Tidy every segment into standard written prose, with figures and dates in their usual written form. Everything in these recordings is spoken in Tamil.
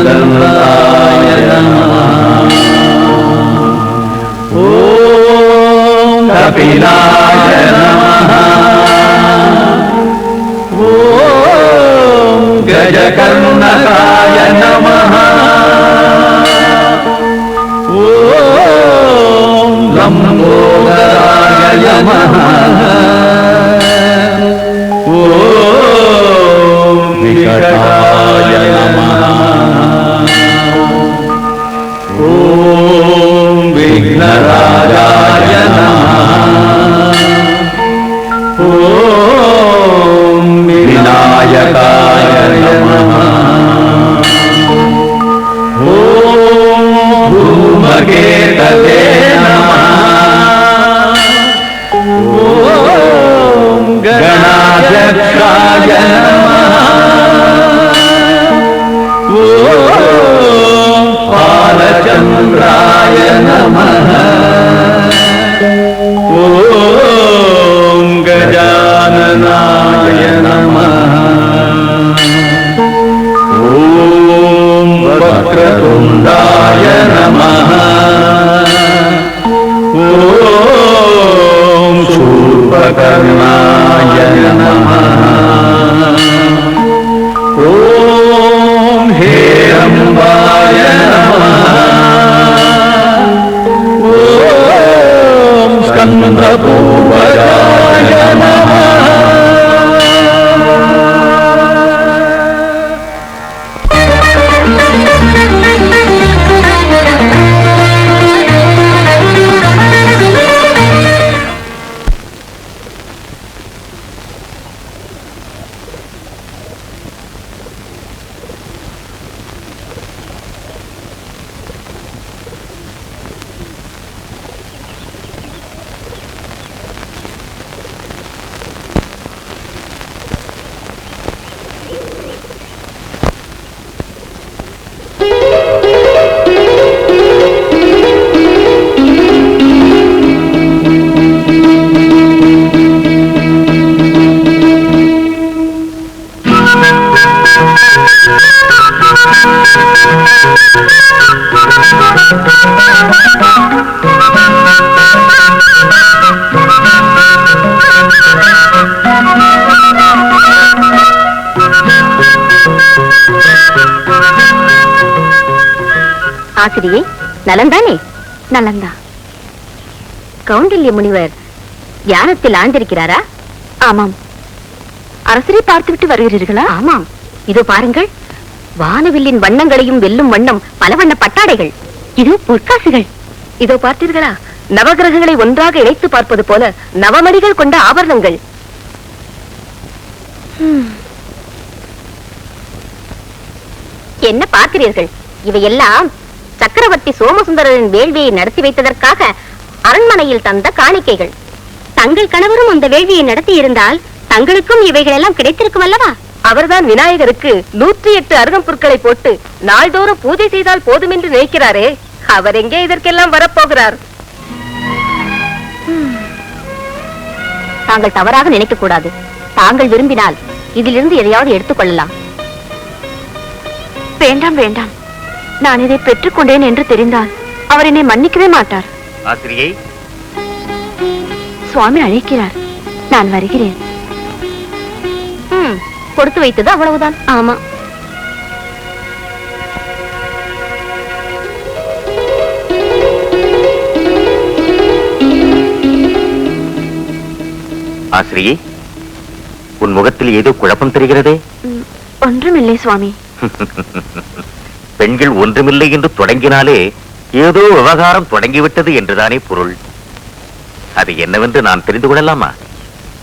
ராமச்சந்திராய நமः. ஓம் கபிலாய நமः. ஓம் கஜகர்ணகாய நமः. ஓம் லம்போதராய நமः. ஓம் விகடாய நமः. ஓம் விக்னராஜாய நமः. ஓம் விநாயகாய நமः. ஓம் தூமகேதவே நமः. ஓம் கணாத்யக்ஷாய நமः. ஓம் பாலச்சந்திராய நமः. ஓம் கஜானனாய நமः. ஓம் வக்ரதுண்டாய நமः. ஓம் சூர்பகர்ணாய நமः. ஓம் ஹேரம்பாய நமः. ஓம் ஸ்கந்தபூர்வஜாய நமः. ஆசிரியை நலந்தானே? நலந்தா. கௌண்டில்ய முனிவர் தியானத்தில் ஆழ்ந்திருக்கிறாரா? ஆமாம். அரசரை பார்த்துவிட்டு வருகிறீர்களா? ஆமாம். இதோ பாருங்கள், வானவில்லின் வண்ணங்களையும் வெல்லும் வண்ணம் பல வண்ண பட்டாடைகள். இதோ பொற்காசுகள். இதோ பார்த்தீர்களா, நவகிரகங்களை ஒன்றாக இணைத்து பார்ப்பது போல நவமணிகள் கொண்ட ஆபரணங்கள். என்ன பார்க்கிறீர்கள்? இவையெல்லாம் சக்கரவர்த்தி சோமசுந்தரரின் வேள்வியை நடத்தி வைத்ததற்காக அரண்மனையில் தந்த காணிக்கைகள். தங்கள் கணவரும் அந்த வேள்வியை நடத்தி இருந்தால் தங்களுக்கும் இவைகள் எல்லாம் கிடைத்திருக்கும் அல்லவா? அவர்தான் விநாயகருக்கு 108 அருகம்புற்களை போட்டு நாள்தோறும் பூஜை செய்தால் போதும் என்று நினைக்கிறாரே, அவர் எங்கே இதற்கெல்லாம் வரப்போகிறார்? தாங்கள் தவறாக நினைக்க கூடாது. தாங்கள் விரும்பினால் இதிலிருந்து எதையாவது எடுத்துக் கொள்ளலாம். வேண்டாம் வேண்டாம், நான் இதை பெற்றுக்கொண்டேன் என்று தெரிந்தால் அவர் என்னை மன்னிக்கவே மாட்டார். ஆசிரியை, சுவாமி அழைக்கிறார், நான் வருகிறேன். கொடுத்து வைத்தது அவ்வளவுதான். ஆமா. ஆசிரியை, உன் முகத்தில் ஏதோ குழப்பம் தெரிகிறதே. ஒன்றுமில்லை சுவாமி. பெண்கள் ஒன்றுமில்லை என்று தொடங்கினாலே ஏதோ விவகாரம் தொடங்கிவிட்டது என்றுதானே பொருள். அது என்னவென்று நான் தெரிந்து கொள்ளலாமா?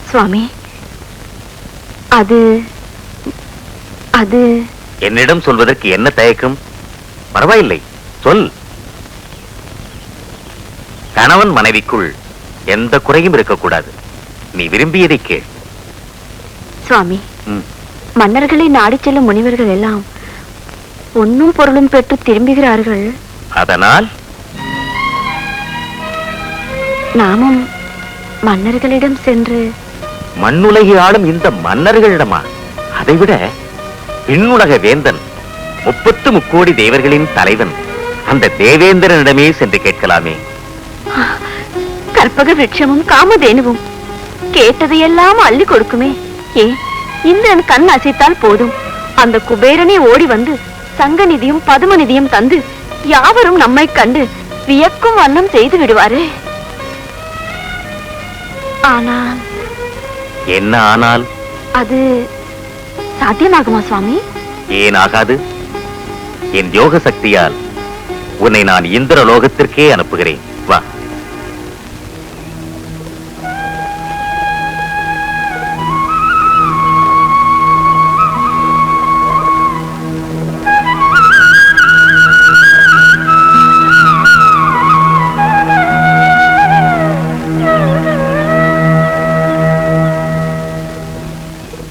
சுவாமி, அது அது என்னிடம் சொல்வதற்கு என்ன தயக்கம்? பரவாயில்லை, சொல். கணவன் மனைவிக்குள் எந்த குறையும் இருக்கக்கூடாது. நீ விரும்பியதை கேள். சுவாமி, மன்னர்களை நாடி செல்லும் முனிவர்கள் எல்லாம் பொன்னும் பொருளும் பெற்று திரும்புகிறார்கள். அதனால் நாமும் மன்னர்களிடம் சென்று மண்ணுலகை ஆளும் இந்த மன்னர்களிடமா? அதைவிட விண்ணுலக வேந்தன் 33 தேவர்களின் தலைவன் அந்த தேவேந்திரனிடமே சென்று கேட்கலாமே. கற்பக விருட்சமும் காமதேனுவும் கேட்டதையெல்லாம் அள்ளி கொடுக்குமே. ஏன் இந்திரன் கண் அசைத்தால் போதும், அந்த குபேரனே ஓடி வந்து சங்கநிதியும் பதுமநிதியும் தந்து யாவரும் நம்மை கண்டு வியக்கும் வண்ணம் செய்து விடுவாரே. ஆனால் என்ன ஆனால்? அது சாத்தியமாகுமா சுவாமி? ஏன் ஆகாது? என் யோக சக்தியால் உன்னை நான் இந்திர லோகத்திற்கே அனுப்புகிறேன். வா.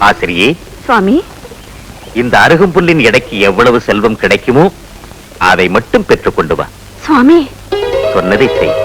ஆசிரியே. சுவாமி, இந்த அருகம்புல்லின் எடைக்கு எவ்வளவு செல்வம் கிடைக்குமோ அதை மட்டும் பெற்றுக் கொண்டு வா. சுவாமி, சொன்னதை செய்.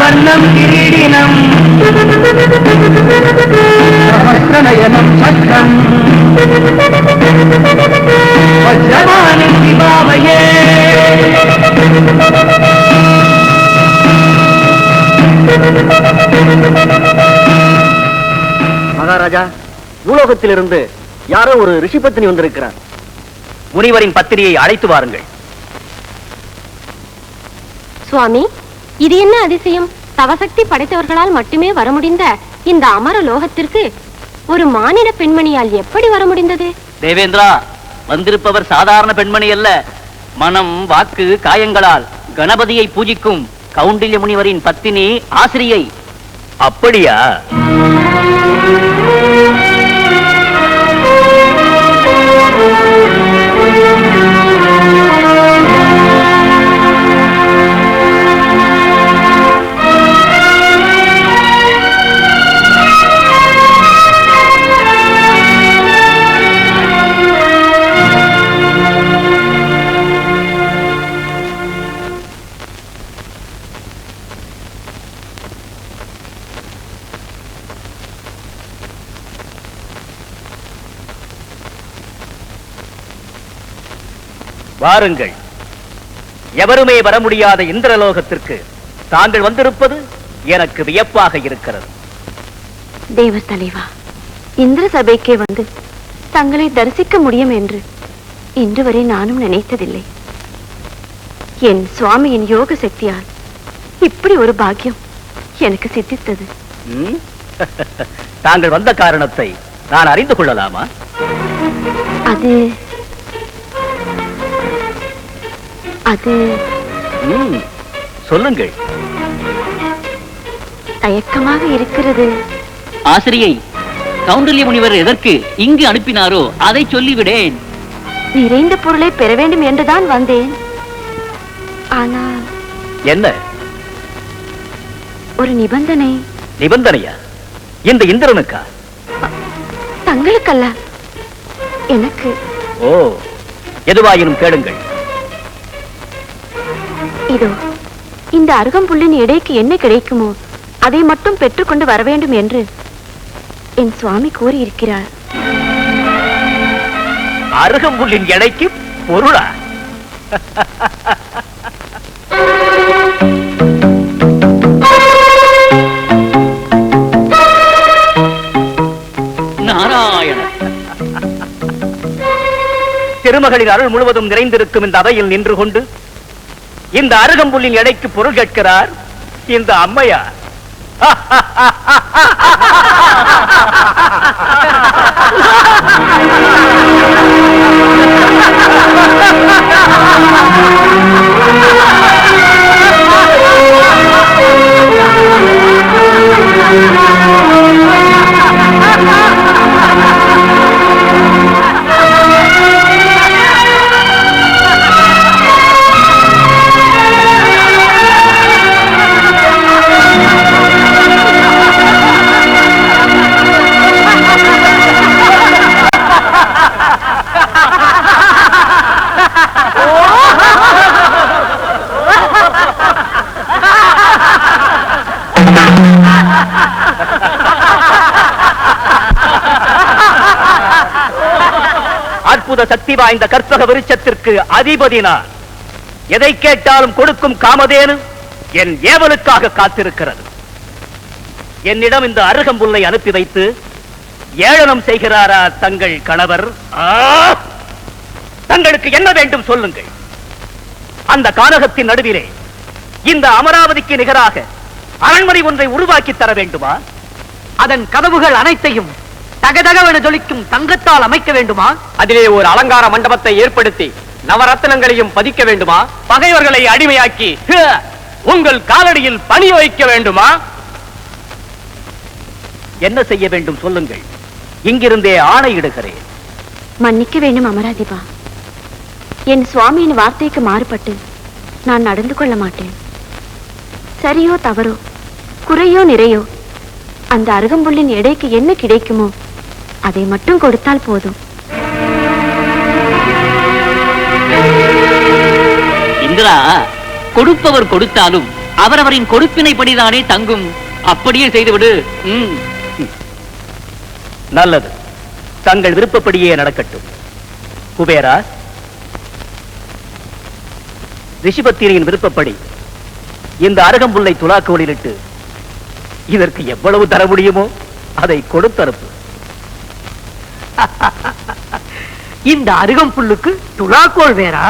வண்ணம் கிரீடினம் சஹஸ்ரநயனம் சக்கரம் வஜ்ரபாணிம் விபாவயே. மகாராஜா, பூலோகத்திலிருந்து யாரோ ஒரு ரிஷி பத்தினி வந்திருக்கிறார். முனிவரின் பத்திரியை அழைத்து வாருங்கள். சுவாமி, இது என்ன அதிசயம்? தவசக்தி படைத்தவர்களால் மட்டுமே வர முடிந்த இந்த அமர லோகத்திற்கு ஒரு மானிட பெண்மணியால் எப்படி வர முடிந்தது? தேவேந்திரா, வந்திருப்பவர் சாதாரண பெண்மணி அல்ல. மனம், வாக்கு, காயங்களால் கணபதியை பூஜிக்கும் கௌண்டில்ய முனிவரின் பத்தினி ஆசிரியை. அப்படியா? வாருங்கள். எவருமே வர முடியாத இந்திரலோகத்திற்கு தாங்கள் வந்திருப்பது எனக்கு வியப்பாக இருக்கிறது. தேவ தலைவா, இந்திர சபைக்கே வந்து தங்களை தரிசிக்க முடியும் என்று இன்று வரை நானும் நினைத்ததில்லை. என் சுவாமியின் யோக சக்தியால் இப்படி ஒரு பாக்கியம் எனக்கு சித்தித்தது. தாங்கள் வந்த காரணத்தை நான் அறிந்து கொள்ளலாமா? அது அது சொல்லுங்கள். தயக்கமாக இருக்கிறது. ஆசிரியை, கௌண்டல்ய முனிவர் எதற்கு இங்கு அனுப்பினாரோ அதை சொல்லிவிடேன். நிறைந்த பொருளை பெற வேண்டும் என்றுதான் வந்தேன். ஆனால் என்ன? ஒரு நிபந்தனை. நிபந்தனையா? இந்த இந்திரனுக்கா? தங்களுக்கல்ல, எனக்கு. ஓ, எதுவாயினும் கேளுங்கள். இதோ இந்த அருகம்புல்லின் எடைக்கு என்ன கிடைக்குமோ அதை மட்டும் பெற்றுக்கொண்டு வர வேண்டும் என்று என் சுவாமி கூறியிருக்கிறார். அருகம்புல்லின் எடைக்கு பொருளா? நாராயண, திருமகளின் அருள் முழுவதும் நிறைந்திருக்கும் இந்த அவையில் நின்று கொண்டு இந்த அருகம்புல்லின் எடைக்கு பொருள் கேட்கிறார் இந்த அம்மையார். அற்புத சக்தி வாய்ந்த கற்பக விருட்சத்திற்கு அதிபதி நான். எதை கேட்டாலும் கொடுக்கும் காமதேனு என் ஏவலுக்காக காத்திருக்கிறது. என்னிடம் இந்த அருகம்புல்லை அனுப்பி வைத்து ஏளனம் செய்கிறாரா தங்கள் கணவர்? தங்களுக்கு என்ன வேண்டும் சொல்லுங்கள். அந்த கானகத்தின் நடுவிலே இந்த அமராவதிக்கு நிகராக அரண்மனை ஒன்றை உருவாக்கி தர வேண்டுமா? அதன் கதவுகள் அனைத்தையும் தகதகவென ஜொலிக்கும் தங்கத்தால் அமைக்க வேண்டுமா? அதிலே ஒரு அலங்கார மண்டபத்தை ஏற்படுத்தி நவரத்னங்களையும் பதிக்க வேண்டுமா? பகைவர்களை அடிமையாக்கி உங்கள் காலடியில் பணி வைக்க வேண்டுமா? என்ன செய்ய வேண்டும் சொல்லுங்கள். இங்கிருந்தே ஆணையிடுகிறேன். மன்னிக்க வேண்டும் அமராதிபா. என் சுவாமியின் வார்த்தைக்கு மாறுபட்டு நான் நடந்து கொள்ள மாட்டேன். சரியோ தவறோ, குறையோ நிறையோ, அந்த அருகம்புல்லின் எடைக்கு என்ன கிடைக்குமோ அதை மட்டும் கொடுத்தால் போதும். இந்திரா, கொடுப்பவர் கொடுத்தாலும் அவரவரின் கொடுப்பினைப்படிதானே தங்கும். அப்படியே செய்துவிடு. நல்லது, தங்கள் விருப்பப்படியே நடக்கட்டும். குபேரா, ரிஷிபத்திரியின் விருப்பப்படி இந்த அருகம்புல்லை துலாக்கோலிலிட்டு இதற்கு எவ்வளவு தர முடியுமோ அதை கொடுத்தனுப்பு. இந்த அருகம்புல்லுக்கு துலாக்கோல் வேறா?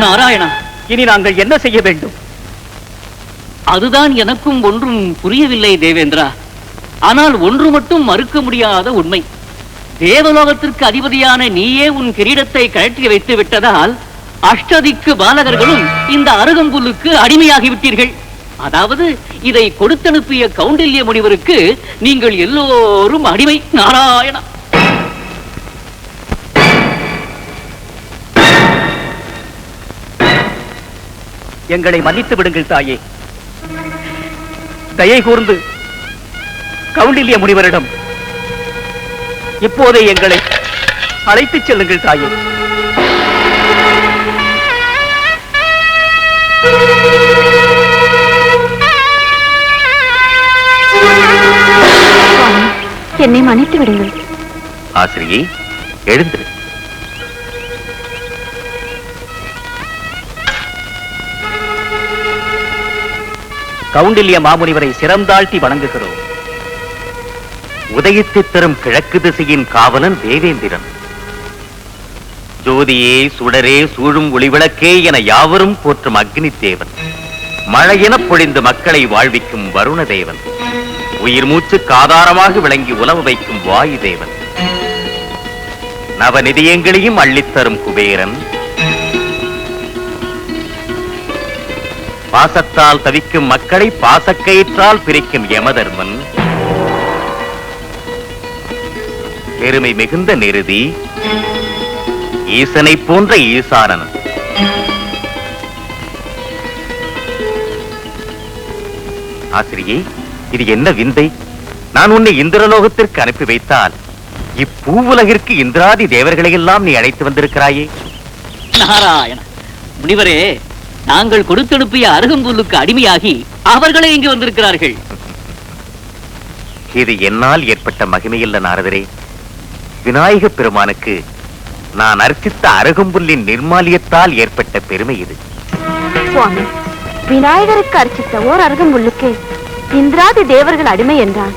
நாராயணா, இனி நாங்கள் என்ன செய்ய வேண்டும்? அதுதான் எனக்கும் ஒன்றும் புரியவில்லை தேவேந்திரா. ஆனால் ஒன்று மட்டும் மறுக்க முடியாத உண்மை. தேவலோகத்திற்கு அதிபதியான நீயே உன் கிரீடத்தை கழற்றி வைத்து விட்டதால் அஷ்டதிக்கு பாலகர்களும் இந்த அருகம்புல்லுக்கு அடிமையாகிவிட்டீர்கள். அதாவது இதை கொடுத்தனுப்பிய கௌண்டில்ய முனிவருக்கு நீங்கள் எல்லோரும் அடிமை. நாராயணா, எங்களை மன்னித்து விடுங்கள் தாயே. தயை கூர்ந்து கௌண்டில்ய முனிவரிடம் இப்போதே எங்களை அழைத்துச் செல்லுங்கள் தாயே. என்னை மன்னித்து விடுங்கள். ஆசிரியை, எழுந்திரு. கௌண்டில்ய மாமுனிவரை சிறந்தாழ்த்தி வணங்குகிறோம். உதயத்தை தரும் கிழக்கு திசையின் காவலன் தேவேந்திரன். ஜோதியே, சுடரே, சூழும் ஒளிவிளக்கே என யாவரும் போற்றும் அக்னி தேவன். மழையென பொழிந்து மக்களை வாழ்விக்கும் வருண தேவன், உயிர் மூச்சு காதாரமாக விளங்கி உலவ வைக்கும் வாயு தேவன், நவநிதியங்களையும் அள்ளித்தரும் குபேரன், பாசத்தால் தவிக்கும் மக்களை பாசக்கயிற்றால் பிரிக்கும் யமதர்மன், பெருமை மிகுந்த நிருதி, ஈசனை போன்ற ஈசானன். ஆசிரியை, இது என்ன விந்தை? நான் உன்னை இந்திரலோகத்திற்கு அனுப்பி வைத்தால் இப்பூவுலகிற்கு இந்திராதி தேவர்களை எல்லாம் நீ அழைத்து வந்திருக்கிறாயே. நாராயண முனிவரே, நாங்கள் கொடுத்தெடுப்பிய அருகம்புல்லுக்கு அடிமையாகி அவர்களே இங்கு வந்திருக்கிறார்கள். இது என்னால் ஏற்பட்ட மகிமையில்ல நாரதரே. விநாயக பெருமானுக்கு நான் அர்ச்சித்த அருகம்புல்லின் நிர்மாலியத்தால் ஏற்பட்ட பெருமை இது. சுவாமி, விநாயகருக்கு அர்ச்சித்த ஓர் அருகம்புல்லுக்கு இந்திராதி தேவர்கள் அடிமை என்றால்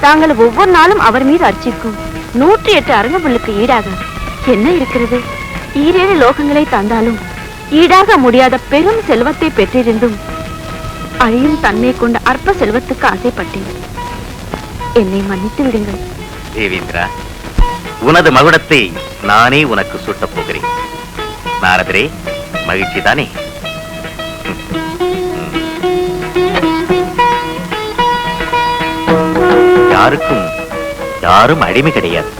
தாங்கள் ஒவ்வொரு நாளும் அவர் மீது அர்ச்சிக்கும் 108 அருகம்புல்லுக்கு ஈடாக என்ன இருக்கிறது? 7 லோகங்களை தந்தாலும் ஈடாக முடியாத பெரும் செல்வத்தை பெற்றிருந்தும் அழியும் தன்மை கொண்ட அற்ப செல்வத்துக்கு ஆசைப்பட்டேன். என்னை மன்னித்து விடுங்கள். தேவேந்திரா, உனது மகுடத்தை நானே உனக்கு சூட்டப் போகிறேன். நாரதரே, மகிழ்ச்சி தானே? யாருக்கும் யாரும் அடிமை கிடையாது.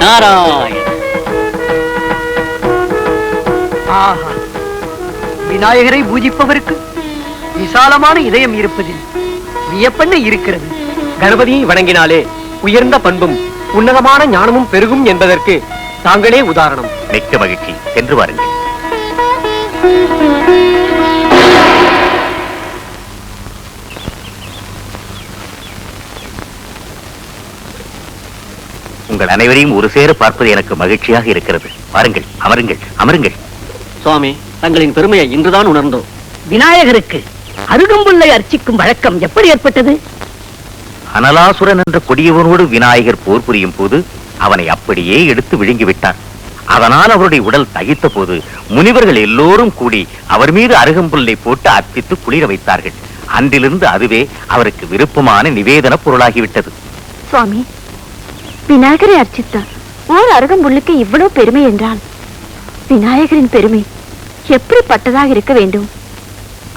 நாராயண, ஆஹா, விநாயகரை பூஜிப்பவருக்கு விசாலமான இதயம் இருப்பதில் வியப்பென்ன இருக்கிறது. கணபதியை வணங்கினாலே உயர்ந்த பண்பும் உன்னதமான ஞானமும் பெருகும் என்பதற்கு தாங்களே உதாரணம். மிக்க மகிழ்ச்சி. சென்று வாருங்கள். உங்கள் அனைவரையும் ஒரு சேர பார்ப்பது எனக்கு மகிழ்ச்சியாக இருக்கிறது. வாருங்கள், அமருங்கள், அமருங்கள். சுவாமி, தங்களின் பெருமையை இன்றுதான் உணர்ந்தோம். விநாயகருக்கு அருகம்புல்லை அர்ச்சிக்கும் வழக்கம் எப்படி ஏற்பட்டது? அனலாசுரன் என்ற கொடியவனோடு விநாயகர் போர் புரியும் போது அவனை அப்படியே எடுத்து விழுங்கிவிட்டார். அதனால் அவருடைய உடல் தகித்த போது முனிவர்கள் எல்லோரும் கூடி அவர் மீது அருகம்புல்லை போட்டு அர்ப்பித்து குளிர வைத்தார்கள். அன்றிலிருந்து அதுவே அவருக்கு விருப்பமான நிவேதன பொருளாகிவிட்டது. சுவாமி, விநாயகரை அர்ச்சித்தார் ஓர் அருகம்புல்லுக்கு இவ்வளவு பெருமை என்றால் விநாயகரின் பெருமை எப்படிப்பட்டதாக இருக்க வேண்டும்?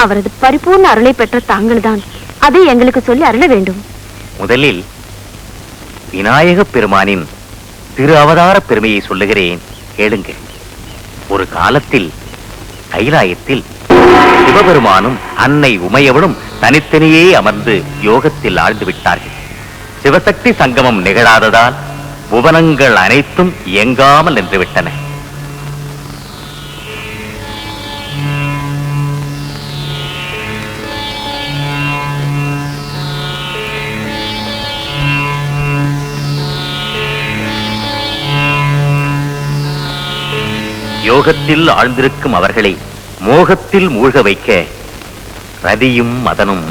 அவரது பரிபூர்ண அருளை பெற்ற தாங்கள்தான் அதை எங்களுக்கு சொல்லி அருள வேண்டும். முதலில் விநாயக பெருமானின் திரு அவதார பெருமையை சொல்லுகிறேன், கேளுங்க. ஒரு காலத்தில் கைலாயத்தில் சிவபெருமானும் அன்னை உமையவளும் தனித்தனியே அமர்ந்து யோகத்தில் ஆழ்ந்து விட்டார்கள். சிவசக்தி சங்கமம் நிகழாததால் புவனங்கள் அனைத்தும் இயங்காமல் நின்றுவிட்டன. யோகத்தில் ஆழ்ந்திருக்கும் அவர்களை மோகத்தில் மூழ்க வைக்க ரதியும் மதனும்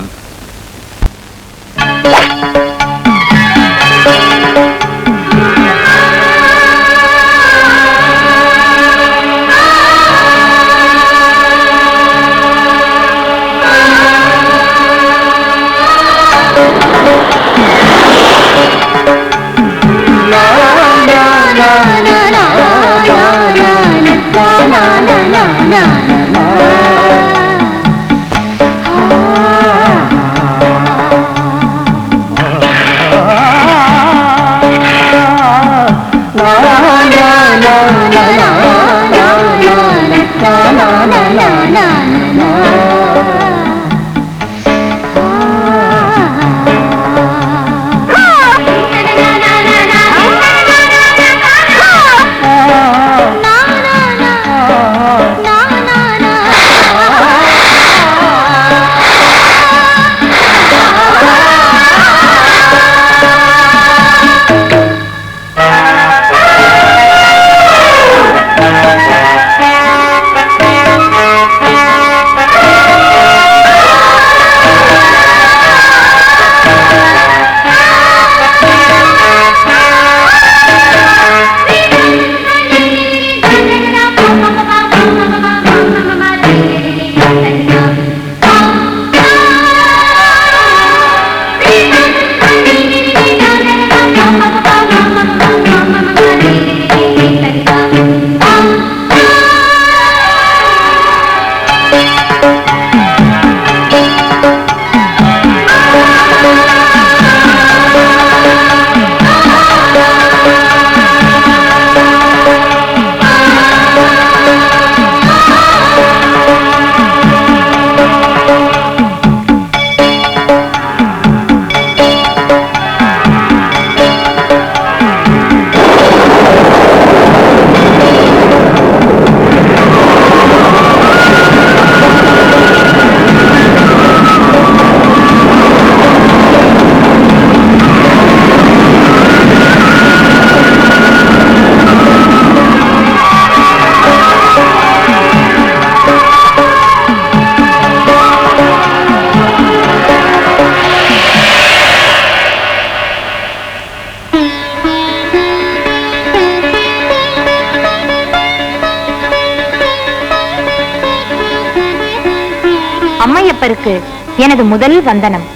அம்மையப்பருக்கு எனது முதல் வந்தனம்.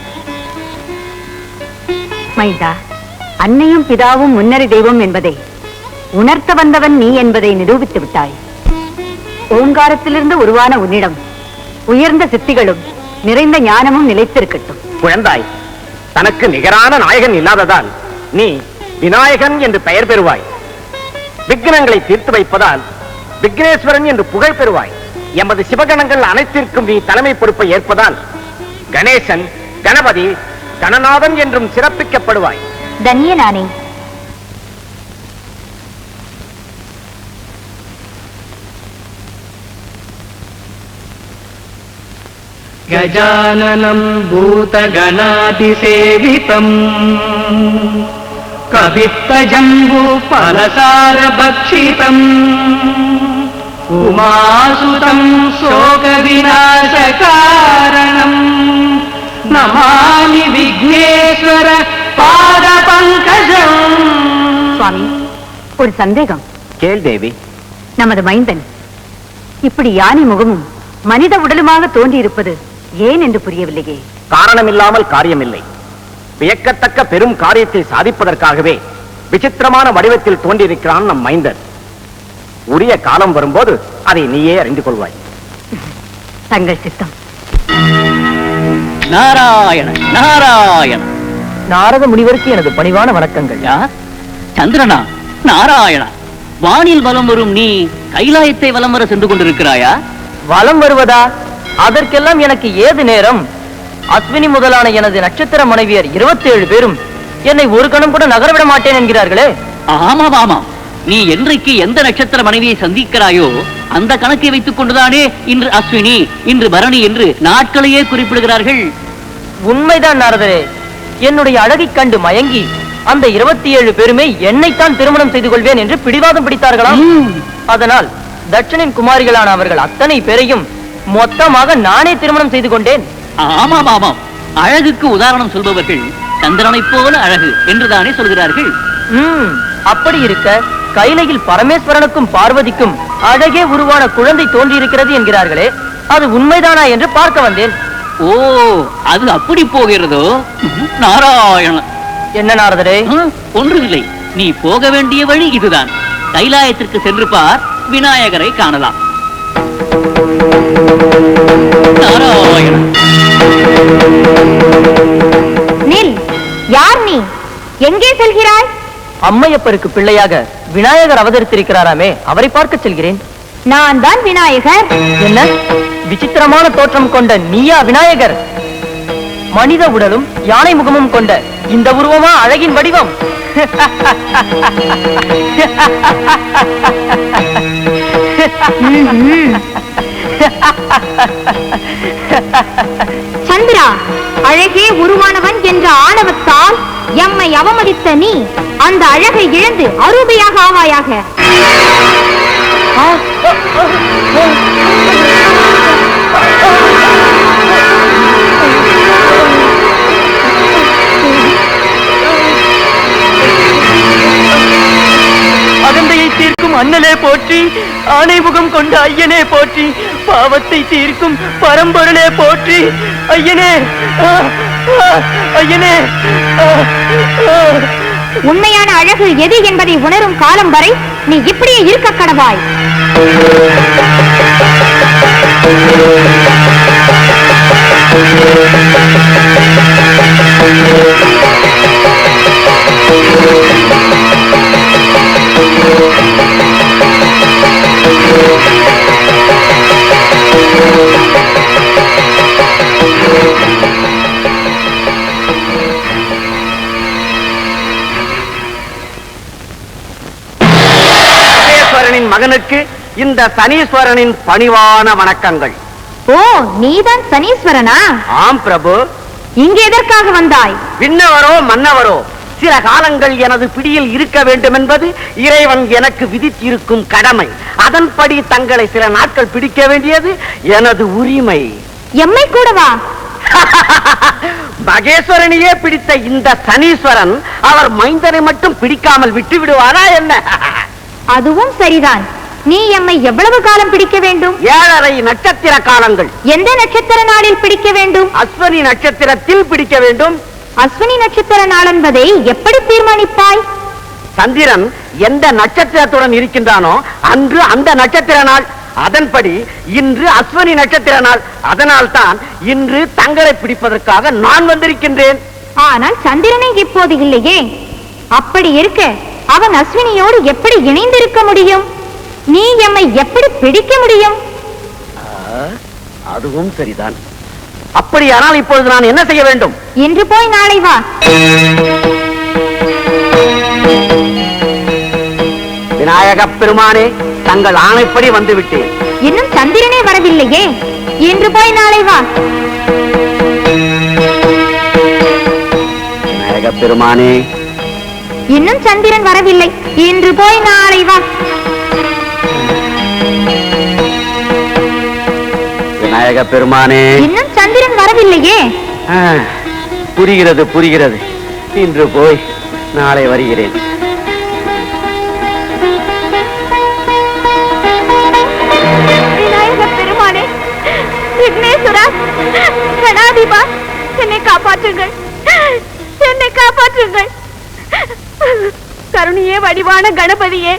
மைந்தா, அன்னையும் பிதாவும் முன்னறி தெய்வம் என்பதை உணர்த்த வந்தவன் நீ என்பதை நிரூபித்து விட்டாய். ஓங்காரத்திலிருந்து உருவான உன்னிடம் உயர்ந்த சித்திகளும் நிறைந்த ஞானமும் நிலைத்திருக்கட்டும். குழந்தாய், தனக்கு நிகரான நாயகன் இல்லாததால் நீ விநாயகன் என்று பெயர் பெறுவாய். விக்னங்களை தீர்த்து வைப்பதால் விக்னேஸ்வரன் என்று புகழ் பெறுவாய். எமது சிவகணங்கள் அனைத்திற்கும் நீ தலைமை பொறுப்பை ஏற்பதால் கணேசன், கணபதி, கணநாதன் என்றும் சிறப்பிக்கப்படுவாய். தன்யனானே. गजाननम् भूतगणातिसेवितम् कवित्तजम्बूफलसारभक्षितम् उमासुतम् शोकविनाशकारणम् नमामि विघ्नेश्वर पादपङ्कजम्. சுவாமி, ஒரு சந்தேகம். கேள் தேவி. நமது மைந்தன் இப்படி யானை முகமும் மனித உடலுமாக தோன்றியிருப்பது ஏன் என்று புரியவில்லையே. காரணமில்லாமல் காரியமில்லை. வியக்கத்தக்க பெரும் காரியத்தை சாதிப்பதற்காகவே விசித்திரமான வடிவத்தில் தோன்றியிருக்கிறான் நம் மைந்தன். உரிய காலம் வரும்போது அதை நீயே அறிந்து கொள்வாய். தங்கள் சித்தம். நாராயண நாராயண. நாரத முனிவருக்கு எனது பணிவான வணக்கங்கள். யார்? சந்திரனா? நாராயணா, வானில் வலம் வரும் நீ கைலாயத்தை வலம் வர சென்று கொண்டிருக்கிறாயா? வலம் வருவதா? அதற்கெல்லாம் எனக்கு ஏது நேரம்? அஸ்வினி முதலான எனது நட்சத்திர மனைவியர் 27 பேரும் என்னை ஒரு கணம் கூட நகரவிட மாட்டேன் என்கிறார்களே. ஆமாம் ஆமாம், நீ என்றைக்கு எந்த நட்சத்திர மனைவியை சந்திக்கிறாயோ அந்த கணக்கை வைத்துக் கொண்டுதானே இன்று அஸ்வினி, இன்று பரணி என்று நாட்களையே குறிப்பிடுகிறார்கள். உண்மைதான் நாரதரே. என்னுடைய அழகைக் கண்டு மயங்கி அந்த 27 பேருமே என்னைத்தான் திருமணம் செய்து கொள்வேன் என்று பிடிவாதம் பிடித்தார்களாம். அதனால் தட்சனின் குமாரிகளான அவர்கள் அத்தனை பேரையும் மொத்தமாக நானே திருமணம் செய்து கொண்டேன். ஆமாம் ஆமாம், அழகுக்கு உதாரணம் சொல்பவர்கள் சந்திரனைப் போல அழகு என்றுதானே சொல்கிறார்கள். அப்படி இருக்க கைலையில் பரமேஸ்வரனுக்கும் பார்வதிக்கும் அழகே உருவான குழந்தை தோன்றியிருக்கிறது என்கிறார்களே, அது உண்மைதானா என்று பார்க்க வந்தேன். ஓ, அது அப்படி போகிறதோ? நாராயண. என்ன நாரதரே? ஒன்றுமில்லை, நீ போக வேண்டிய வழி இதுதான். கைலாயத்திற்கு சென்று பார், விநாயகரை காணலாம். நாராயண. நில். யார் நீ? எங்கே செல்கிறாய்? அம்மையப்பருக்கு பிள்ளையாக விநாயகர் அவதரித்திருக்கிறாராமே, அவரை பார்க்க செல்கிறேன். நான் தான் விநாயகர். என்ன விசித்திரமான தோற்றம் கொண்ட நீயா விநாயகர்? மனித உடலும் யானை முகமும் கொண்ட இந்த உருவமா அழகின் வடிவம்? சந்திரா, அழகே உருவானவன் என்ற ஆணவத்தால் எம்மை அவமதித்த நீ அந்த அழகை இழந்து அரூபியாக ஆவாயாக. அகந்தையை தீர்க்கும் அண்ணலே போற்றி, ஆணை முகம் கொண்ட ஐயனே போற்றி, பாவத்தை தீர்க்கும் பரம்பொருளே போற்றி. ஐயனே, ஐயனே. உண்மையான அழகு எது என்பதை உணரும் காலம் வரை நீ இப்படியே இருக்க கடவாய். மகனுக்கு இந்த சனீஸ்வரனின் பணிவான வணக்கங்கள். ஓ, நீதான் சனீஸ்வரனா? ஆம் பிரபு. இங்கு எதற்காக வந்தாய்? விண்ணவரோ மன்னவரோ சில காலங்கள் எனது பிடியில் இருக்க வேண்டும் என்பது இறைவன் எனக்கு விதித்திருக்கும் கடமை. அதன்படி தங்களை சில நாட்கள் பிடிக்க வேண்டியது எனது உரிமை. எம்மை கூடவா? மகேஸ்வரனையே பிடித்த இந்த சனீஸ்வரன் அவர் மைந்தனை மட்டும் பிடிக்காமல் விட்டு விடுவாரா என்ன? அதுவும் சரிதான். நீ எம்மை எவ்வளவு காலம் பிடிக்க வேண்டும்? 7.5 நட்சத்திர காலங்கள். எந்த நட்சத்திர நாளில் பிடிக்க வேண்டும்? அஸ்வினி நட்சத்திரத்தில் பிடிக்க வேண்டும். அஸ்வினி நட்சத்திர நாள் என்பதை எப்படி தீர்மானிப்பாய்? சந்திரன் எந்த நட்சத்திரத்துடன் இருக்கின்றானோ அன்று அந்த நட்சத்திர நாள். அதன்படி இன்று அஸ்வினி நட்சத்திர நாள். அதனால் தான் இன்று தங்களை பிடிப்பதற்காக நான் வந்திருக்கின்றேன். ஆனால் சந்திரனை இப்போது இல்லையே. அப்படி இருக்க அவன் அஸ்வினியோடு எப்படி இணைந்திருக்க முடியும்? நீ எம்மை எப்படி பிடிக்க முடியும்? அதுவும் சரிதான். அப்படியானால் இப்பொழுது நான் என்ன செய்ய வேண்டும்? இன்று போய் நாளை வா. விநாயக பெருமானே, தங்கள் ஆணைப்படி வந்து விட்டேன். இன்னும் சந்திரனே வரவில்லையே. இன்று போய் நாளை வா. விநாயக பெருமானே, இன்னும் சந்திரன் வரவில்லை. இன்று போய் நாளை வா. விநாயக பெருமானே, இன்னும் சந்திரன் வரவில்லையே. புரிகிறது புரிகிறது. இன்று போய் நாளை வருகிறேன். விநாயக பெருமானே, விக்னேஸ்வரா, கணாதிபா, என்னை காப்பாற்றுங்கள், என்னை காப்பாற்றுங்கள். கருணையே வடிவான கணபதியே,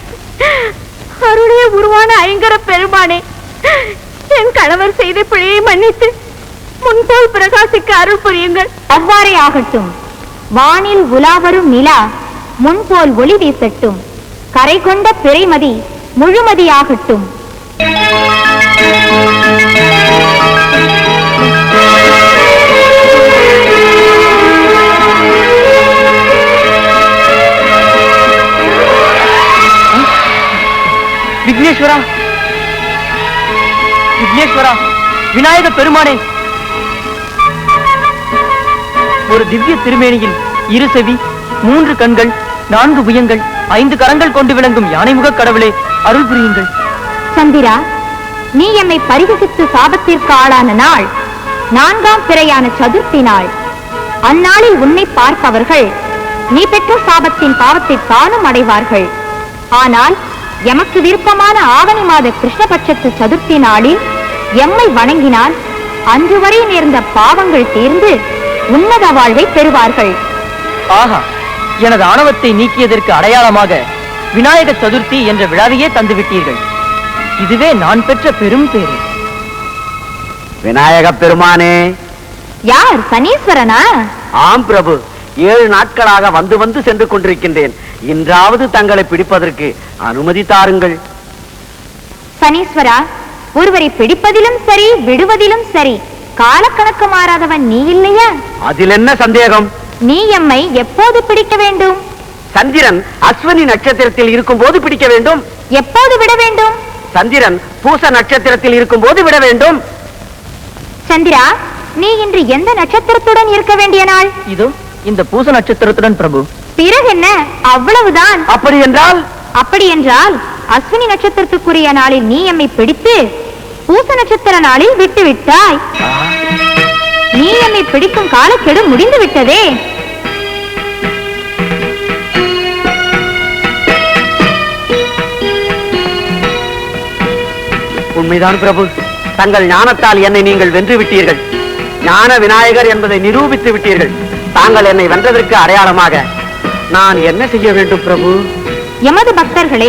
அருளே உருவான ஐங்கர பெருமானே, என் கணவர் செய்த பிழையை மன்னித்து முன்போல் பிரகாசிக்க அருள் புரியுங்கள். அவ்வாறே ஆகட்டும். வானில் உலாவரும் நிலா முன்போல் ஒளி வீசட்டும். கரை கொண்ட பிறைமதி முழுமதியாகட்டும். விக்னேஸ்வரா, விக்னேஸ்வரா, விநாயக பெருமானே, ஒரு திவ்ய திருமேனியில் 2 செவி, 3 கண்கள், 4 புயங்கள், 5 கரங்கள் கொண்டு விளங்கும் யானைமுக கடவுளே, அருள் புரியுங்கள். சந்திரா, நீ எம்மை பரிகசித்து சாபத்திற்கு ஆளான நாள் 4ஆம் பிறையான சதுர்த்தி நாள். அந்நாளில் உன்னை பார்ப்பவர்கள் நீ பெற்ற சாபத்தின் பாவத்தை தானும் அடைவார்கள். ஆனால் எமக்கு விருப்பமான ஆவணி மாத கிருஷ்ணபட்சத்து சதுர்த்தி நாளில் எம்மை வணங்கினால் அன்று வரை நேர்ந்த பாவங்கள் தீர்ந்து உன்னத வாழ்வை பெறுவார்கள். ஆஹா, எனது ஆணவத்தை நீக்கியதற்கு அடையாளமாக விநாயக சதுர்த்தி என்ற விழாவையே தந்துவிட்டீர்கள். இதுவே நான் பெற்ற பெரும் பேரு. விநாயக பெருமானே. யார், சனீஸ்வரனா? ஆம் பிரபு, 7 நாட்களாக வந்து வந்து சென்று கொண்டிருக்கின்றேன். இன்றாவது தங்களை பிடிப்பதற்கு அனுமதி தாருங்கள். சனீஸ்வரா, ஒருவரை பிடிப்பதிலும் சரி விடுவதிலும் சரி காலக்கணக்கு மாறாதவன் நீ இல்லையா? அதில் என்ன சந்தேகம்? நீ எம்மை எப்போது பிடிக்க வேண்டும்? சந்திரன் அஸ்வினி நட்சத்திரத்தில் இருக்கும் போது பிடிக்க வேண்டும். எப்போது விட வேண்டும்? சந்திரன் பூச நட்சத்திரத்தில் இருக்கும் போது விட வேண்டும். சந்திரா, நீ இன்று எந்த நட்சத்திரத்துடன் இருக்க வேண்டிய நாள்? இதோ இந்த பூச நட்சத்திரத்துடன் பிரபு. பிறகு என்ன, அவ்வளவுதான். அப்படி என்றால்? அப்படி என்றால் அஸ்வினி நட்சத்திரத்துக்குரிய நாளில் நீ எம்மை பிடித்து பூச நட்சத்திர நாளில் விட்டு விட்டாய். நீ எம்மை பிடிக்கும் காலக்கெடு முடிந்து விட்டதே. உண்மைதான் பிரபு, தங்கள் ஞானத்தால் என்னை நீங்கள் வென்று விட்டீர்கள். ஞான விநாயகர் என்பதை நிரூபித்து விட்டீர்கள். தாங்கள் என்னை வென்றதற்கு அடையாளமாக நான் என்ன செய்ய வேண்டும் பிரபு? எமது பக்தர்களை,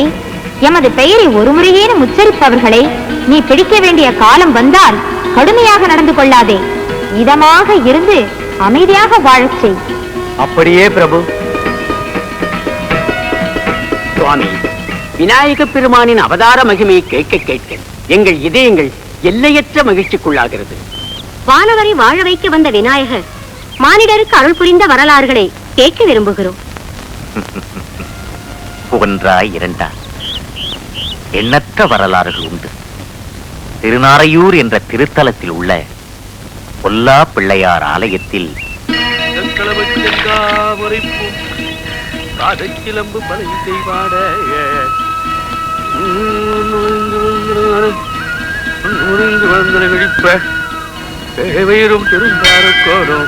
எமது பெயரை ஒரு முறையேனும் உச்சரிப்பவர்களை நீ பிடிக்க வேண்டிய காலம் வந்தால் கடுமையாக நடந்து கொள்ளாதே. இதமாக இருந்து அமைதியாக வாழச் செய். அப்படியே பிரபு. சுவாமி, விநாயக பெருமானின் அவதார மகிமையை கேட்க கேட்க எங்கள் இதயங்கள் எல்லையற்ற மகிழ்ச்சிக்குள்ளாகிறது. வானவரை வாழ வைக்க வந்த விநாயகர் மானிடருக்கு அருள் புரிந்த வரலாறுகளை கேட்க விரும்புகிறோம். ஒன்றா இரண்டா எண்ணற்ற வரலாறுகள் உண்டு. திருநாரையூர் என்ற திருத்தலத்தில் உள்ள பொல்லா பிள்ளையார் ஆலயத்தில் சிலம்பு பலை செய்வாட விழிப்ப வயிறும் பெருந்தாரக்கோடும்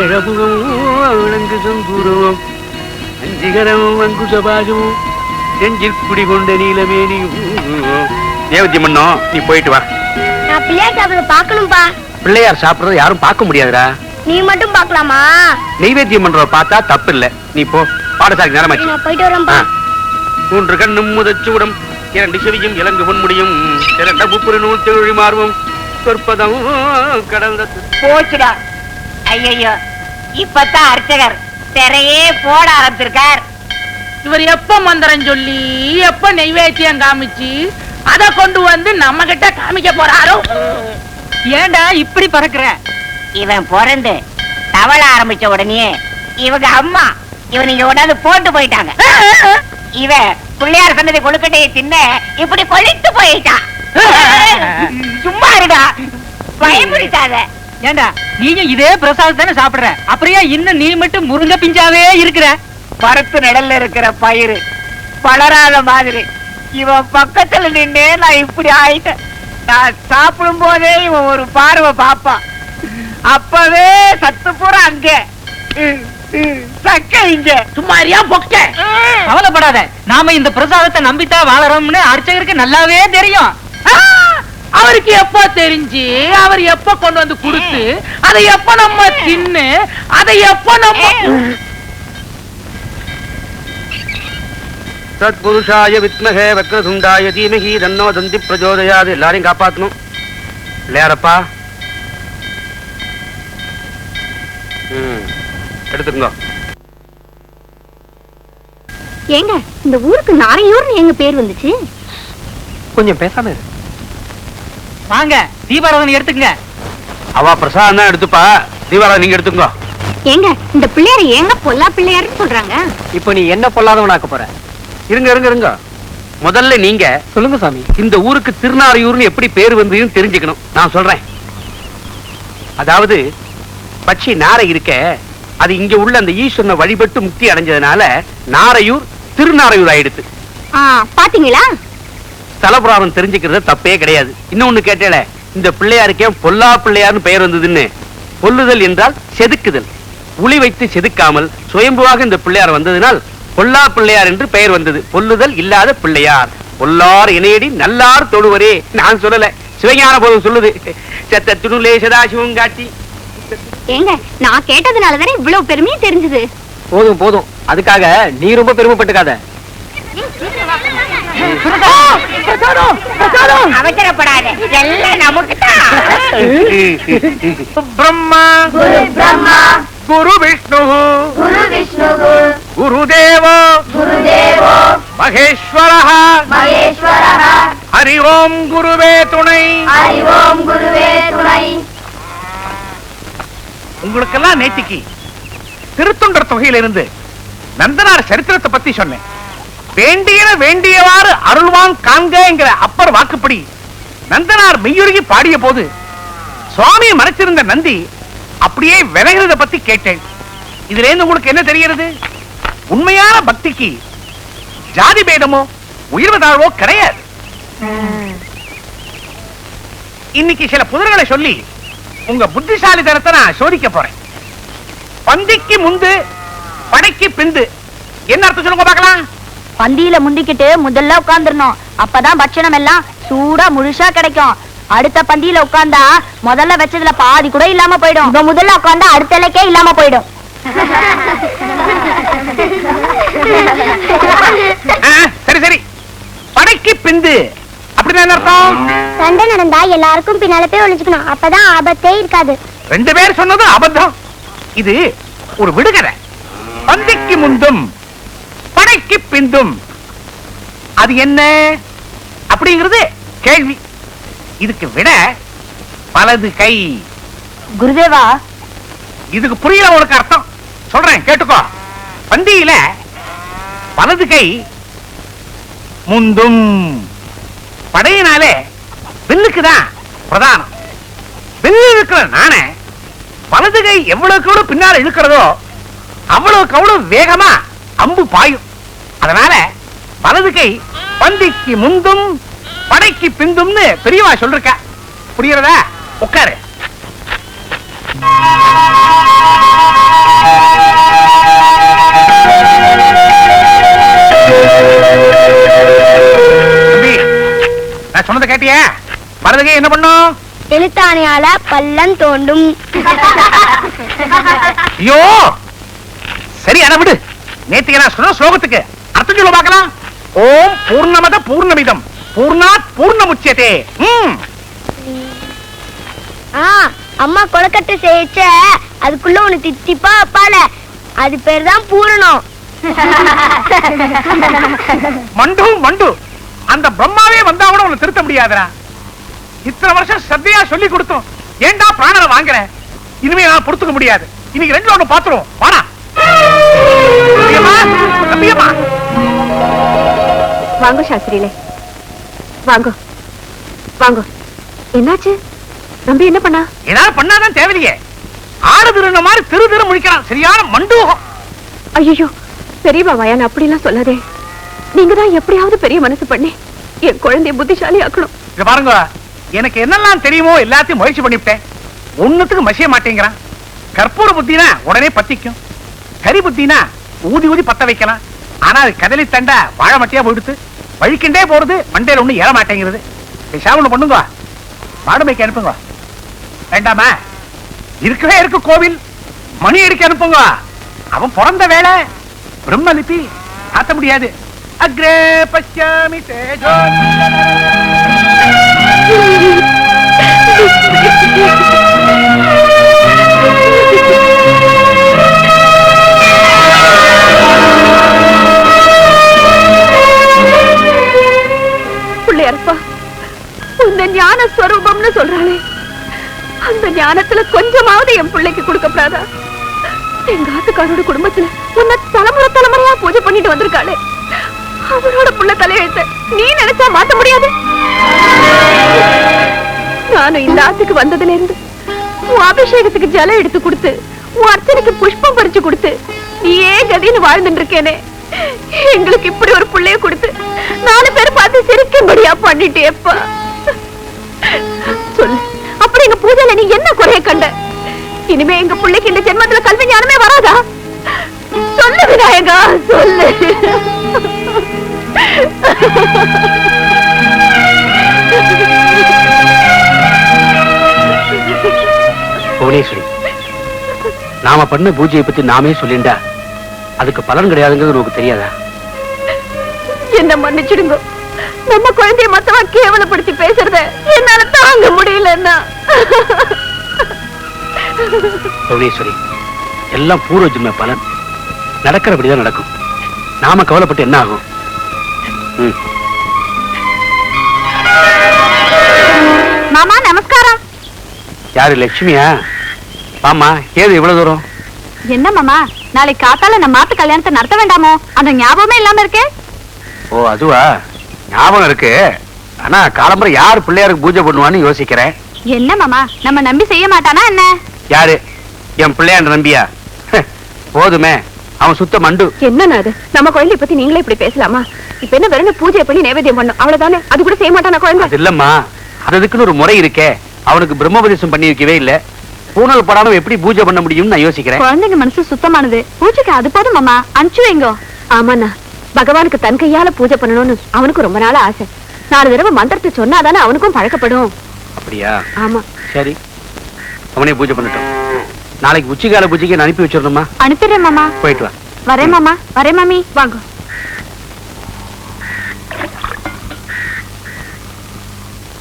ஏழமுகமும் விளங்கு சம்பூரமும் அஞ்சிகரமும் அங்குசபாகமும் நெஞ்சிற்குடி கொண்ட நீலமேனியும். தேவதி மன்னோ, நீ போயிட்டு வா. நான் பிள்ளையார் சாப்பிட பாக்கணும்பா. பிள்ளையார் சாப்பிடுறத யாரும் பார்க்க முடியாதுடா. நீ மட்டும் பாக்கலாமா? நைவேத்தியம் பண்றத பார்த்தா தப்பு இல்ல. நீ போ, பாடசாலைக்கு நேரமாச்சு. நான் போயிட்டு வரேன்பா. மூன்று கண்ணும் முதச்சூடம், இரண்டு செவியும் இலங்கு பொன்முடியும், இரண்ட முப்புறு நூல் தெழி மார்பும் சொற்பதம் கடந்த. போச்சுடா. ஐயோ, இப்பதான் அர்ச்சகர் திரையே போட ஆரம்பிச்சிருக்கார். இவர் எப்ப மந்திரம் சொல்லி எப்ப நெய்வேத்தியம் காமிச்சு அத கொண்டு வந்து நம்ம கிட்ட காமிக்க போறாரோ? ஏண்டா இப்படி பறக்குற? இவன் பிறந்து தவள ஆரம்பிச்ச உடனே இவங்க அம்மா இவன் இங்க உடனே போட்டு போயிட்டாங்க. இவன் பிள்ளையார் சன்னதி கொழுக்கட்டையை தின்ன இப்படி கொழித்து போயிட்டான். சும்மா இருடா, பயமுடித்தாத. ஏண்டா நீயும் இதே பிரசாதம் தானே சாப்பிடுற, அப்படியே இன்னும் நீ மட்டும் முருங்க பிஞ்சாவே இருக்கிற? பருத்து நிழல்ல இருக்கிற பயிறு வளராத மாதிரி இவன் பக்கத்துல நின்னே நான் இப்படி ஆயிட்டேன். நான் சாப்பிடும் போதே இவன் ஒரு பார்வை பாப்பான், அப்பவே சத்து பூரா அங்க சக்க இங்க. சும்மாரியா பொக்க. கவலைப்படாத, நாம இந்த பிரசாதத்தை நம்பித்தான் வாழறோம்னு அர்ச்சகருக்கு நல்லாவே தெரியும். அவருக்கு எப்ப தெரிஞ்சு அவர் எப்ப கொண்டு வந்து கொடுத்து அதை எப்ப நம்ம தின்னு அதை எப்ப நம்ம சத்புருஷாய வித்மஹே வக்ரதுண்டாய தீமஹி தன்னோ தந்தி பிரச்சோதயாது. எல்லாரையும் காப்பாத்தணும். இல்லையாரப்பா, எடுத்துக்கோ. ஏங்க, இந்த ஊருக்கு நாரையூர்னு எங்க பேர் வந்துச்சு? கொஞ்சம் பேசாம இரு. வாங்க தீபாராதனை எடுத்துக்கங்க. அவ பிரசாதம் தான் எடுத்துப்பா, தீபாவளி நீங்க எடுத்துக்கோ. ஏங்க, இந்த பிள்ளையார ஏங்க பொல்லா பிள்ளையாருன்னு சொல்றாங்க? இப்போ நீ என்ன பொல்லாதவனாக்க போற? இருங்க இருங்க இருங்க. முதல்ல நீங்க சொல்லுங்க சாமி. இந்த ஊருக்கு திருநாரையூர்னு எப்படி பேர் வந்ததுன்னு தெரிஞ்சுக்கணும். நான் சொல்றேன். அதாவது பட்சி நாரை இருக்க, அது இங்க உள்ள அந்த ஈஸ்வரனை வழிபட்டு முக்தி அடைஞ்சதுனால நாரையூர் திருநாரையூர் ஆயிடுத்து. பாத்தீங்களா? தலபுராணம் தெரிஞ்சுக்கிறது தப்பே கிடையாது. இன்னொன்னு கேட்டேல, இந்த பிள்ளையாருக்கே பொல்லா பிள்ளையார்னு பெயர் வந்ததுன்னு. பொல்லுதல் என்றால் செதுக்குதல், உளி வைத்து செதுக்காமல் சுயம்புவாக இந்த பிள்ளையார் வந்ததினால் பொல்லா பிள்ளையார் என்று பெயர் வந்தது. பொல்லுதல் இல்லாத பிள்ளையார். பொல்லார் இணையடி நல்லார் தொழுவரே. நான் சொல்லல, சிவஞான போதும் சொல்லுது. செத்த துணுலே சதாசிவம் காட்டி. ஏங்க, நான் கேட்டதுனாலதானே இவ்வளவு பெருமையா தெரிஞ்சது. போதும் போதும், அதுக்காக நீ ரொம்ப பெருமைப்பட்டுக்காத. அவசரப்படாத, எல்லாம் நமக்கு பிரம்மா குரு விஷ்ணு குருதேவோ மகேஸ்வர ஹரி ஓம் குருவே துணை. உங்களுக்கெல்லாம் நேத்திக்கு திருத்தொண்டர் தொகையிலிருந்து நந்தனார் சரித்திரத்தை பத்தி சொன்னேன். வேண்டியவாறு அருள்வான் காண்க என்கிற அப்பர் வாக்குப்படி நந்தனார் மெய்யுருகி பாடிய போது சுவாமி மறைச்சிருந்த நந்தி அப்படியே விலகிறத பத்தி கேட்டேன். இதுல இருந்து உங்களுக்கு என்ன தெரிகிறது? உண்மையான பக்திக்கு ஜாதி பேதமோ உயர்வு தாழ்வோ கிடையாது. இன்னைக்கு சில புதிர்களை சொல்லி உங்க புத்திசாலித்தனத்தை நான் சோதிக்க போறேன். பந்திக்கு முந்து படைக்கு பிந்து என்ன அர்த்தம் சொல்லுங்க பார்க்கலாம். பந்தியில முந்திக்கிட்டு முதல்ல உட்கார்ந்துடணும், அப்பதான் பட்சணம் எல்லாம் சூடா முழுசா கிடைக்கும். அடுத்த பந்தியில உட்கார்ந்தா முதல்ல வச்சதுல பாதி கூட இல்லாம போயிடும். முதல்ல உட்கார்ந்தா அடுத்த இலைக்கே இல்லாம போயிடும். சரி சரி, படைக்கு பிந்து அப்படின்னா என்ன அர்த்தம்? சண்டை நடந்தா எல்லாருக்கும் பின்னால போய் ஒளிச்சுக்கணும், அப்பதான் ஆபத்தே இருக்காது. ரெண்டு பேர் சொன்னது அபத்தம். இது ஒரு விடுகதை. பந்திக்கு முந்தும் படைக்கு பிந்தும் அது என்ன அப்படிங்கிறது கேள்வி. இதுக்கு விட வலது கை. குருதேவா, இதுக்கு புரியல உனக்கு அர்த்தம் சொல்றேன் கேட்டுக்கோ. பந்தியில வலது கை முந்தும். படையினாலே வில்லுக்குதான் பிரதானம். வில்லு இருக்கிற நானே வலது கை எவ்வளவுக்கு எவ்வளவு பின்னால இழுக்கிறதோ அவ்வளவுக்கு அவ்வளவு வேகமா அம்பு பாயும். அதனால வலது கை பந்திக்கு முந்தும் படைக்கு பிந்தும்னு பெரியவா சொல்லிருக்க. புரியுறதா? உட்காரு. சொன்னதை கேட்டியா? மருதகை என்ன பண்ணும்? எழுத்தாணையால பள்ளம் தோண்டும். ஐயோ சரி, அட விடு. நேத்துக்கு நான் சொன்ன ஸ்லோகத்துக்கு அர்த்தம் சொல்ல பார்க்கலாம். ஓம் பூர்ணமத பூர்ணமிதம் பூர்ணாத் பூர்ணமுச்சியதே. அம்மா கொலக்கட்டை செய்யச்ச அதுக்குள்ள ஒண்ணு தித்திப்பா அப்பால, அது பேர் தான் பூரணம். மண்டு மண்டு, அந்த பிரம்மாவே வந்தா கூட உன்னை திருத்த முடியாதுடா. இத்தனை வருஷம் சத்தியா சொல்லி கொடுத்தோம், ஏண்டா பிராணனை வாங்குற? இனிமே நான் பொறுத்துக்க முடியாது. இன்னைக்கு ரெண்டு ஒண்ணு பாத்துருவோம். வாடா வாங்க சாஸ்திரியிலே, வாங்க வாங்க. என்னாச்சு? நம்பி என்ன பண்ணா? ஏதாவது பண்ணாதான் தேவையில்லையே. ஆடு திருந்த மாதிரி திரு திரு முழிக்கிறான். சரியான மண்டூகம். ஐயோ பெரியவா வயான் அப்படிலாம் சொல்லாதே. நீங்க தான் எப்படியாவது பெரிய மனசு பண்ணி என் குழந்தைய புத்திசாலி ஆக்கணும். இங்க பாருங்க, எனக்கு என்னெல்லாம் தெரியுமோ எல்லாத்தையும் முயற்சி பண்ணிவிட்டேன். ஒண்ணுத்துக்கு மசிய மாட்டேங்கிறான். கற்பூர புத்தினா உடனே பத்திக்கும், கரி புத்தினா ஊதி ஊதி பத்த வைக்கலாம். ஆனா அது கதலி தண்டா வாழை மட்டியா போயிடுத்து, வழிக்கின்றே போறது, மண்டையில ஒண்ணு ஏற மாட்டேங்கிறது. சாவணம் பண்ணுங்க, மாடுமைக்கு அனுப்புங்க. வேண்டாமா? இருக்கவே இருக்கு கோவில், மணி அடிக்க அனுப்புங்க. அவன் பிறந்த வேலை பிரம்மலிபி ஆத்த முடியாது. அக்ரே பச்சாமி தேஜோ. பிள்ளையார்ப்பா, உந்த ஞான ஸ்வரூபம்னு சொல்றாளே, அந்த ஞானத்துல கொஞ்சமாவது என் பிள்ளைக்கு கொடுக்கப்படாதா? எங்க ஆத்துக்காரோட குடும்பத்துல உன்னை தலைமுறை தலைமுறையா பூஜை பண்ணிட்டு வந்திருக்காளே, அவரோட புள்ள தலையெழுத்த நீ நினைச்சா மாத்த முடியாது. நானும் இந்த ஆத்துக்கு வந்ததுல இருந்து உன் அபிஷேகத்துக்கு ஜலம் எடுத்து கொடுத்து, உன் அர்ச்சனைக்கு புஷ்பம் பறிச்சு கொடுத்து, நீயே கதின்னு வாழ்ந்துட்டு இருக்கேனே. எங்களுக்கு இப்படி ஒரு பிள்ளைய கொடுத்து 4 பேர் பார்த்து சிரிக்கும்படியா பண்ணிட்டேப்பா. சொல்லு, அப்படி எங்க பூஜையில நீ என்ன குறைய கண்ட? இனிமே எங்க பிள்ளைக்கு இந்த ஜென்மத்துல கல்வி ஞானமே வராதா? சொல்லு விநாயகா, சொல்லு. புவனேஸ்வரி, நாம பண்ண பூஜையை பத்தி நாமே சொல்லிண்டா அதுக்கு பலன் கிடையாதுங்கிறது உனக்கு தெரியாதா? என்ன மன்னிச்சிடுங்க, நம்ம குழந்தைய மத்தவா கேவலப்படுத்தி பேசுறத என்னால தாங்க முடியலன்னா. புவனேஸ்வரி, எல்லாம் பூர்வ ஜென்ம பலன், நடக்கிறபடிதான் நடக்கும். நாம கவலைப்பட்டு என்ன ஆகும்? மாமா நமஸ்காரம். யாரு, லட்சுமியா? ஆமா, ஏது இவ்வளவு தூரம்? என்ன மாமா, நாளைக்கு காத்தால நம்ம மாத்து கல்யாணத்தை நடத்த வேண்டாமோ? அந்த ஞாபகமே இல்லாம இருக்கே. ஓ அதுவா, ஞாபகம் இருக்கு. ஆனா காலம்பரை யார் பிள்ளையாருக்கு பூஜை பண்ணுவான்னு யோசிக்கிறேன். என்ன மாமா, நம்ம நம்பி செய்ய மாட்டானா என்ன? யாரு? என் பிள்ளையாண்ட நம்பியா? போதுமே, அவன் சுத்த மண்டு. என்னன்னா அது? நம்ம குழந்தைய பத்தி நீங்களே இப்படி பேசலாமா? இப்ப என்ன வெறும் பூஜை பண்ணி நைவேத்தியம் பண்ணும், அவ்வளவுதானே? அது கூட செய்ய மாட்டானா குழந்தை? அது இல்லம்மா, அதுக்குன்னு ஒரு முறை இருக்கே. அவனுக்கு பிரம்மோபதேசம் பண்ணி வைக்கவே இல்ல. பூனல் படாம எப்படி பூஜை பண்ண முடியும்னு நான் யோசிக்கிறேன். குழந்தைங்க மனசு சுத்தமானது, பூஜைக்கு அது போதும் மாமா. அனுப்பிச்சு வைங்கோ. ஆமாண்ணா, பகவானுக்கு தன் கையால பூஜை பண்ணணும்னு அவனுக்கு ரொம்ப நாள் ஆசை. 4 தடவை மந்திரத்தை சொன்னாதானே அவனுக்கும் பழக்கப்படும். அப்படியா? ஆமா. சரி, அவனே பூஜை பண்ணட்டும். நாளைக்கு உச்சிகால பூஜைக்கு நான் அனுப்பி வச்சிடணுமா? அனுப்பிடுறேன் மாமா. போயிட்டு வா. வரேன் மாமா. வரேன் மாமி. வாங்க.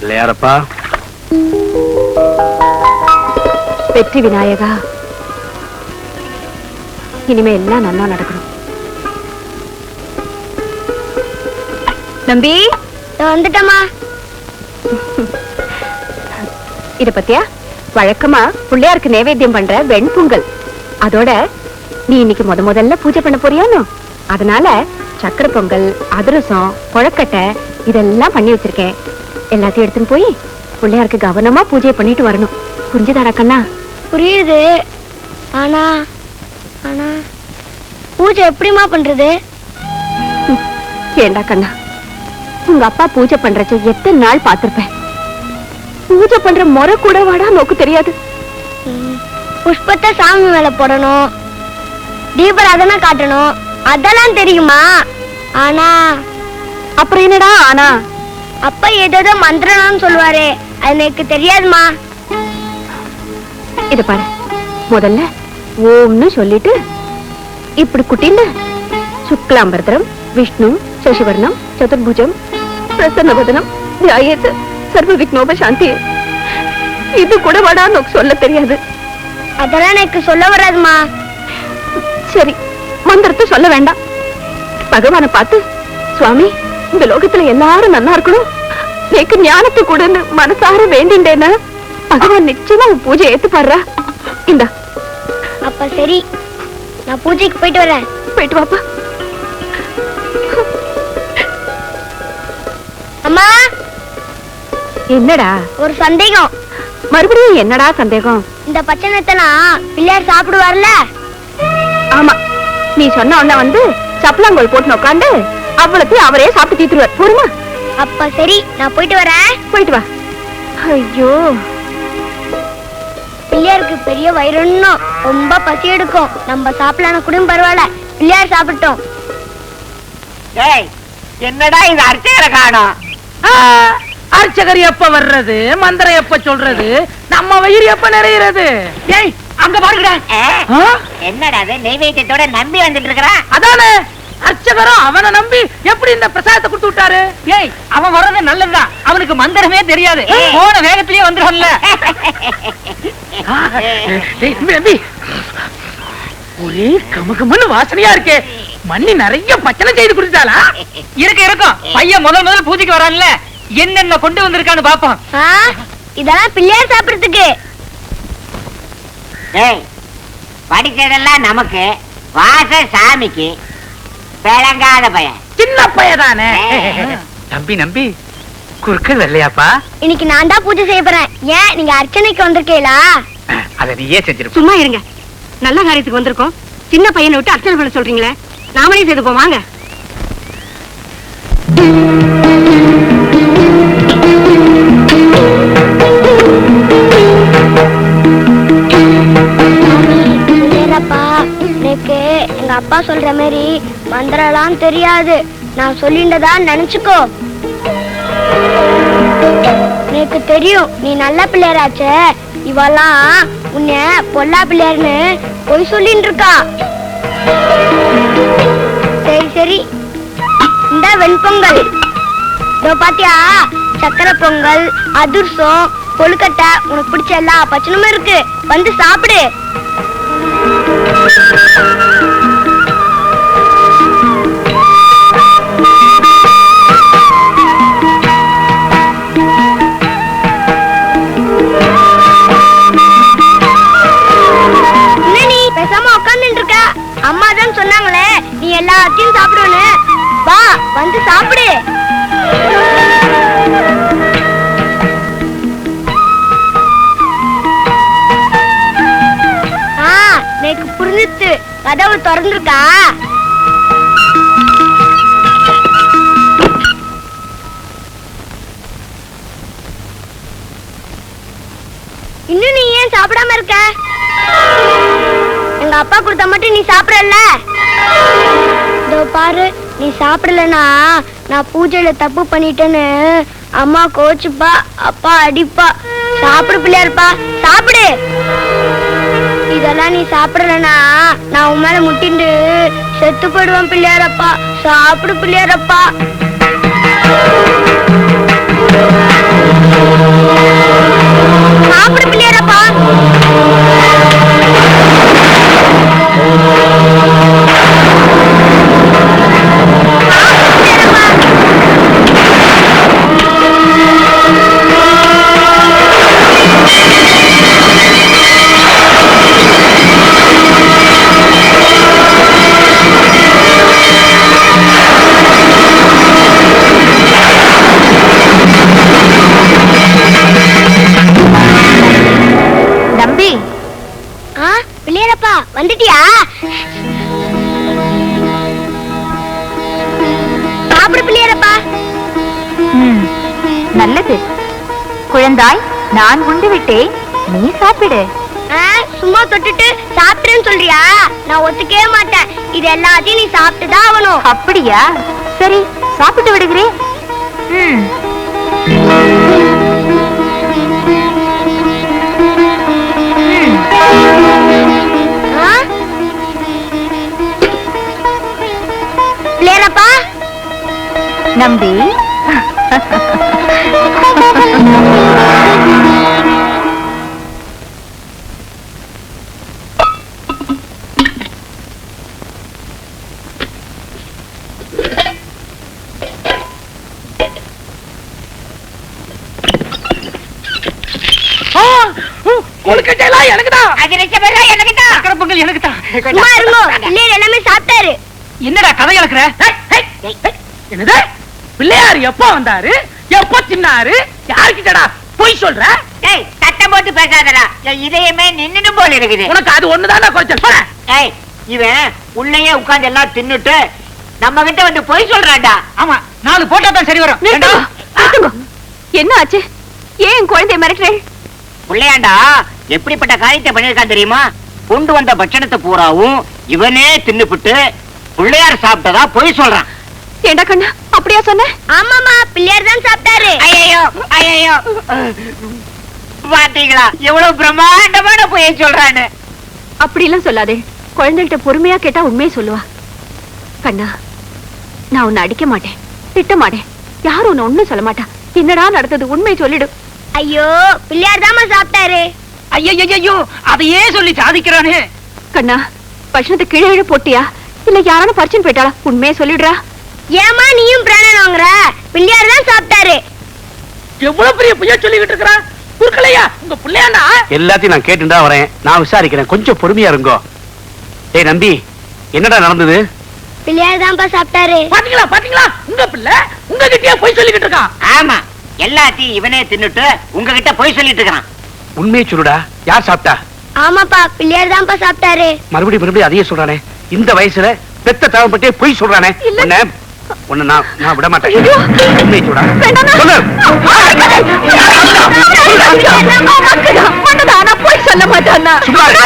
இல்லையாரப்பா? வெற்றி விநாயகா, இனிமே எல்லாம் நல்லா நடக்கணும். நம்பி வந்துட்டமா. இத பத்தியா? வழக்கமா பிள்ளையாருக்கு நைவேத்தியம் பண்ற வெண்பொங்கல். அதோட நீ இன்னைக்கு முதல்ல பூஜை பண்ண போறியானோ, அதனால சக்கரை பொங்கல், அதிரசம், கொழக்கட்டை இதெல்லாம் பண்ணி வச்சிருக்கேன். எல்லாத்தையும் எடுத்துன்னு போய் பிள்ளையாருக்கு கவனமா பூஜை பண்ணிட்டு வரணும். புரிஞ்சுதாடா கண்ணா? புரியுது. ஆனா ஆனா பூஜை எப்படிமா பண்றது? ஏண்டா கண்ணா, உங்க அப்பா பூஜை பண்றச்ச எத்தனை நாள் பார்த்திருப்பேன். பூஜை பண்ற முறை கூட வாடா நோக்கு தெரியாது. புஷ்பத்தை சாமி மேல போடணும், தீபாராதனை காட்டணும், அதெல்லாம் தெரியுமா? ஆனா அப்புறம் என்னடா ஆனா? அப்பா ஏதோ மந்திரம்னு சொல்லுவாரு, அது எனக்கு தெரியாதுமா. இத பாரு, முதல்ல ஓம்னு சொல்லிட்டு இப்படி குட்டின்னு சுக்லாம்பரதரம் விஷ்ணு சசிவர்ணம் சதுர்புஜம் பிரசன்னவதனம் தியாயேத் சர்வ விக்னோப சாந்தி. இது கூட வாடா நோக்கு சொல்ல தெரியாது. அதெல்லாம் எனக்கு சொல்ல வராதுமா. சரி, மந்திரத்தை சொல்ல வேண்டாம். பகவானை பார்த்து, சுவாமி இந்த லோகத்துல எல்லாரும் நல்லா இருக்கணும், எனக்கு ஞானத்தை கூடன்னு மனசார வேண்டின்றேன்னா பகவான் நிச்சயமா உன் பூஜை ஏத்துப்பாடுறா. இந்தா. அப்ப சரி, நான் பூஜைக்கு போயிட்டு வரேன். போயிட்டு வாப்பா. அம்மா, என்னடா ஒரு சந்தேகம். மறுபடியும் என்னடா சந்தேகம்? இந்த பச்சனத்தெல்லாம் பிள்ளையார் சாப்பிடுவார்ல? ஆமா, நீ சொன்ன உடனே வந்து சப்பலாங்கோல் போட்டு உட்காந்து அவ்வளத்தையும் அவரே சாப்பிட்டு தீத்துருவார். போருமா? அப்ப சரி, நான் போயிட்டு வரேன். போயிட்டு வா. ஐயோ, பிள்ளையாருக்கு பெரிய வயிறுன்னு ரொம்ப பசி எடுக்கும். நம்ம சாப்பிடலான கூட பரவாயில்ல, பிள்ளையார் சாப்பிட்டோம். ஏய், என்னடா இந்த அர்ச்சகரை காணோம்? அர்ச்சகர் எப்ப வர்றது, மந்திரம் எப்ப சொல்றது, நம்ம வயிறு எப்ப நிறையிறது? ஏய், அங்க பாருங்கடா. என்னடா அது நெய்வேத்தியத்தோட நம்பி வந்துட்டு இருக்கிறான்? அதானே, அர்ச்சகரும் அவனை நம்பி எப்படி இந்த பிரசாதத்தை கொடுத்து விட்டாரு? ஏய், அவன் வர்றது நல்லதுதான், அவனுக்கு மந்திரமே தெரியாது, போன வேகத்திலேயே வந்துடும்ல. ஒரே கமகமன்னு வாசனையா இருக்கே, மண்ணி நிறைய பச்சனை செய்து குடிச்சாலா? இருக்கும். பையன் முதல் பூஜைக்கு வரான்ல, என்னென்ன கொண்டு வந்திருக்கான்னு பாப்போம். இதெல்லாம் பிள்ளையார் சாப்பிடுறதுக்கு. ஏய், படிச்சதெல்லாம் நமக்கு, வாச சாமிக்கு. விளங்காத பையன், சின்ன பையதானே. நம்பி நம்பி குறுக்க வெள்ளையாப்பா. இன்னைக்கு நான் தான் பூஜை செய்ய போறேன். ஏன், நீங்க அர்ச்சனைக்கு வந்திருக்கீங்களா? அத நீயே செஞ்சிருப்ப. சும்மா இருங்க, நல்ல காரியத்துக்கு வந்திருக்கோம். சின்ன பையனை விட்டு அர்ச்சனை பண்ண சொல்றீங்களே, நாமளே செய்து போவாங்க. எனக்கு எங்க அப்பா சொல்ற மாதிரி மந்திரம்லாம் தெரியாது, நான் சொல்லிண்டதா நினைச்சுக்கோ. எனக்கு தெரியும் நீ நல்ல பிள்ளையராச்சே, இவெல்லாம் உன்னை பொல்லா பிள்ளையார்னு போய் சொல்லிட்டு இருக்கா. சரி சரி, இந்த வெண்பொங்கல் இதோ பாத்தியா, சக்கரை பொங்கல், அதிர்சம், கொழுக்கட்டை, உனக்கு பிடிச்ச எல்லா பச்சனமும் இருக்கு, வந்து சாப்பிடு. நீ பேசாம உட்கார்ந்துட்டு இருக்க, அம்மா தான் சொன்னாங்களே நீ எல்லாத்தையும் சாப்பிடுன்னு. வா, வந்து சாப்பிடு. எனக்கு புரிஞ்சிச்சு, கதவு திறந்துருக்கா? இன்னும் நீ ஏன் சாப்பிடாம இருக்க? எங்க அப்பா கொடுத்தா மட்டும் நீ சாப்பிடல. இதோ பாரு, நீ சாப்பிடலனா நான் பூஜையில தப்பு பண்ணிட்டேன்னு அம்மா கோச்சுப்பா, அப்பா அடிப்பா. சாப்பிடு பிள்ளையாருப்பா, சாப்பிடு. இதெல்லாம் நீ சாப்பிடலனா நான் உன் மேல முட்டிண்டு செத்து போயிடுவேன் பிள்ளையாரப்பா. சாப்பிடு பிள்ளையாரப்பா. சாப்பிடு பிள்ளையாரப்பா. தம்பி, பிள்ளையாரப்பா வந்துட்டியா? சாப்பிடு பிள்ளையாரப்பா. நல்லது குழந்தாய், நான் உண்டு விட்டேன், நீ சாப்பிடு. சும்மா தொட்டுட்டு சாப்பிட்டுன்னு சொல்றியா? நான் ஒத்துக்கவே மாட்டேன். இது எல்லாத்தையும் நீ சாப்பிட்டுதான் ஆகணும். அப்படியா? சரி, சாப்பிட்டு விடுகிறேன். நம்பி கொழுக்கட்டையெல்லாம் எனக்குதான். அதிரசமெல்லாம் எனக்குதான். சக்கரை பொங்கல் எனக்குதான். சும்மா இருங்கோ, பிள்ளைகள் எல்லாமே சாப்பிட்டாரு. என்னடா கதை இழக்கிற? என்னது? பிள்ளையார் எப்ப வந்தாரு, எப்ப தின்னாரு, யாருக்கிட்டடா போய் சொல்ற? ஏய், சத்தம் போட்டு பேசாதடா. என் இதயமே நின்னு போல இருக்குது. உனக்கு அது ஒண்ணுதானா குறைச்சல்? போடா. ஏய், இவன் உள்ளேயே உட்கார்ந்து எல்லாம் தின்னுட்டு நம்ம கிட்ட வந்து போய் சொல்றான்டா. ஆமா, 4 போட்டா தான் சரி வரும். நிறுத்துங்க, நிறுத்துங்க. என்ன ஆச்சு? ஏன் குழந்தை மிரட்டுறேன்? பிள்ளையாண்டா எப்படிப்பட்ட காரியத்தை பண்ணிருக்கான் தெரியுமா? கொண்டு வந்த பட்சணத்தை பூராவும் இவனே தின்னுபிட்டு பிள்ளையார் சாப்பிட்டதா போய் சொல்றான். ஏண்டா கண்ணா, அப்படியா சொன்ன? ஆமாமா, பிள்ளையார் தான் சாப்பிட்டாரு. ஐயோ ஐயோ, பாத்தீங்களா எவ்வளவு பிரம்மாண்டமான போய் சொல்றான்னு. அப்படி எல்லாம் சொல்லாதே. குழந்தைகிட்ட பொறுமையா கேட்டா உண்மையை சொல்லுவா. கண்ணா, நான் உன்னை அடிக்க மாட்டேன், திட்ட மாட்டேன், யாரும் உன்னை ஒண்ணும் சொல்ல மாட்டா. என்னடா நடந்தது, உண்மை சொல்லிடு. ஐயோ, பிள்ளையார் தாமா சாப்பிட்டாரு. ஐயோ, அதையே சொல்லி சாதிக்கிறானே. கண்ணா, பட்சணத்தை கீழே போட்டியா இல்ல யாரான பறிச்சுன்னு போயிட்டாளா? உண்மையை சொல்லிடுறா. ஏமா நீயும் பிராணன் வாங்குற? பிள்ளையார் தான் சாப்பிட்டாரு. எவ்வளவு பெரிய பொய்யா சொல்லிக்கிட்டு இருக்கா? குறுக்கலையா உங்க பிள்ளையாண்டா? எல்லாத்தையும் நான் கேட்டுதான் வரேன், நான் விசாரிக்கிறேன், கொஞ்சம் பொறுமையா இருங்கோ. ஏய் நம்பி, என்னடா நடந்தது? பிள்ளையார் தான்ப்பா சாப்பிட்டாரு. பாத்தீங்களா பாத்தீங்களா, உங்க பிள்ளை உங்ககிட்டயே போய் சொல்லிக்கிட்டு இருக்கான். ஆமா, எல்லாத்தையும் இவனே தின்னுட்டு உங்ககிட்ட போய் சொல்லிட்டு இருக்கான். உண்மையை சொல்லுடா, யார் சாப்பிட்டா? ஆமாப்பா, பிள்ளையார் தான்ப்பா சாப்பிட்டாரு. மறுபடியும் அதையே சொல்றானே, இந்த வயசுல பெத்த தேவைப்பட்டே போய் சொல்றானே. உன்னை நான் விட மாட்டேன். உண்மையை சொல்றா, சொல்லு. போய் சொல்ல மாட்டானா? சும்மா இரு.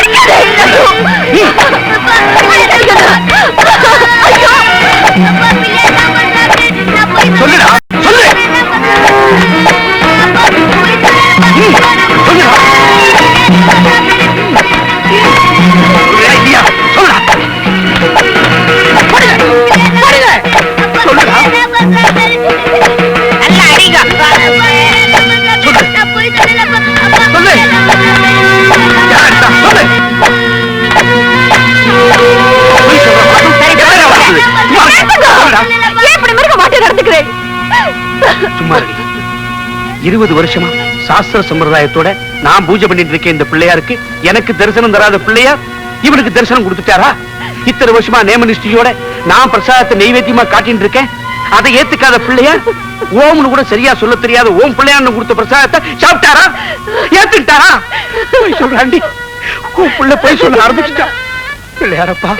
சொல்லுடா, சொல்லு. சும்மா 20 வருஷமா சாஸ்திர சம்பிரதாயத்தோட நான் பூஜை பண்ணிட்டு இருக்கேன். இந்த பிள்ளையாருக்கு எனக்கு தரிசனம் தராத பிள்ளையார் இவனுக்கு தரிசனம் கொடுத்துட்டாரா? இத்தனை வருஷமா நேமனிஷ்டியோட நான் பிரசாதத்தை நெய்வேத்தியமா காட்டிட்டு இருக்கேன். அதை ஏத்துக்காத பிள்ளையார் ஓம்னு கூட சரியா சொல்ல தெரியாத ஓம் பிள்ளையார்னு கொடுத்த பிரசாதத்தை சாப்பிட்டாரா? ஏத்துட்டாரா? சொல்றாண்டி, உன் பிள்ளை போய் சொல்ல ஆரம்பிச்சுட்டா. பிள்ளையாரப்பா,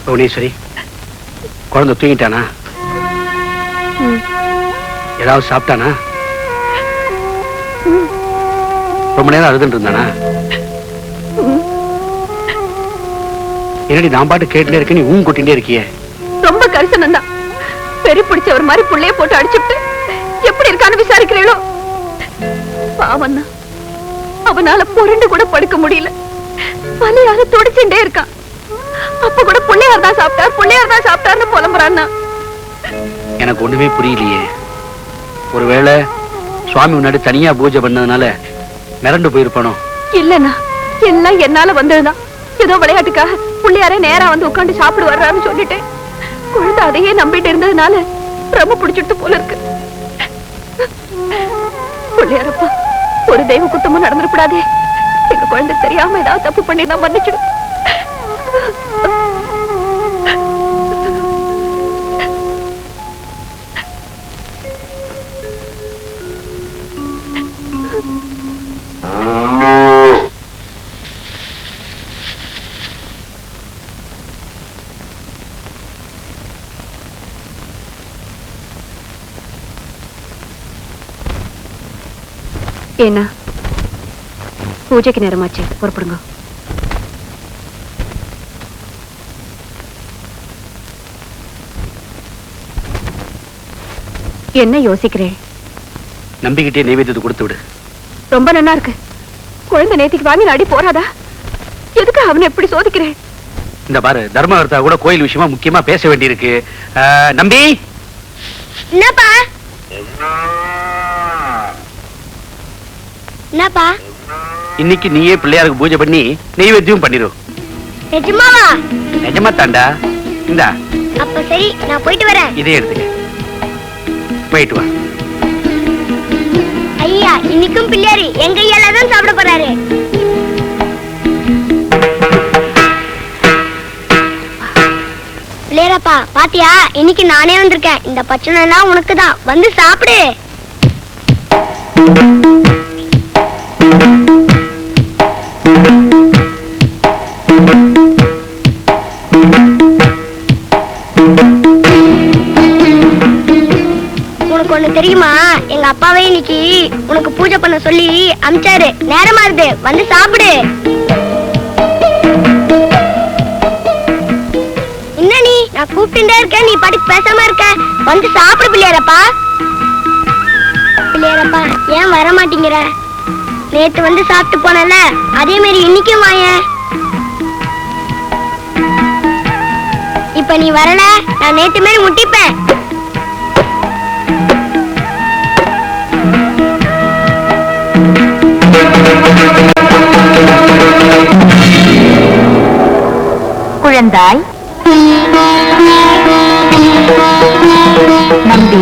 புவனேஸ்வரி, குழந்தை தூங்கிட்டானா? ஏதாவது சாப்பிட்டானா? ரொம்ப நேரம் அழுதுட்டு இருந்தானா? என்னடி நான் பாட்டு கேட்டுட்டே இருக்க, நீ ஊன் கொட்டிட்டே இருக்கியே? ரொம்ப கரிசனம் தான். பெரிய பிடிச்சவர் மாதிரி புள்ளைய போட்டு அடிச்சுட்டு எப்படி இருக்கான்னு விசாரிக்கிறீங்களோ? பாவம் தான், அவனால புரண்டு கூட படுக்க முடியல. வலியால துடிச்சுட்டே இருக்கான். அப்ப கூட பிள்ளையார் தான் சாப்பிட்டார், பிள்ளையார் தான் சாப்பிட்டார்னு புலம்புறான்னா. எனக்கு ஒண்ணுமே புரியலையே. ஒருவேளை சுவாமி முன்னாடி தனியா பூஜை பண்ணதுனால மிரண்டு போயிருப்பானோ? இல்லண்ணா, எல்லாம் என்னால வந்ததுதான். ஏதோ விளையாட்டுக்காக புள்ளியாரே நேரா வந்து உட்காந்து சாப்பிடு வர்றான்னு சொல்லிட்டேன். குழந்தை அதையே நம்பிட்டு இருந்ததுனால ரொம்ப பிடிச்சிட்டு போல இருக்கு. புள்ளியாரப்பா, ஒரு தெய்வ குத்தமும் நடந்துடக்கூடாதே. எங்க குழந்தை தெரியாம ஏதாவது தப்பு பண்ணி நான் மன்னிச்சிடும். ஏன்னா பூஜைக்கு நேரமாச்சு, புறப்படுங்க. என்ன யோசிக்கிறேன்? நம்பிக்கிட்டே நைவேத்தியத்தை கொடுத்து விடு. ரொம்ப நல்லா இருக்கு. குழந்தை நேத்திக்கு வாங்கி நாடி போறாதா? எதுக்கு அவனை எப்படி சோதிக்கிறேன்? இந்த பாரு, தர்மகர்த்தா கூட கோயில் விஷயமா முக்கியமா பேச வேண்டியிருக்கு. நம்பி, என்னப்பா என்னப்பா? இன்னைக்கு நீயே பிள்ளையாருக்கு பூஜை பண்ணி நைவேத்தியம் பண்ணிரு. நிஜமாவா? நிஜமா தாண்டா. இந்தா, அப்ப சரி, நான் போயிட்டு வரேன். இதே எடுத்துக்க, போயிட்டு வா. ஐயா, இன்னைக்கும் பிள்ளையாரு எங்க ஐயால தான் சாப்பிட போறாரு. பிள்ளையாரப்பா, பாத்தியா, இன்னைக்கு நானே வந்திருக்கேன். இந்த பச்சனை எல்லாம் உனக்கு தான், வந்து சாப்பிடு. உனக்கு ஒண்ணு தெரியுமா? எங்க அப்பாவே இன்னைக்கு உனக்கு பூஜை பண்ண சொல்லி அமிச்சாரு. நேரமா இருக்கு, வந்து சாப்பிடு. என்ன நீ, நான் கூப்பிட்டுட்டே இருக்கேன், நீ பாட்டுக்கு பேசாம இருக்க. வந்து சாப்பிடு பிள்ளையாரப்பா. பிள்ளையாரப்பா, ஏன் வர மாட்டேங்கிற? நேத்து வந்து சாப்பிட்டு போனல, அதே மாதிரி இன்னைக்கும் வாயேன். இப்ப நீ வரல, நான் நேத்து மாதிரி முட்டிப்பேன். குழந்தாய், நம்பி,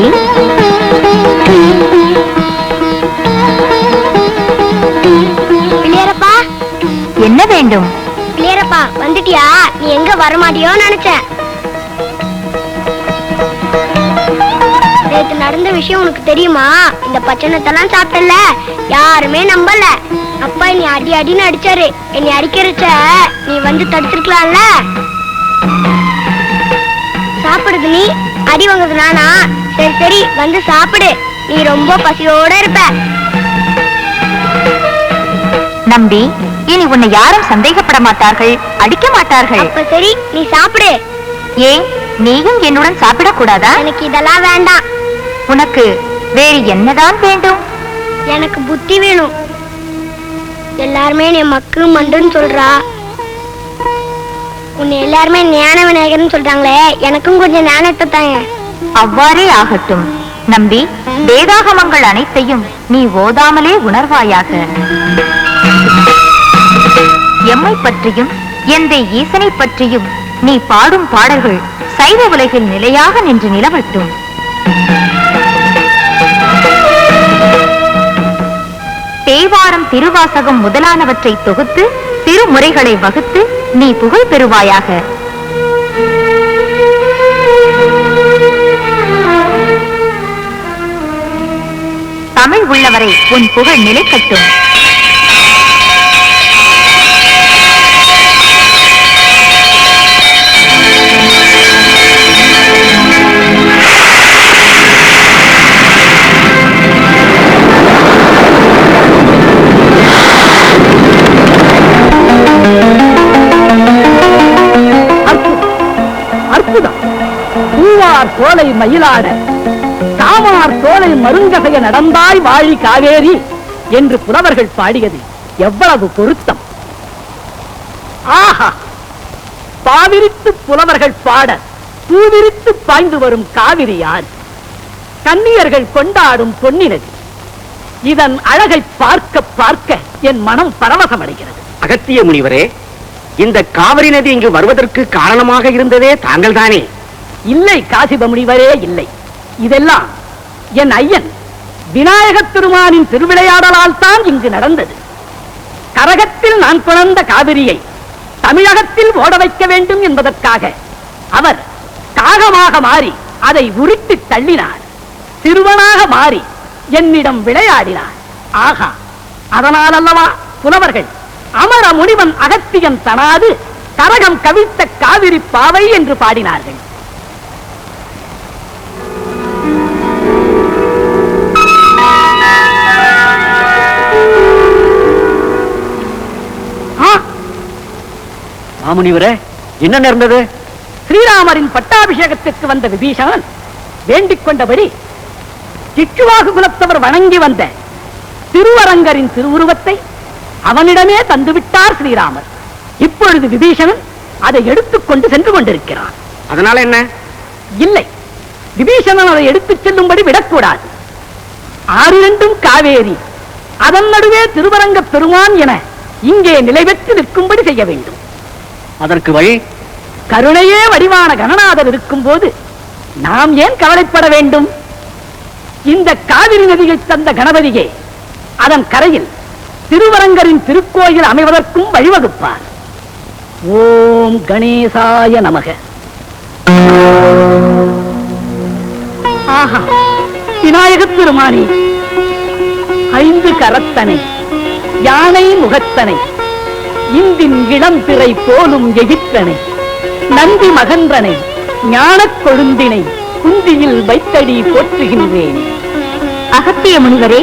பிள்ளையாரப்பா, என்ன வேண்டும்? பிள்ளையாரப்பா, வந்துட்டியா? நீ எங்க வரமாட்டியோ நினைச்சேன். நேத்து நடந்த விஷயம் உனக்கு தெரியுமா? இந்த பச்சனத்தெல்லாம் சாப்பிட்டல, யாருமே நம்பல. அப்பா என்னை அடி அடின்னு அடிச்சாரு. என்னை அடிக்கிறச்ச நீ வந்து தடுத்துருக்கலாம்ல. சாப்பிடுது நீ, அடி வாங்குது நானா? சரி சரி, வந்து சாப்பிடு. நீ ரொம்ப பசியோட இருப்ப. நம்பி, இனி உன்னை யாரும் சந்தேகப்பட மாட்டார்கள், அடிக்க மாட்டார்கள். அப்ப சரி, நீ சாப்பிடு. ஏன், நீயும் என்னுடன் சாப்பிடக்கூடாதா? எனக்கு இதெல்லாம் வேண்டாம். உனக்கு வேறு என்னதான் வேண்டும்? எனக்கு புத்தி வேணும். எல்லாருமே நீ மக்கு மண்டுன்னு சொல்றா. உன்னை எல்லாருமே ஞான விநாயகர்னு சொல்றாங்களே, எனக்கும் கொஞ்சம் ஞானத்தை தாங்க. அவ்வாறே ஆகட்டும். நம்பி, வேதாகமங்கள் அனைத்தையும் நீ ஓதாமலே உணர்வாயாக. எம்மை பற்றியும் எந்தை ஈசனை பற்றியும் நீ பாடும் பாடல்கள் சைவ உலகில் நிலையாக நின்று நிலவட்டும். தேவாரம், திருவாசகம் முதலானவற்றை தொகுத்து திருமுறைகளை வகுத்து நீ புகழ் பெறுவாயாக. தமிழ் உள்ளவரை உன் புகழ் நிலைக்கட்டும். சோலை மயிலாட தாமார் சோலை மருங்ககைய நடந்தாய் வாழி காவேரி என்று புலவர்கள் பாடியது எவ்வளவு பொருத்தம்! ஆஹா! பாவிரித்து புலவர்கள் பாட பூவிரித்து பாய்ந்து வரும் காவிரி யார்? கன்னியர்கள் கொண்டாடும் பொன்னினது. இதன் அழகை பார்க்க பார்க்க என் மனம் பரவசம் அடைகிறது. அகத்திய முனிவரே, இந்த காவிரி நதி இங்கு வருவதற்கு காரணமாக இருந்ததே தாங்கள் தானே? இல்லை காசிப முனிவரே, இல்லை. இதெல்லாம் என் ஐயன் விநாயகத் திருமானின் திருவிளையாடலால் தான் இங்கு நடந்தது. கரகத்தில் நான் பிறந்த காவிரியை தமிழகத்தில் ஓட வைக்க வேண்டும் என்பதற்காக அவர் காகமாக மாறி அதை உருட்டி தள்ளினார். சிறுவனாக மாறி என்னிடம் விளையாடினார். ஆகா, அதனால் அல்லவா புலவர்கள் அமர முனிவன் அகத்தியன் தனாது கரகம் கவிழ்த்த காவிரி பாவை என்று பாடினார்கள். மாமுனிவரே, என்ன நேர்ந்தது? ஸ்ரீராமரின் பட்டாபிஷேகத்திற்கு வந்த விபீஷணன் வேண்டிக் கொண்டபடி இக்ஷ்வாகு குலத்தவர் வணங்கி வந்த திருவரங்கரின் திருவுருவத்தை அவனிடமே தந்துவிட்டார் ஸ்ரீராமர். இப்பொழுது விபீஷணன் அதை எடுத்துக்கொண்டு சென்று கொண்டிருக்கிறான். அதனால என்ன? இல்லை, விபீஷணன் அதை எடுத்துச் செல்லும்படி விடக்கூடாது. ஆறிரண்டும் காவேரி, அதன் நடுவே திருவரங்க பெருமான் என இங்கே நிலை பெற்று நிற்கும்படி செய்ய வேண்டும். அதற்கு வழி? கருணையே வடிவான கணநாதர் இருக்கும் போது நாம் ஏன் கவலைப்பட வேண்டும்? இந்த காவிரி நதியை தந்த கணபதியே அதன் கரையில் திருவரங்கரின் திருக்கோயில் அமைவதற்கும் வழிவகுப்பார். ஓம் கணேசாய நமக. ஆஹா, விநாயகப் பெருமானே, 5 கரத்தனை, யானை முகத்தனை, இந்தின் இளம் திரை போலும் எகிற்றனை, நந்தி மகன்றனை, ஞானக் கொழுந்தினை குந்தியில் வைத்தடி போற்றுகின்றேன். அகத்திய முனிவரே,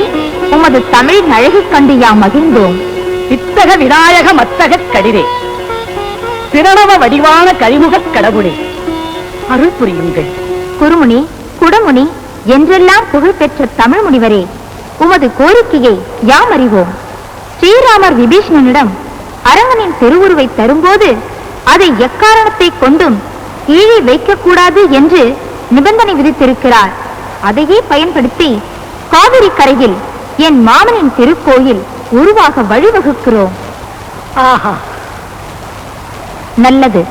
உமது தமிழின் அழகு கண்டு யாம் மகிழ்ந்தோம். இத்தக விநாயக மத்தகக் கடிரே, பிரணவ வடிவான கரிமுகக் கடவுளே, அருள் புரியுங்கள். குருமுனி, குடமுனி என்றெல்லாம் புகழ்பெற்ற தமிழ் முனிவரே, உமது கோரிக்கையை யாம் அறிவோம். ஸ்ரீராமர் விபீஷணனிடம் அரங்கனின் திருவுருவை தரும்போது அதை எக்காரணத்தை கொண்டும் கீழே வைக்கக்கூடாது என்று நிபந்தனை விதித்திருக்கிறார். அதையே பயன்படுத்தி காவிரி கரையில் என் மாமனின் திருக்கோயில் உருவாக வழிவகுக்கிறோம். ஆஹா, நல்லது.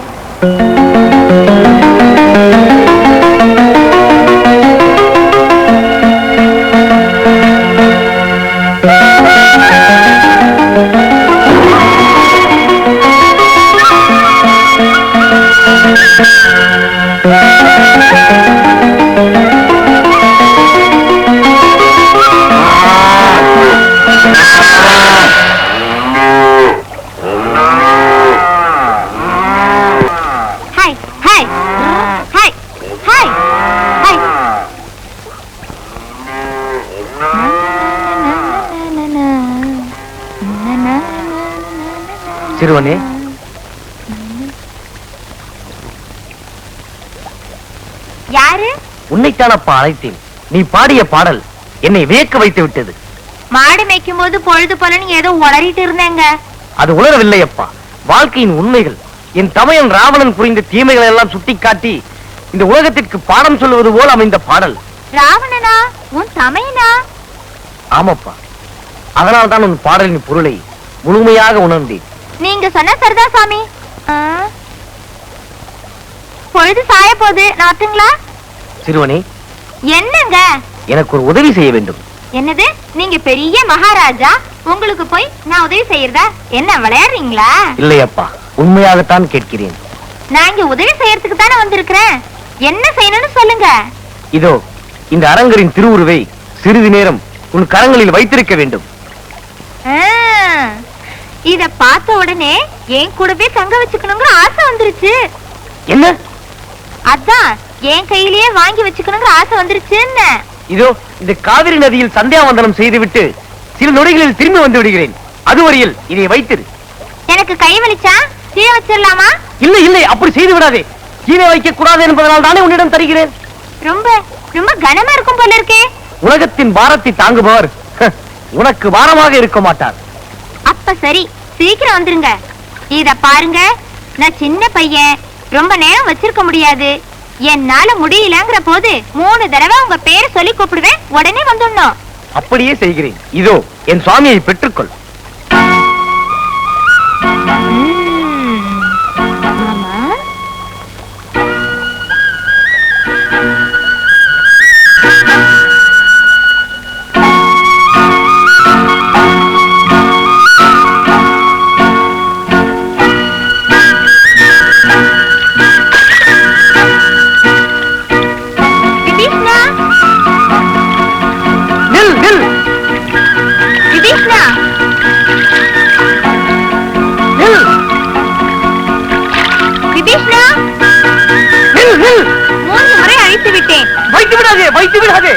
சிறுவனே, யாரு? உன்னைத்தானப்பா அழைத்தேன். நீ பாடிய பாடல் என்னை வியக்க வைத்து விட்டது. மாடு மேய்க்கும் போது பொழுது போலன்னு ஏதோ உளறிட்டு இருந்தேங்க. அது உணரவில்லையப்பா, வாழ்க்கையின் உண்மைகள். என் தமையன் ராவணன் புரிந்த தீமைகளை எல்லாம் சுட்டிக்காட்டி இந்த உலகத்திற்கு பாடம் சொல்லுவது போல் அமைந்த பாடல். ராவணனா? உன் தமையனா? ஆமாப்பா, அதனால் தான் உன் பாடலின் பொருளை முழுமையாக உணர்ந்தேன். நீங்க சொன்ன சரிதான் சாமி. பொழுது சாய போது நாத்துங்களா? சிறுவனே, என்னங்க? எனக்கு ஒரு உதவி செய்ய வேண்டும். என்னது? நீங்க பெரிய மகாராஜா, உங்களுக்கு போய் நான் உதவி செய்யறதா? என்ன விளையாடுறீங்களா? இல்லையப்பா, உண்மையாகத்தான் கேட்கிறேன். நான் இங்க உதவி செய்யறதுக்கு தானே வந்திருக்கிறேன். என்ன செய்யணும்னு சொல்லுங்க. இதோ இந்த அரங்கரின் திருவுருவை சிறிது நேரம் உன் கரங்களில் வைத்திருக்க வேண்டும். இத பார்த்த உடனே என் கூடவே தங்க வச்சுக்கணுங்கிற ஆசை வந்துருச்சு. என்ன? அதான் என் கையிலேயே வாங்கி வச்சுக்கணுங்கிற ஆசை வந்துருச்சுன்னு. இதோ இந்த காவிரி நதியில் சந்தியாவந்தனம் செய்துவிட்டு சில நொடிகளில் திரும்பி வந்து விடுகிறேன். அதுவரையில் இதை வைத்திரு. எனக்கு கை வலிச்சா கீழே வச்சிடலாமா? இல்லை இல்லை, அப்படி செய்து விடாதே. கீழே வைக்க கூடாது என்பதனால் தானே உன்னிடம் தருகிறேன். ரொம்ப ரொம்ப கனமா இருக்கும் போல இருக்கே. உலகத்தின் பாரத்தை தாங்குபவர் உனக்கு பாரமாக இருக்க மாட்டார். அப்ப சரி, சீக்கிரம் வந்துருங்க. இத பாருங்க, நான் சின்ன பையன், ரொம்ப நேரம் வச்சிருக்க முடியாது. என்னால முடியலங்கிற போது 3 தடவை உங்க பேரை சொல்லி கூப்பிடுவேன். உடனே வந்துடணும். அப்படியே செய்கிறேன். இதோ என் சுவாமியை பெற்றுக்கொள். வைத்து விடாதே.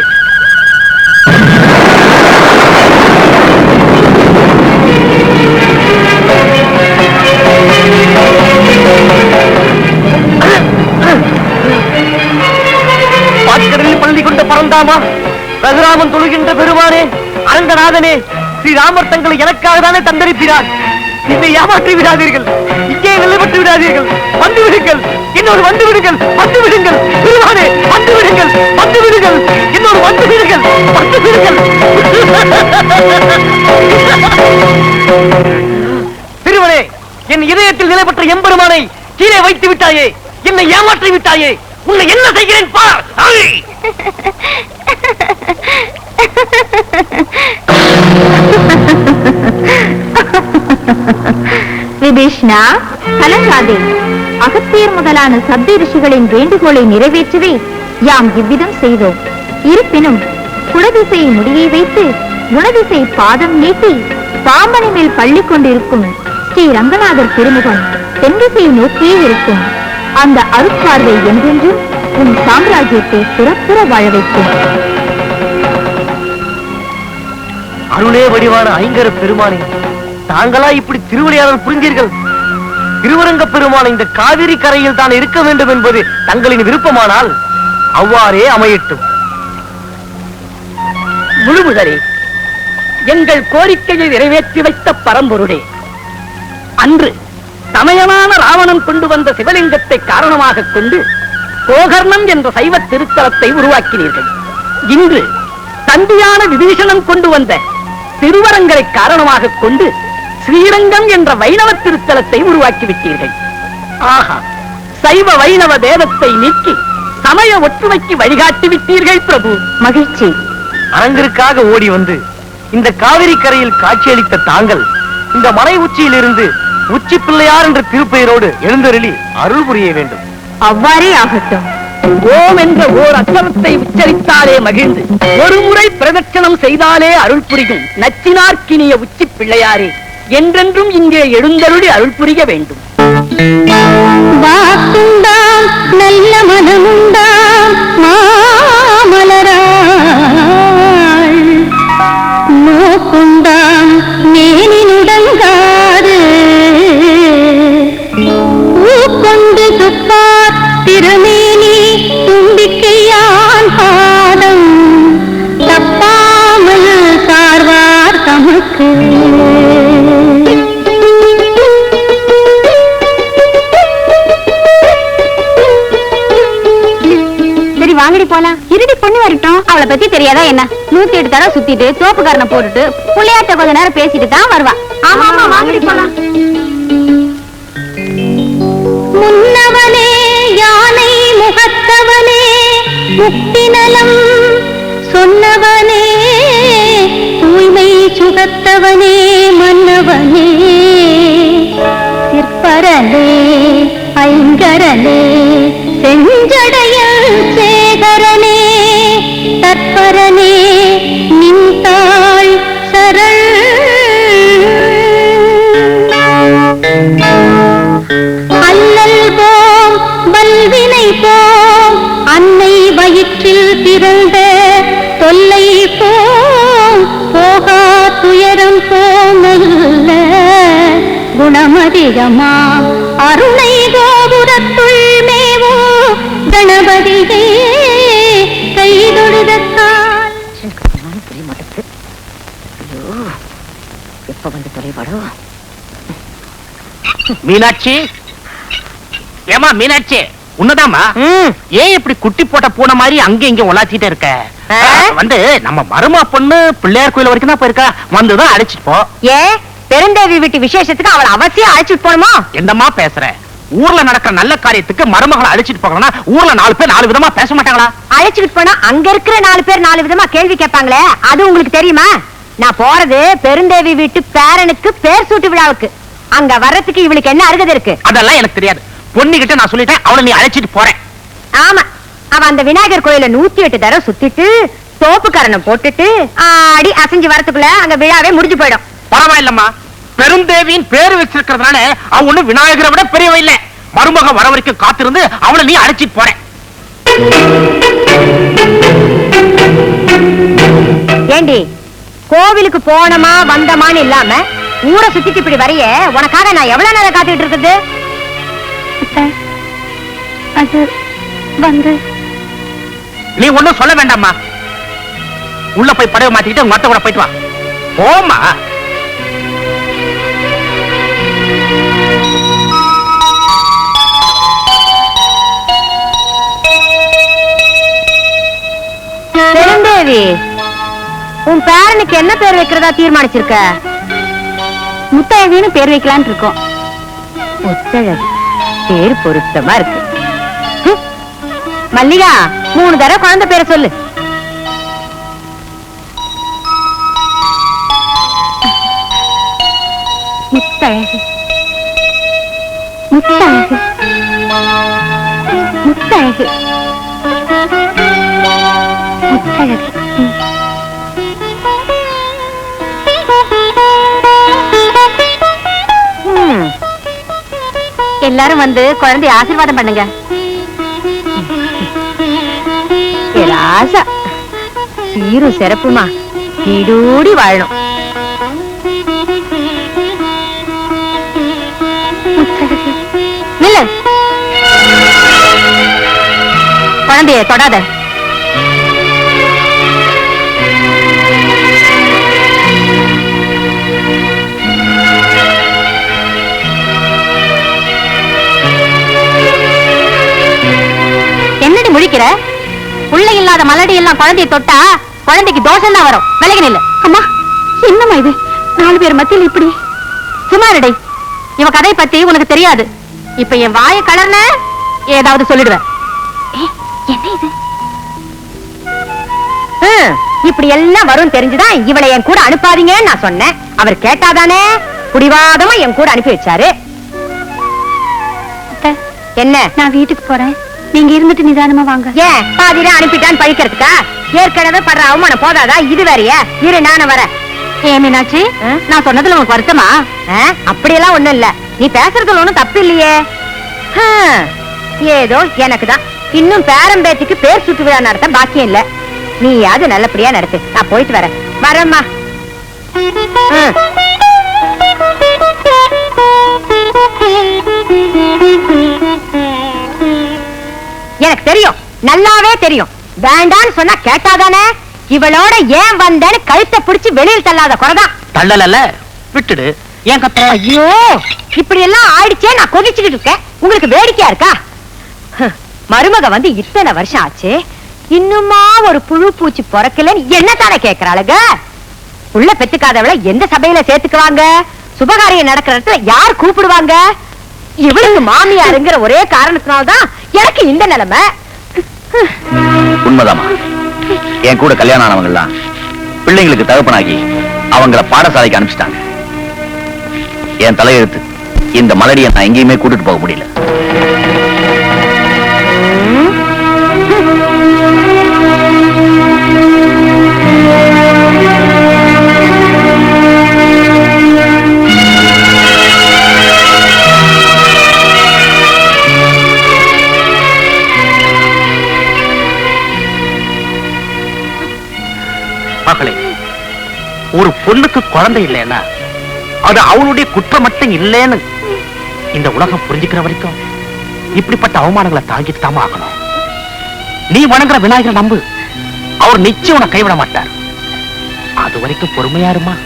பாட்கடலில் பள்ளி கொண்ட பரந்தாமா, ரகுராமன் தொழுகின்ற பெருமானே, அரங்கநாதனே, ஸ்ரீராமர் தங்களை எனக்காக தானே தந்தரிக்கிறார். என்னை ஏமாற்றி விடாதீர்கள், இங்கே நிலைப்பட்டு விடாதீர்கள். வந்து விடுங்கள், என்னோடு வந்து விடுங்கள், வந்து விடுங்கள் பெருமானே, வந்து விடுங்கள், வந்து விடுங்கள், என்னோடு வந்து விடுங்கள், வந்து விடுங்கள். திருவனே, என் இதயத்தில் நிலைப்பட்ட எம்பெருமானை கீழே வைத்து விட்டாயே, என்னை ஏமாற்றி விட்டாயே, உன்னை என்ன செய்கிறேன் பார். விபீஷ்ணா, கலங்காதே. அகத்தியர் முதலான சப்த ரிஷிகளின் வேண்டுகோளை நிறைவேற்றவே யாம் இவ்விதம் செய்தோம். இருப்பினும் குடதிசை முடியை வைத்து குணதிசை பாதம் நீட்டி பாம்பனை மேல் பள்ளி கொண்டிருக்கும் ஸ்ரீ ரங்கநாதர் திருமுகம் தென்திசை நோக்கியே இருக்கும். அந்த அருட்பார்வை என்றென்றும் உன் சாம்ராஜ்யத்தை சிறப்புற வாழ வைக்கும். அருளே வடிவான ஐங்கர பெருமானே, தாங்களா இப்படி திருவிளையாடல் புரிந்தீர்கள்? திருவரங்க பெருமான இந்த காவிரி கரையில் தான் இருக்க வேண்டும் என்பது தங்களின் விருப்பமானால் அவ்வாறே அமையட்டும். முழுமுதலே எங்கள் கோரிக்கையை நிறைவேற்றி வைத்த பரம்பொருளே, அன்று சமயமான ராவணன் கொண்டு வந்த சிவலிங்கத்தை காரணமாக கொண்டு கோகர்ணம் என்ற சைவ திருத்தலத்தை உருவாக்கினீர்கள். இன்று தந்தியான விபீஷணன் கொண்டு வந்த திருவரங்கரை காரணமாக கொண்டு ஸ்ரீரங்கம் என்ற வைணவ திருத்தலத்தை உருவாக்கிவிட்டீர்கள். ஆஹா, சைவ வைணவ தேவத்தை நீக்கி சமய ஒற்றுமைக்கு வழிகாட்டி விட்டீர்கள் பிரபு. மகிழ்ச்சி. அரங்கிற்காக ஓடி வந்து இந்த காவிரி கரையில் காட்சியளித்த தாங்கள் இந்த மலை உச்சியில் இருந்து உச்சி பிள்ளையார் என்ற திருப்பெயரோடு எழுந்தருளி அருள் புரிய வேண்டும். அவ்வாறே ஆகட்டும். ஓம் என்ற ஓர் அச்சரத்தை உச்சரித்தாலே மகிழ்ந்து ஒரு முறை பிரதட்சணம் செய்தாலே அருள் புரியும் நச்சினார்க்கினிய உச்சி பிள்ளையாரே, என்றென்றும் இங்கே எழுந்தருளி அருள் புரிய வேண்டும். வாக்குண்டாம் நல்ல மனமுண்டாம் மாமலராள், நோக்குண்டாம் மேனினுடங்காது பூக்கொண்டு துப்பார் திருமேனி தும்பிக்கையான் பாதம் தப்பாமல் சார்வார் தமக்கு. வாங்கடி போலாம். இருடி பொண்ணு வரட்டும். அவளை பத்தி தெரியாதா என்ன? 108 தடவை சுத்திட்டு தோப்புக்காரனை போட்டுட்டு புள்ளையாட்ட கொஞ்ச நேரம் பேசிட்டு தான் வருவா. ஆமா ஆமா, வாங்கடி போலாம். முன்னவனே யானை முகத்தவனே முக்தி நலம் சொன்னவனே தூய்மை சுகத்தவனே மன்னவனே சிற்பரனே ஐங்கரனே செஞ்சடையல் சேகரனே தற்பரனே நின்றாள் சரண். அல்லல் போம் வல்வினை போம் அன்னை வயிற்றில் பிறந்த தொல்லை போம் போகா துயரம் போமல்ல குணமதிகமா அருணை கோபுரத்துள் மேவோ கணபதியே கைதொழுதத்தால். புரிய மாட்டேங்குது. ஐயோ, எப்ப வந்து தொலைவாடோ. மீனாட்சி, ஏமா மீனாட்சி, உன்னதாமா ஏன் இப்படி குட்டி போட்ட பூனை மாதிரி அங்க இங்க உலாத்திட்டே இருக்க? வந்து நம்ம மருமா பொண்ணு பிள்ளையார் கோயில் வரைக்கும் தான் போயிருக்கா, வந்துதான் அழைச்சிட்டு போ. ஏ பெருந்தேவி வீட்டு விசேஷத்துக்கு அவளை அவசியம் அழைச்சிட்டு போகணுமா? என்னமா பேசுற? ஊர்ல நடக்கிற நல்ல காரியத்துக்கு மருமகளை அழைச்சிட்டு போகணும்னா ஊர்ல 4 பேர் 4 விதமா பேச மாட்டாங்களா? அழைச்சிட்டு போனா அங்க இருக்கிற 4 பேர் 4 விதமா கேள்வி கேட்பாங்களே, அது உங்களுக்கு தெரியுமா? நான் போறது பெருந்தேவி வீட்டு பேரனுக்கு பேர் சூட்டு விழாவுக்கு. அங்க வர்றதுக்கு இவளுக்கு என்ன அருகதை இருக்கு? அதெல்லாம் எனக்கு தெரியாது. பொண்ணுகிட்ட நான் சொல்லிட்டேன், அவளை நீ அழைச்சிட்டு போறேன். ஆமா, அவ அந்த விநாயகர் கோயில 108 தடவை சுத்திட்டு தோப்பு கரணம் போட்டுட்டு ஆடி அசைஞ்சு வரத்துக்குள்ள அங்க விழாவே முடிஞ்சு போயிடும். பரவாயில்லம்மா, பெருந்தேவியின் பேரு வச்சிருக்கிறதுனால அவ ஒண்ணு விநாயகரை விட பெரியவ இல்ல. மருமக வர வரைக்கும் காத்திருந்து அவளை நீ அழைச்சிட்டு போறேன். ஏண்டி, கோவிலுக்கு போனமா வந்தமான்னு இல்லாம ஊரை சுத்திட்டு இப்படி வரைய உனக்காக நான் எவ்வளவு நேரம் காத்துக்கிட்டு இருக்குது? அது வந்து நீ ஒண்ணும் சொல்ல வேண்டாம்மா. உள்ள போய் படவை மாத்திக்கிட்டு உங்க அத்தை கூட போயிட்டு வா. போமா. பெருந்தேவி, உன் பேரனுக்கு என்ன பேர் வைக்கிறதா தீர்மானிச்சிருக்க? முத்தழகின்னு பேர் வைக்கலான்னு இருக்கோம். முத்தழகு பேர் பொருத்தமா இருக்கு. மல்லிகா, 3 தடவை குழந்தை பேரை சொல்லு. முத்தழகு முத்தழகு முத்தழகு முத்தழகு. எல்லாரும் வந்து குழந்தைய ஆசீர்வாதம் பண்ணுங்க. ராசா சீரும் சிறப்புமா நீடூடி வாழணும். நில்லு, குழந்தைய தொடாத. என்னடி முழிக்கிற? புள்ளை இல்லாத மலடி எல்லாம் குழந்தைய தொட்டா குழந்தைக்கு தோஷம் தான் வரும். விலகி நில்லு. அம்மா, என்னம்மா இது? 4 பேர் மத்தியில் இப்படி? சுமாரடை, இவ கதை பத்தி உனக்கு தெரியாது. இப்ப என் வாய கலர்ன ஏதாவது சொல்லிடுவேன். என்ன இது? இப்படி எல்லாம் வரும் தெரிஞ்சுதான் இவளை என் கூட அனுப்பாதீங்கன்னு நான் சொன்னேன். அவர் கேட்டாதானே புடிவாதமா என் கூட அனுப்பி வச்சாரு. என்ன? நான் வீட்டுக்கு போறேன், நீங்க இருந்துட்டு நிதானமா வாங்க. ஏன் பாதியில அனுப்பிட்டான்னு பழிக்கிறதுக்கா? ஏற்கனவே படுற அவமானம் போதாதா? இது வேறையா? இரு, நானும் வரேன். ஏ மீனாட்சி, நான் சொன்னதுல உனக்கு வருத்தமா? அப்படியெல்லாம் ஒண்ணும் இல்ல, நீ பேசுறதுல ஒண்ணும் தப்பு இல்லையே. ஏதோ எனக்கு தான் இன்னும் பேரம்பேத்திக்கு பேர் சுட்டு விழா நடத்த பாக்கியம் இல்ல. நீயாவது நல்லபடியா நடத்து. நான் போயிட்டு வரேன். வரேம்மா. எனக்கு தெரியும், நல்லாவே தெரியும். வேண்டான்னு சொன்னா கேட்டாதானே? இவளோட ஏன் வந்தேன்னு கழுத்தை பிடிச்சு வெளியில் தள்ளாத குறைதான். தள்ளல, விட்டுடு. ஏன் கத்த? ஐயோ, இப்படி எல்லாம் ஆயிடுச்சே. நான் கொதிச்சுக்கிட்டு இருக்கேன், உங்களுக்கு வேடிக்கையா இருக்கா? மருமக வந்து இத்தனை வருஷம் ஆச்சு, இன்னுமா ஒரு புழு பூச்சி பொறக்கலன்னு என்ன தானே கேக்குறாளுங்க? உள்ள பெத்துக்காதவளை எந்த சபையில சேர்த்துக்குவாங்க? சுபகாரியம் நடக்கிற இடத்துல யார் கூப்பிடுவாங்க? இவளுக்கு மாமியாருங்கிற ஒரே காரணத்தினால்தான் எனக்கு இந்த நிலைமை. உண்மைதாமா, என் கூட கல்யாணம் ஆனவங்க எல்லாம் பிள்ளைங்களுக்கு தகப்பனாகி அவங்கள பாடசாலைக்கு அனுப்பிச்சிட்டாங்க. என் தலையெழுத்து, இந்த மலடியை நான் எங்கேயுமே கூட்டிட்டு போக முடியல. மகளே, ஒரு பொண்ணுக்கு குழந்தை இல்லைன்னா அது அவளுடைய குற்றம் மட்டும் இல்லைன்னு இந்த உலகம் புரிஞ்சுக்கிற வரைக்கும் இப்படிப்பட்ட அவமானங்களை தாங்கிட்டு தாமா ஆகணும். நீ வணங்குற விநாயகரை நம்பு, அவர் நிச்சயம் உன்னை கைவிட மாட்டார். அது வரைக்கும் பொறுமையா இருமா.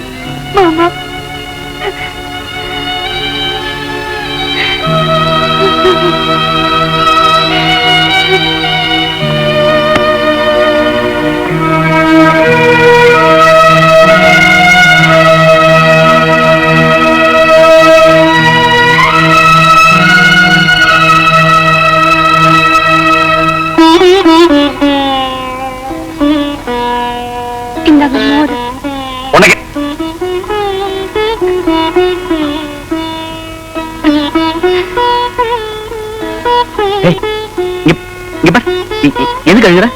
எதுக்கு அழுகுற?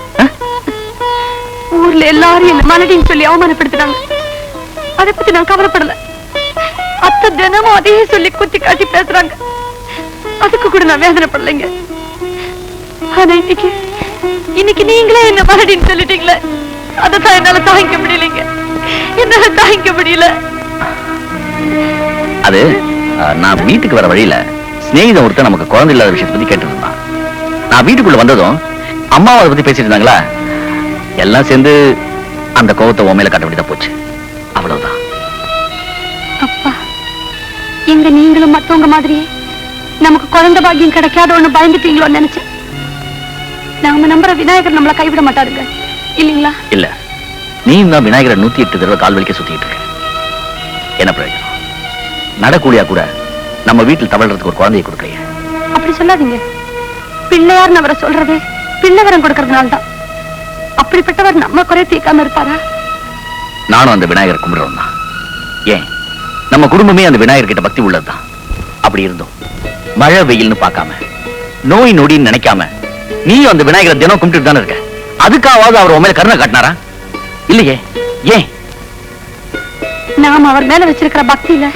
ஊர்ல எல்லாரும் என்ன மலடின்னு சொல்லி அவமானப்படுத்துறாங்க. அதை பத்தி நான் கவலைப்படல. அத்தை தினமும் அதையே சொல்லி குத்தி காட்டி பேசுறாங்க. அதுக்கு கூட நான் வேதனைப்படலைங்க. ஆனா இன்னைக்கு நீங்களே என்ன மலடின்னு சொல்லிட்டீங்களே, அதைத்தான் என்னால தாங்கிக்க முடியலைங்க. என்னால தாங்கிக்க முடியல. அது நான் வீட்டுக்கு வர வழியில சிநேகிதம் ஒருத்தர் நமக்கு குழந்தை இல்லாத விஷயத்தை பத்தி கேட்டு இருந்தான். நான் வீட்டுக்குள்ள வந்ததும் அம்மாவை அதை பத்தி பேசிட்டு இருந்தாங்களா, எல்லாம் சேர்ந்து அந்த கோவத்தை உண்மையில காட்ட வேண்டியதா போச்சு. அவ்வளவுதான். அப்பா, எங்க நீங்களும் மத்தவங்க மாதிரியே நமக்கு குழந்தை பாக்கியம் கிடைக்காத ஒண்ணு பயந்துட்டீங்களோன்னு நினைச்சேன். நாம நம்புற விநாயகர் நம்மள கைவிட மாட்டாருங்க, இல்லீங்களா? இல்ல, நீ தான் விநாயகரை 108 தடவை கால் வலிக்க சுத்திட்டு இருக்க. என்ன பிரயோஜனம்? நடக்கூடியா கூட நம்ம வீட்டில் தவழ்றதுக்கு ஒரு குழந்தையை கொடுக்கலையே. அப்படி சொல்லாதீங்க. பிள்ளையார்னு அவரை சொல்றதே பிள்ளைவரம் கொடுக்கறதுனால தான். அப்படிப்பட்டவர் நம்ம குறை தீர்க்காம இருப்பாரா? நானும் அந்த விநாயகர் கும்பிடுறோம் தான். ஏன், நம்ம குடும்பமே அந்த விநாயகர் கிட்ட பக்தி உள்ளதுதான். அப்படி இருந்தோம் மழை வெயில்னு பார்க்காம, நோய் நொடின்னு நினைக்காம நீயும் அந்த விநாயகரை தினம் கும்பிட்டு தானே இருக்க. அதுக்காவது அவர் உண்மையில கருணை காட்டினாரா? இல்லையே. ஏன்? நாம அவர் மேல வச்சிருக்கிற பக்தியில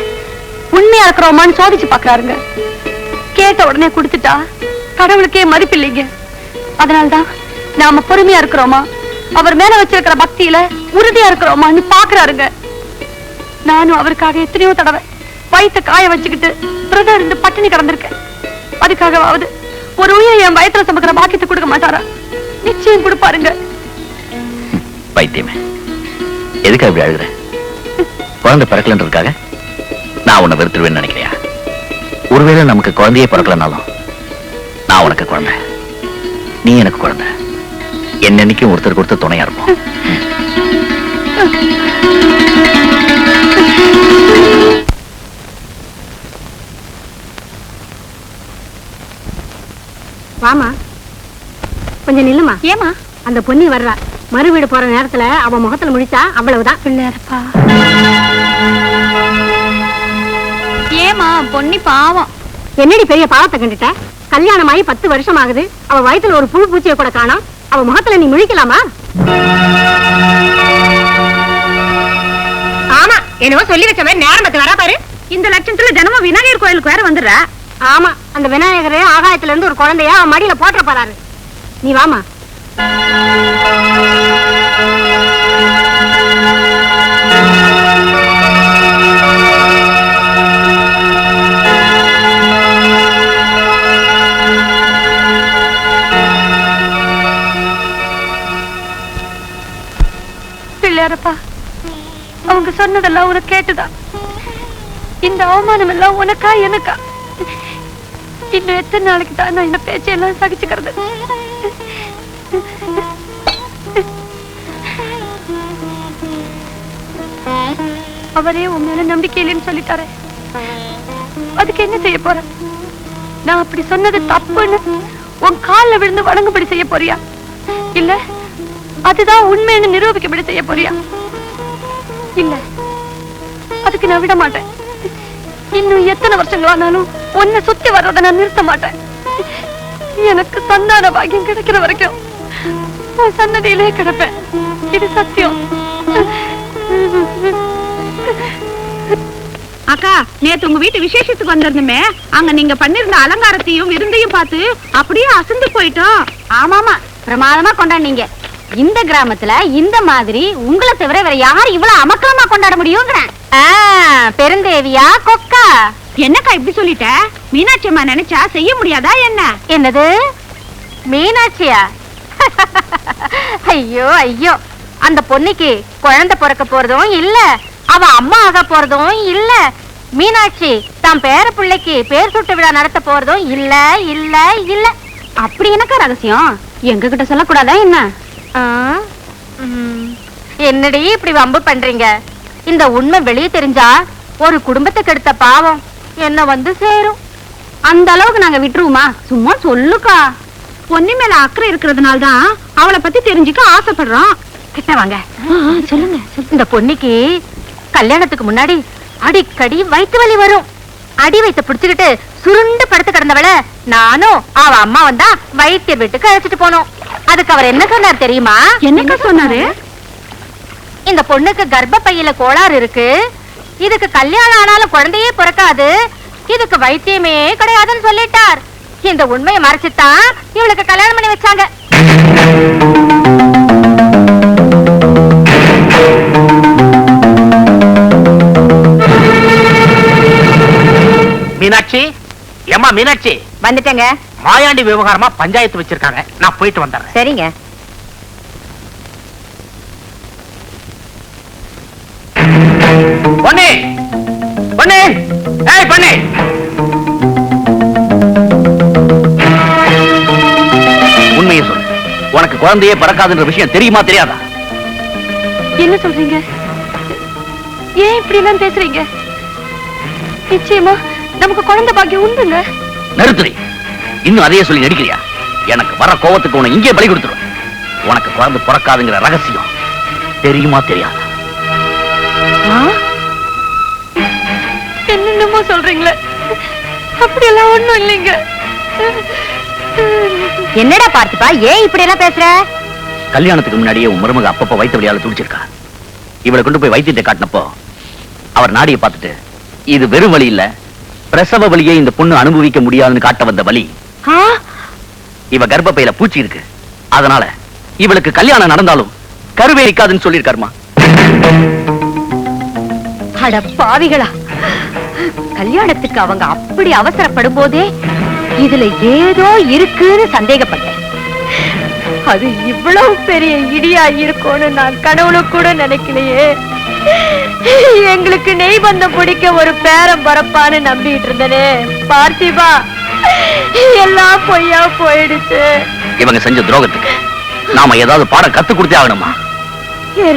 உண்மையா இருக்கிறோமான்னு சோதிச்சு பாக்குறாருங்க. கேட்ட உடனே கொடுத்துட்டா கடவுளுக்கே மதிப்பு இல்லைங்க. அதனால்தான் நாம பொறுமையா இருக்கிறோமா, அவர் மேல வச்சிருக்கிற பக்தியில உறுதியா இருக்கிறோமான்னு பாக்குறாருங்க. நானும் அவருக்காக எத்தனையோ தடவை வயிற்ற காய வச்சுக்கிட்டு விரதம் இருந்து பட்டினி கிடந்திருக்கேன். அதுக்காகவாவது ஒரு உயிரை என் வயிற்றுல சுமக்கிற பாக்கியத்தை கொடுக்க மாட்டாரா? நிச்சயம் கொடுப்பாருங்க. பைத்தியமே, எதுக்கு அப்படி அழுகுற? குழந்தை பிறக்கலன்றதுக்காக நான் உன்னை வெறுத்துருவேன்னு நினைக்கிறியா? ஒருவேளை நமக்கு குழந்தையே பிறக்கலனாலும் நான் உனக்கு குழந்தை, நீ எனக்கு குழந்தை. என்னன்னைக்கும் ஒருத்தருக்கு ஒருத்தர் துணையா இருப்போம். வாமா, கொஞ்சம் நில்லுமா. ஏமா? அந்த பொண்ணி வர்றா. மறு வீடு போற நேரத்துல அவ முகத்துல முடிச்சா அவ்வளவுதான். பிள்ளையாரப்பா. ஏமா பொன்னி பாவம். என்னடி பெரிய பாவத்தை கண்டுட்ட? கல்யாணம் ஆகி 10 வருஷம் ஆகுது. அவ வயித்துல ஒரு புழு பூச்சியை கூட காணோம். அவ முகத்துல நீ முழிக்கலாமா? ஆமா, என்னவோ சொல்லி வச்ச மாதிரி நேரமத்து வரா பாரு. இந்த லட்சத்துல தினமும் விநாயகர் கோயிலுக்கு வேற வந்துடுற. ஆமா, அந்த விநாயகர் ஆகாயத்துல இருந்து ஒரு குழந்தைய அவன் மடியில போட்டுற போறாரு. நீ வாமா. பிள்ளையாரப்பா, அவங்க சொன்னதெல்லாம் உனக்கு கேட்டுதா? இந்த அவமானம் எல்லாம் உனக்கா எனக்கா? இன்னும் எத்தனை நாளைக்கு தான் நான் இந்த பேச்சையெல்லாம் சகிச்சுக்கிறது? அவரே உன் மேல நம்பிக்கை இல்லைன்னு சொல்லிட்டாரே, அதுக்கு என்ன செய்ய போற? நான் அப்படி சொன்னது தப்புன்னு உன் கால்ல விழுந்து வணங்கும்படி செய்ய போறியா? இல்ல அதுதான் உண்மைன்னு நிரூபிக்கப்படி செய்ய போறியா? இல்ல, அதுக்கு நான் விட மாட்டேன். இன்னும் எத்தனை வருஷங்களானாலும் உன்னை சுத்தி வர்றதை நான் நிறுத்த மாட்டேன். எனக்கு சந்தான பாக்கியம் கிடைக்கிற வரைக்கும் உன் சன்னதியிலே கிடப்பேன். இது சத்தியம். அக்கா, நேத்து உங்க வீட்டு விசேஷத்துக்கு வந்திருந்தமே, அங்க நீங்க பண்ணிருந்த அலங்காரத்தையும் விருந்தையும் பார்த்து அப்படியே அசந்து போயிட்டோம். ஆமாமா, பிரமாதமா கொண்டாடுனீங்க. இந்த கிராமத்துல இந்த மாதிரி உங்களை தவிர வேற யாரு இவ்வளவு அமக்கலமா கொண்டாட முடியுங்கிறேன். பெருந்தேவியா கொக்கா? என்னக்கா இப்படி சொல்லிட்ட? மீனாட்சி அம்மா நினைச்சா செய்ய முடியாதா என்ன? என்னது மீனாட்சியா? ஐயோ ஐயோ, அந்த பொண்ணுக்கு குழந்தை பிறக்க போறதும் இல்ல, அவ அம்மா ஆக போறதும் இல்ல. மீனாட்சி தான் பேர பிள்ளைக்கு பேர் சுட்டு விழா நடத்த போறதும் இல்ல இல்ல இல்ல. அப்படி எனக்கா ரகசியம்? எங்க கிட்ட சொல்லக்கூடாதா என்ன? என்னடி இப்படி வம்பு பண்றீங்க? இந்த உண்மை வெளியே தெரிஞ்சா ஒரு குடும்பத்துக்கு எடுத்த பாவம் என்ன வந்து சேரும். அந்த அளவுக்கு நாங்க விட்டுருவோமா? சும்மா சொல்லுக்கா. பொன்னி மேல அக்கறை இருக்கிறதுனால தான் அவளை பத்தி தெரிஞ்சுக்க ஆசைப்படுறோம். கிட்ட வாங்க, சொல்லுங்க. இந்த பொன்னிக்கு கல்யாணத்துக்கு முன்னாடி அடிக்கடி வயிற்று வலி வரும். அடி வைத்த புடிச்சுக்கிட்டு சுருண்டு படுத்து கிடந்தவள நானும் அவ அம்மா வந்தா வைத்திய வீட்டுக்கு அழைச்சிட்டு போனோம். அதுக்கு அவர் என்ன சொன்னார் தெரியுமா? என்னக்கா சொன்னாரு? இந்த பொண்ணுக்கு கர்ப்பப்பையில கோளாறு இருக்கு, இதுக்கு கல்யாணம் ஆனாலும் குழந்தையே பிறக்காது, இதுக்கு வைத்தியமே கிடையாதுன்னு சொல்லிட்டார். இந்த உண்மையை மறைச்சுதான் இவளுக்கு கல்யாணம் பண்ணி வச்சாங்க. மீனாட்சி, ஏம்மா மீனாட்சி, வந்துட்டேங்க. மாயாண்டி விவகாரமா பஞ்சாயத்து வச்சிருக்காங்க, நான் போயிட்டு வந்துடுறேன். சரிங்க. பொண்ணே, பொண்ணே, ஏய் பொண்ணே, உண்மையை சொல்லு, உனக்கு குழந்தையே பிறக்காதுன்ற விஷயம் தெரியுமா தெரியாதா? என்ன சொல்றீங்க? ஏன் இப்படி எல்லாம் பேசுறீங்க? நிச்சயமா நமக்கு குழந்தை பாக்கியம் உண்டுங்க. நிறுத்துறி, இன்னும் அதையே சொல்லி நடிக்கிறியா? எனக்கு வர கோவத்துக்கு உன்னை இங்கே பலி கொடுத்துருவேன். உனக்கு குழந்தை பிறக்காதுங்கிற ரகசியம் தெரியுமா தெரியாதா? என்னென்னமோ சொல்றீங்களே, அப்படியெல்லாம் ஒண்ணும் இல்லைங்க. என்னடா பார்த்திபா, ஏன் இப்படி எல்லாம் பேசுற? கல்யாணத்துக்கு முன்னாடியே உன் மருமக அப்பப்ப வைத்த வழியால துடிச்சிருக்கா. இவளை கொண்டு போய் வைத்தியத்தை காட்டினப்போ அவர் நாடியை பார்த்துட்டு, இது வெறும் வழி இல்ல, பிரசவ வழியை இந்த பொண்ணு அனுபவிக்க முடியாதுன்னு காட்ட வந்த வழி. இவ கர்ப்பப்பையில பூச்சி இருக்கு, அதனால இவளுக்கு கல்யாணம் நடந்தாலும் கருவே இருக்காதுன்னு சொல்லியிருக்காருமா. அட பாவிகளா, கல்யாணத்துக்கு அவங்க அப்படி அவசரப்படும் போதே இதுல ஏதோ இருக்குன்னு சந்தேகப்பட்டேன். அது இவ்வளவு பெரிய இடியா இருக்கும்னு நான் கனவுல கூட நினைக்கலையே. எங்களுக்கு நெய்பந்தம் பிடிக்க ஒரு பேரம் பரப்பான்னு நம்பிட்டு இருந்தனே பார்த்திபா, எல்லாம் பொய்யா போயிடுச்சு. இவங்க செஞ்ச துரோகத்துக்கு நாம ஏதாவது பாடம் கத்து கொடுத்தே ஆகணுமா?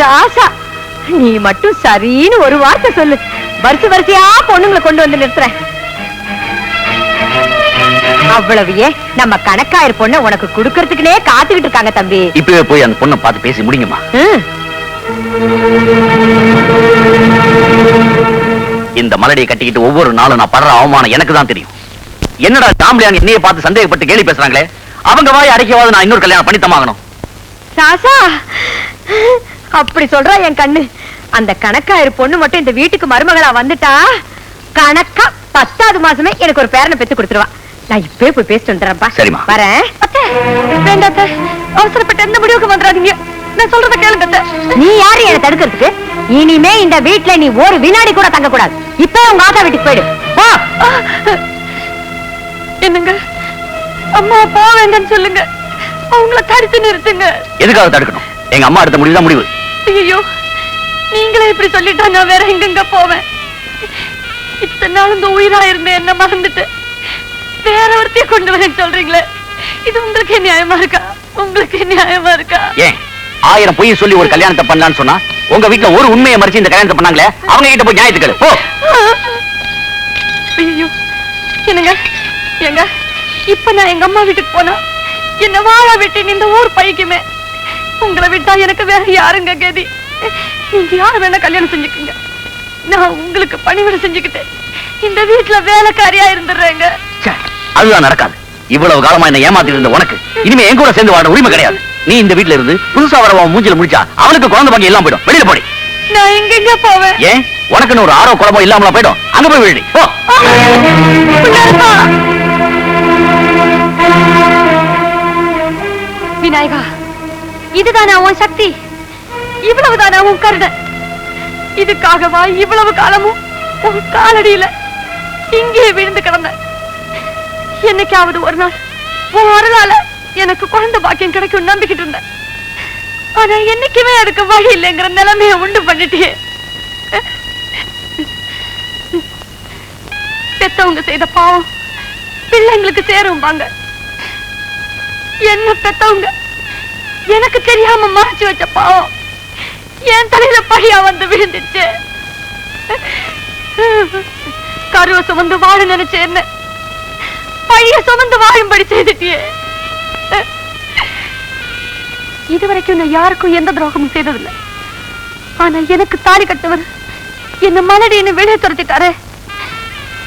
ராசா, நீ மட்டும் சரின்னு ஒரு வார்த்தை சொல்லு, வரிசையா பொண்ணுங்களை கொண்டு வந்து நிறுத்துறேன். அவ்வளவு ஏன் நம்ம கணக்காயிரு பொண்ண உனக்கு குடுக்கறதுக்குனே காத்துக்கிட்டு இருக்காங்க தம்பி. இப்பவே போய் அந்த பொண்ணை பார்த்து பேசி முடியுமா? இந்த மலடியை கட்டிக்கிட்டு ஒவ்வொரு நாளும் நான் படுற அவமானம் எனக்கு தான் தெரியும். என்னடா தாம்பளியாங்க என்னைய பார்த்து சந்தேகப்பட்டு கேள்வி பேசுறாங்களே, அவங்க வாய் அடைக்கவாது நான் இன்னொரு கல்யாணம் பண்ணித்தமாகணும். ராசா, அப்படி சொல்றா என் கண்ணு. அந்த கணக்காயிரு பொண்ணு மட்டும் இந்த வீட்டுக்கு மருமகளா வந்துட்டா கணக்கா 10வது மாசமே எனக்கு ஒரு பேரனை பெத்து கொடுத்துருவா. நான் இப்பவே போய் பேசிட்டு வந்துடுறேன்ப்பா. சரிம்மா. வரேன். வேண்டாத்த, அவசரப்பட்டு எந்த முடிவுக்கு வந்துடாதீங்க. நான் சொல்றத கேளுங்க. நீ யாரு என்ன தடுக்கிறதுக்கு? இனிமே இந்த வீட்டுல நீ ஒரு வினாடி கூட தங்க கூடாது. இப்ப உங்க ஆத்தா வீட்டுக்கு போயிடு. என்னங்க, அம்மா போக வேண்டாம்னு சொல்லுங்க, அவங்கள தடுத்து நிறுத்துங்க. எதுக்காக தடுக்கணும்? எங்க அம்மா எடுத்த முடிவுதான் முடிவு. ஐயோ, நீங்களே இப்படி சொல்லிட்டா நான் வேற எங்கெங்க போவேன்? இத்தனை நாள் இந்த உயிரா இருந்தேன், என்ன மறந்துட்டு வேற ஒருத்தைய கொண்டு வரேன்னு சொல்றீங்களே, இது உங்களுக்கு நியாயமா இருக்கா? உங்களுக்கு நியாயமா இருக்கா? ஏன் 1000 பொய் சொல்லி ஒரு கல்யாணத்தை பண்ணலான்னு சொன்னா உங்க வீட்டுல ஒரு உண்மையை மறைச்சு இந்த கல்யாணத்தை பண்ணாங்களே, அவங்க கிட்ட போய் நியாயத்துக்கு போ. ஐயோ, என்னங்க, எங்க இப்ப நான் எங்க அம்மா வீட்டுக்கு போனா என்ன வாழ விட்டு இந்த ஊர் பைக்குமே. உங்களை விட்டா எனக்கு வேற யாருங்க கதி? நீங்க யார் வேணா கல்யாணம் செஞ்சுக்கீங்க, நான் உங்களுக்கு பணிவிட செஞ்சுக்கிட்டு இந்த வீட்டுல வேலைக்காரியா இருந்துடுறேங்க. அதுதான் நடக்காது. இவ்வளவு காலமா என்ன ஏமாத்திட்டு இருந்த உனக்கு இனிமே என் கூட சேர்ந்து வாழ உரிமை கிடையாது. நீ இந்த வீட்டுல இருந்து புதுசா வரவன் மூஞ்சில முடிச்சா அவனுக்கு குழந்தை பாக்கி எல்லாம் போயிடும். வெளியில போடி. நான் எங்க போவேன்? ஏன் உனக்குன்னு ஒரு ஆரோ குழம்போ இல்லாமல போயிடும். அங்க போய் விழுடி போ. விநாயகா, இதுதானா உன் சக்தி? இவ்வளவுதானா உன் கருணை? இதுக்காகவா இவ்வளவு காலமும் உன் காலடியில இங்கே விழுந்து கிடந்த? என்னைக்காவது ஒரு நாள் உன் அருளால எனக்கு குழந்தை பாக்கியம் கிடைக்கும் நம்பிக்கிட்டு இருந்தேன். ஆனா என்னைக்குமே அதுக்கு வழி இல்லைங்கிற நிலைமையை உண்டு பண்ணிட்டே. பெத்தவங்க செய்த பாவம் பிள்ளைங்களுக்கு சேரும்பாங்க. என்ன பெத்தவங்க எனக்கு தெரியாம மறைச்சு வச்ச பாவம் என் தலையில பழியா வந்து விழுந்துச்சு. கருவை சுமந்து வாழ நினைச்ச என்ன பழிய சுமந்து வாழும்படி செய்துட்டியே. இதுவரைக்கும் நான் யாருக்கும் எந்த துரோகமும் செய்ததில்லை. ஆனா எனக்கு தாலி கட்டவர் என்ன மலடின்னு வெளியே துரத்திட்டாரு.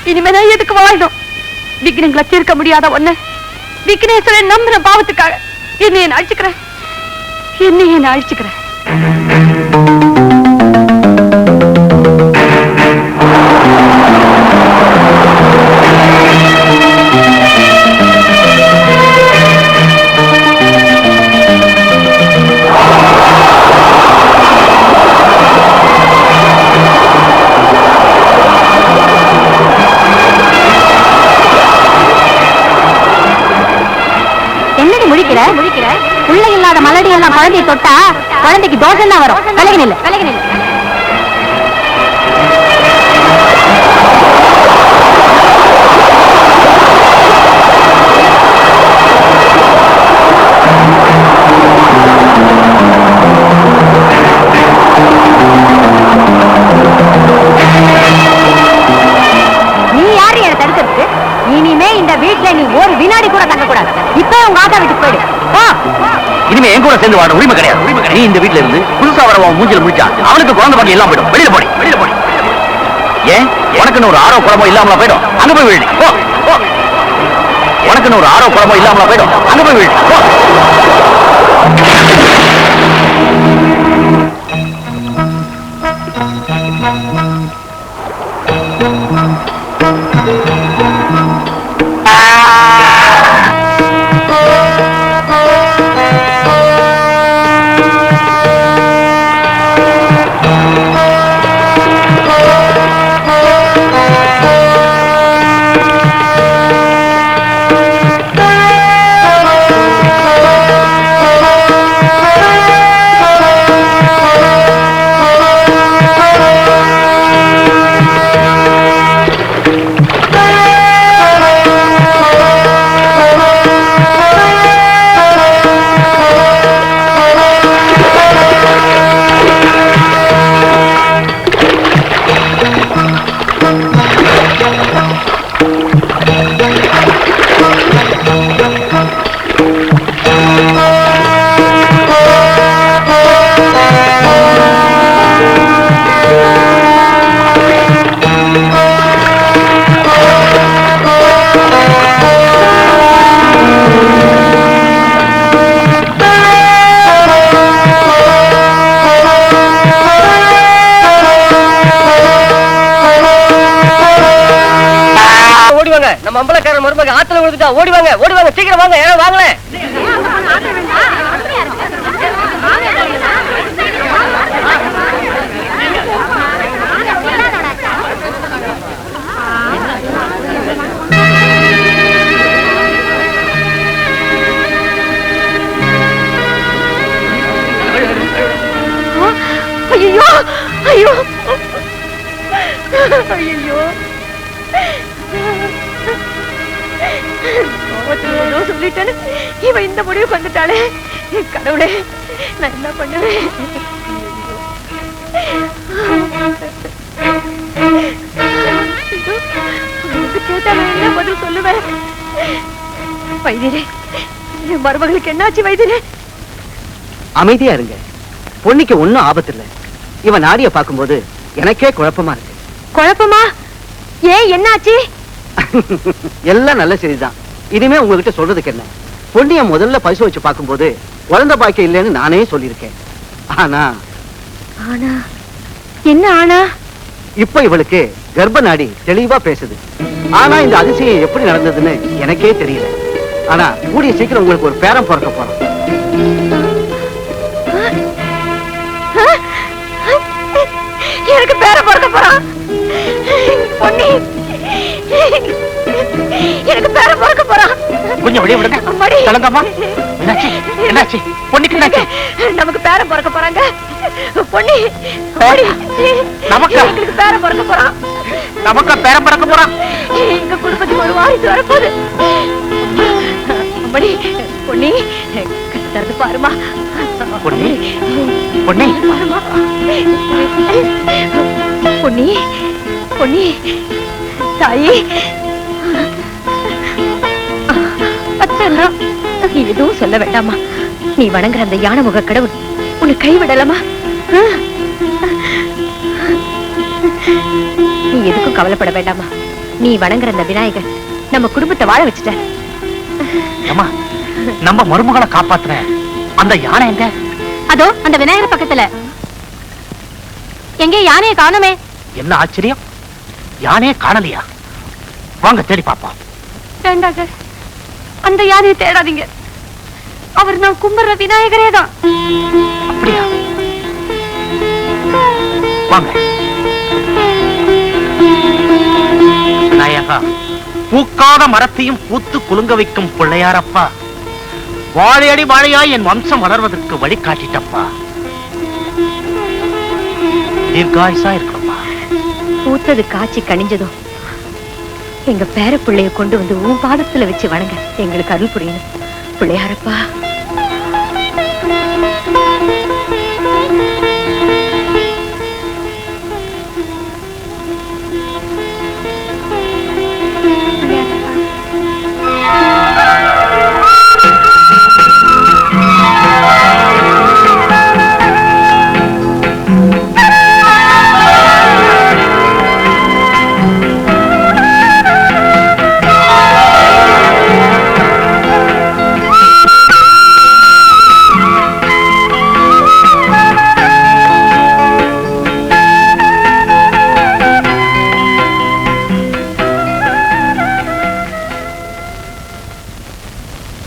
இனிமேதான் எதுக்கு வாழணும்? விக்னங்களை தீர்க்க முடியாத ஒண்ணு விக்னேஸ்வரன் நம்புற பாவத்துக்காக என்னைய நான் அழிச்சுக்கிறேன். முடிக்கிற உள்ள இல்லாத மலடி எல்லாம் குழந்தையை தொட்டா குழந்தைக்கு தோஷம் தான் வரும். விலகி நில்லு. நீ யாரு என்ன தடுக்கிறதுக்கு? இனிமே இந்த வீட்டுல நீ ஒரு வினாடி கூட தங்க கூடாது. இப்ப உங்க ஆத்தா வீட்டுக்கு போயிடு. இனிமே என் கூட சேர்ந்து வாட உரிமை கிடையாது. நீ இந்த வீட்டுல இருந்து புதுசா வரவன் மூஞ்சில முடிச்சா அவனுக்கு குழந்தை பாக்கி எல்லாம் போயிடும். வெளியில போடி. ஏன் உனக்குன்னு ஒரு ஆரோ குழம்போ இல்லாமலா போயிடும்? அங்க போய் விழுடி. உனக்குன்னு ஒரு ஆரோ குழம்போ இல்லாமலா போயிடும்? அங்க போய் விழுடி. நம்ம அம்பலக்காரன் மருமக ஆத்துல விழுந்துட்டா. ஓடி வாங்க சீக்கிரம் வாங்க. ஏன் வாங்கல? ஐயோ ஐயோ ஐயோ சொல்லிட்டேன்னு இவ இந்த முடிவுக்கு வந்துட்டாளே. கடவுளே, நான் என்ன பண்ணுவேன்? கேட்டா என்ன பதில் சொல்லுவேன்? வைத்தியரே, மருமகளுக்கு என்னாச்சு வைத்தியரே? அமைதியா இருங்க. பொண்ணுக்கு ஒண்ணும் ஆபத்து இல்ல. இவன் நாடிய பார்க்கும்போது எனக்கே குழப்பமா இருக்கு. குழப்பமா? ஏன், என்னாச்சு? எல்லாம் நல்ல செய்திதான். இனிமே உங்ககிட்ட சொல்றதுக்கு என்ன? பொண்ணிய முதல்ல பரிசோதிச்சு பார்க்கும்போது குழந்தை பாக்கியம் இல்லைன்னு நானே சொல்லியிருக்கேன். ஆனா என்ன ஆனா? இப்ப இவளுக்கு கர்ப்ப நாடி தெளிவா பேசுது. ஆனா இந்த அதிசயம் எப்படி நடந்ததுன்னு எனக்கே தெரியல. ஆனா கூடிய சீக்கிரம் உங்களுக்கு ஒரு பேரம் பிறக்க போறோம். எனக்கு பேரம் பிறக்க போறான். பொன்னி, எனக்கு பேரம் பிறக்க போறான். கொஞ்சம் வெளியே விடுங்க. சொல்லுங்கம்மா, என்னாச்சு? பொண்ணுக்கு என்னாச்சு? நமக்கு பேரம் பிறக்க போறாங்க. பொன்னி, நமக்கு பேரம் பிறக்க போறான். நமக்கு பேரம் பிறக்க போறான். எங்க குடும்பத்துக்கு ஒரு வாரிசு வரப்போகுது. பொன்னி, பொன்னி, கத்துறது பாருமா. பொன்னி, பொன்னி, பொன்னி, பொன்னி, தாயி, எதுவும் சொல்ல வேண்டாமா. நீ வணங்குற அந்த யானை முக கடவுள் உன்னை கைவிடலாமா? நீ எதுக்கும் கவலைப்பட வேண்டாமா. நீ வணங்குற அந்த விநாயகர் நம்ம குடும்பத்தை வாழ வச்சுட்ட. அம்மா, நம்ம மருமகளை காப்பாத்துற அந்த யானை எங்க? அதோ அந்த விநாயகர் பக்கத்துல. எங்கே யானையை காணுமே? என்ன ஆச்சரியம், யானையே காணலையா? வாங்க தேடி பாப்போம். வேண்டாங்க, அந்த யானையை தேடாதீங்க. அவர் நான் கும்பிடுற விநாயகரே தான். அப்படியா? வாங்க. விநாயகா, பூக்காத மரத்தையும் பூத்து குலுங்க வைக்கும் பிள்ளையாரப்பா, வாழையடி வாழையாய் என் வம்சம் வளர்வதற்கு வழிகாட்டிட்டப்பா. தீர்காயுசா இருக்கணும்ப்பா. பூத்தது காய்ச்சி கனிஞ்சதும் எங்க பேர பிள்ளைய கொண்டு வந்து உன் பாதத்துல வச்சு வணங்க எங்களுக்கு அருள் புரியணும் பிள்ளையாரப்பா.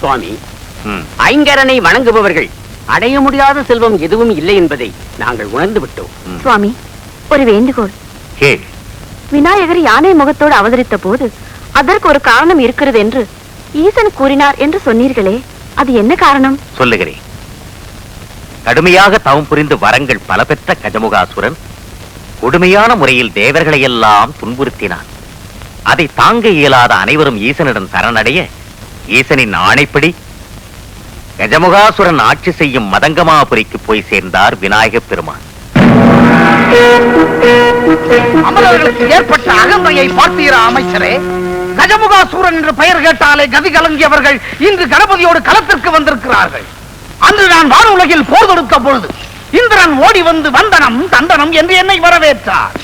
சுவாமி, ஐங்கரனை வணங்குபவர்கள் அடைய முடியாத செல்வம் எதுவும் இல்லை என்பதை நாங்கள் உணர்ந்து விட்டோம். சுவாமி, ஒரு வேண்டுகோள். விநாயகர் யானை முகத்தோடு அவதரித்த போது அதற்கு ஒரு காரணம் இருக்கிறது என்று ஈசன் கூறினார் என்று சொன்னீர்களே, அது என்ன காரணம்? சொல்லுகிறேன். கடுமையாக தவம் புரிந்து வரங்கள் பல பெற்ற கஜமுகாசுரன் கொடுமையான முறையில் தேவர்களை எல்லாம் துன்புறுத்தினான். அதை தாங்க இயலாத அனைவரும் ஈசனிடம் சரணடைய ஈசனின் ஆணைப்படி கஜமுகாசுரன் ஆட்சி செய்யும் மதங்கமாபுரிக்கு போய் சேர்ந்தார் விநாயகப் பெருமான். அமரர்களுக்கு ஏற்பட்ட அகந்தையை பார்த்தீரா அமைச்சரே? கஜமுகாசூரன் என்று பெயர் கேட்டாலே கதி கலங்கியவர்கள் இன்று கணபதியோடு களத்திற்கு வந்திருக்கிறார்கள். அன்று நான் வானுலகில் போர் தொடுத்த பொழுது இந்திரன் ஓடி வந்து வந்தனம் தந்தனம் என்று என்னை வரவேற்றார்.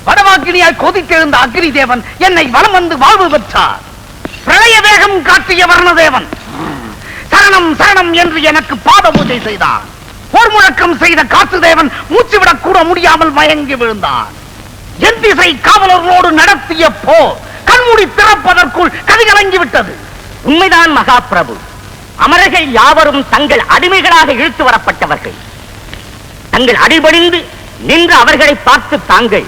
வடவாக்கினியாய் கொதித்தெழுந்த அக்னி தேவன் என்னை வலம் வந்து வாழ்வு பெற்றார். பிரளய வேகம் காட்டிய வர்ணதேவன் சரணம் சரணம் என்று எனக்கு பாத பூஜை செய்தார். போர் முழக்கம் செய்த காற்று தேவன் மூச்சு விடக் கூட முடியாமல் மயங்கி விழுந்தார். என் திசை காவலர்களோடு நடத்திய போர் கண்மூடி திறப்பதற்குள் கதிகலங்கி விட்டது. உண்மைதான் மகாபிரபு. அமரர்கள் யாவரும் தங்கள் அடிமைகளாக இழுத்து வரப்பட்டவர்கள். தங்கள் அடிபணிந்து நின்று அவர்களை பார்த்து தாங்கள்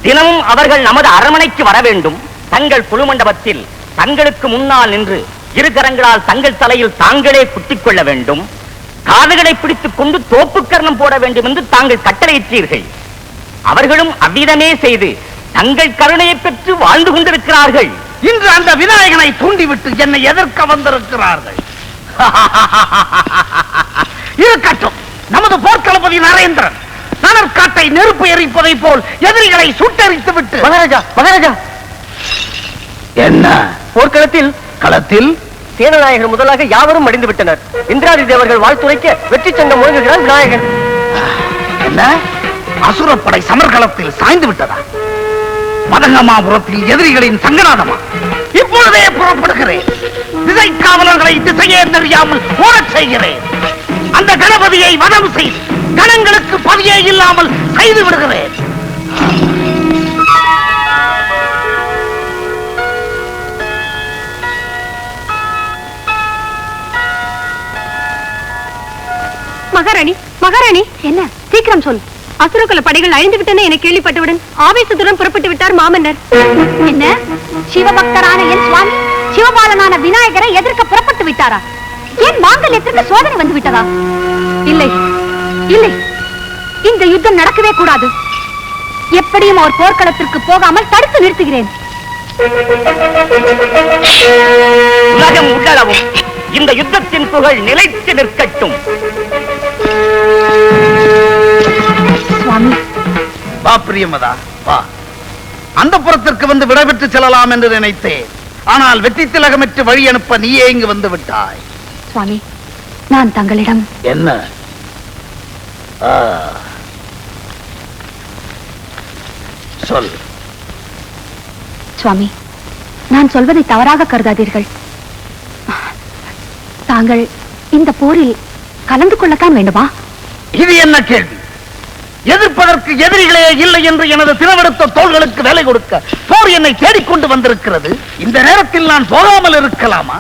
தினமும் அவர்கள் நமது அரண்மனைக்கு வர வேண்டும். தங்கள் குழுமண்டபத்தில் தங்களுக்கு முன்னால் நின்று இரு கரங்களால் தங்கள் தலையில் தாங்களே குத்திக் கொள்ள வேண்டும். காதுகளை பிடித்துக் கொண்டு தோப்பு கர்ணம் போட வேண்டும் என்று தாங்கள் கட்டளையிட்டீர்கள். அவர்களும் அவ்விதமே செய்து தங்கள் கருணையை பெற்று வாழ்ந்து கொண்டிருக்கிறார்கள். இன்று அந்த விநாயகனை தூண்டிவிட்டு என்னை எதிர்க்க வந்திருக்கிறார்கள். இருக்கட்டும், நமது போர்க்களபதி நரேந்திரன் நனற்காட்டை நெருப்பு எரிப்பதை போல் எதிரிகளை சுட்டெரித்து விட்டு மகாராஜா, மகாராஜா, என்ன போர்க்களத்தில் களத்தில் சேனநாயகர் முதலாக யாவரும் மடிந்து விட்டனர். இந்திராதி தேவர்கள் வாழ்த்துரைக்க வெற்றி சங்கம் முழங்குகிறார் விநாயகர். என்ன அசுரப்படை சமர்களத்தில் சாய்ந்து விட்டதா? மதங்கமாபுரத்தில் எதிரிகளின் சங்கநாதமா? இப்பொழுதே புறப்படுகிறேன். திசை காவலர்களை திசையே தெரியாமல் ஓடச் செய்கிறேன். அந்த கணபதியை வதம் செய்து கணங்களுக்கு பதியே இல்லாமல் செய்து விடுகிறேன். மகாராணி, மகாராணி, என்ன சீக்கிரம் சொல். அசுரகுல படைகள் அழிந்து விட்டன என கேள்விப்பட்டவுடன் ஆவேசத்துடன் புறப்பட்டு விட்டார் மாமன்னர். என்ன, சிவபக்தரான என் சுவாமி சிவபாலனான விநாயகரை எதிர்க்க புறப்பட்டு விட்டாரா? ஏன் மாங்கல்யத்திற்கு சோதனை வந்து விட்டதா? இல்லை இல்லை, இந்த யுத்தம் நடக்கவே கூடாது. எப்படியும் அவர் போர்க்களத்திற்கு போகாமல் தடுத்து நிறுத்துகிறேன். உலகம் உள்ளளவும் இந்த யுத்தத்தின் புகழ் நிலைத்து நிற்கட்டும். சுவாமி, வா பிரியமதா, வா. அந்த புறத்திற்கு வந்து விடைபெற்று செல்லலாம் என்று நினைத்தேன். ஆனால் வெற்றி திலகமிட்டு வழி அனுப்ப நீயே இங்கு வந்து விட்டாய். சுவாமி, நான் தங்களிடம் என்ன? சுவாமி, நான் சொல்வதை தவறாக கருதாதீர்கள். தாங்கள் இந்த போரில் கலந்து கொள்ளத்தான் வேண்டுமா? இது என்ன கேள்வி? எதிர்ப்பதற்கு எதிரிகளே இல்லை என்று எனது தினவெடுத்த தோள்களுக்கு வேலை கொடுக்க போர் என்னை தேடிக்கொண்டு வந்திருக்கிறது. இந்த நேரத்தில் நான் போகாமல் இருக்கலாமா?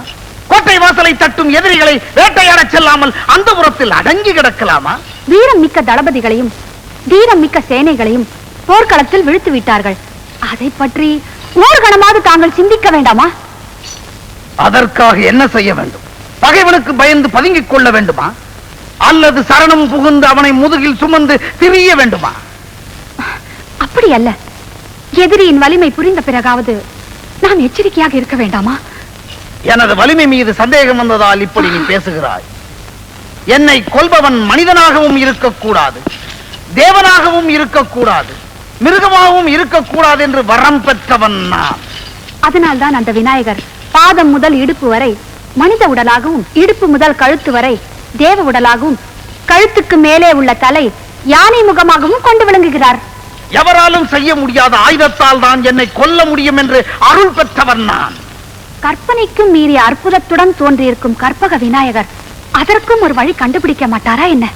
கோட்டை வாசலை தட்டும் எதிரிகளை வேட்டையாட செல்லாமல் அந்த புறத்தில் அடங்கி கிடக்கலாமா? வீரம் மிக்க தளபதிகளையும் தீரம் மிக்க சேனைகளையும் போர்க்களத்தில் விழுத்து விட்டார்கள். அதை பற்றி ஒரு கணமாவது தாங்கள் சிந்திக்க வேண்டாமா? அதற்காக என்ன செய்ய வேண்டும்? பகைவனுக்கு பயந்து பதுங்கிக் கொள்ள வேண்டுமா? அல்லது சரணம் புகுந்து அவனை முதுகில் சுமந்து திரிய வேண்டுமா? அப்படி அல்ல. எதிரியின் வலிமை புரிந்த பிறகாவது நாம் எச்சரிக்கையாக இருக்க வேண்டாமா? எனது வலிமை மீது சந்தேகம் வந்ததால் இப்படி நீ பேசுகிறாய். என்னை கொல்பவன் மனிதனாகவும் இருக்கக்கூடாது, தேவனாகவும் இருக்கக்கூடாது, மிருகமாகவும் இருக்கக்கூடாது என்று வரம் பெற்றவன் நான். அதனால்தான் அந்த விநாயகர் பாதம் முதல் இடுப்பு வரை மனித உடலாகவும், இடுப்பு முதல் கழுத்து வரை தேவ உடலாகவும், கழுத்துக்கு மேலே உள்ள தலை யானை முகமாகவும் கொண்டு விளங்குகிறார். எவராலும் செய்ய முடியாத ஆயுதத்தால் தான் என்னை கொல்ல முடியும் என்று அருள் பெற்றவன் நான். கற்பனைக்கும் மீறிய அற்புதத்துடன் தோன்றியிருக்கும் கற்பக விநாயகர் அதற்கும் ஒரு வழி கண்டுபிடிக்க மாட்டாரா என்ன?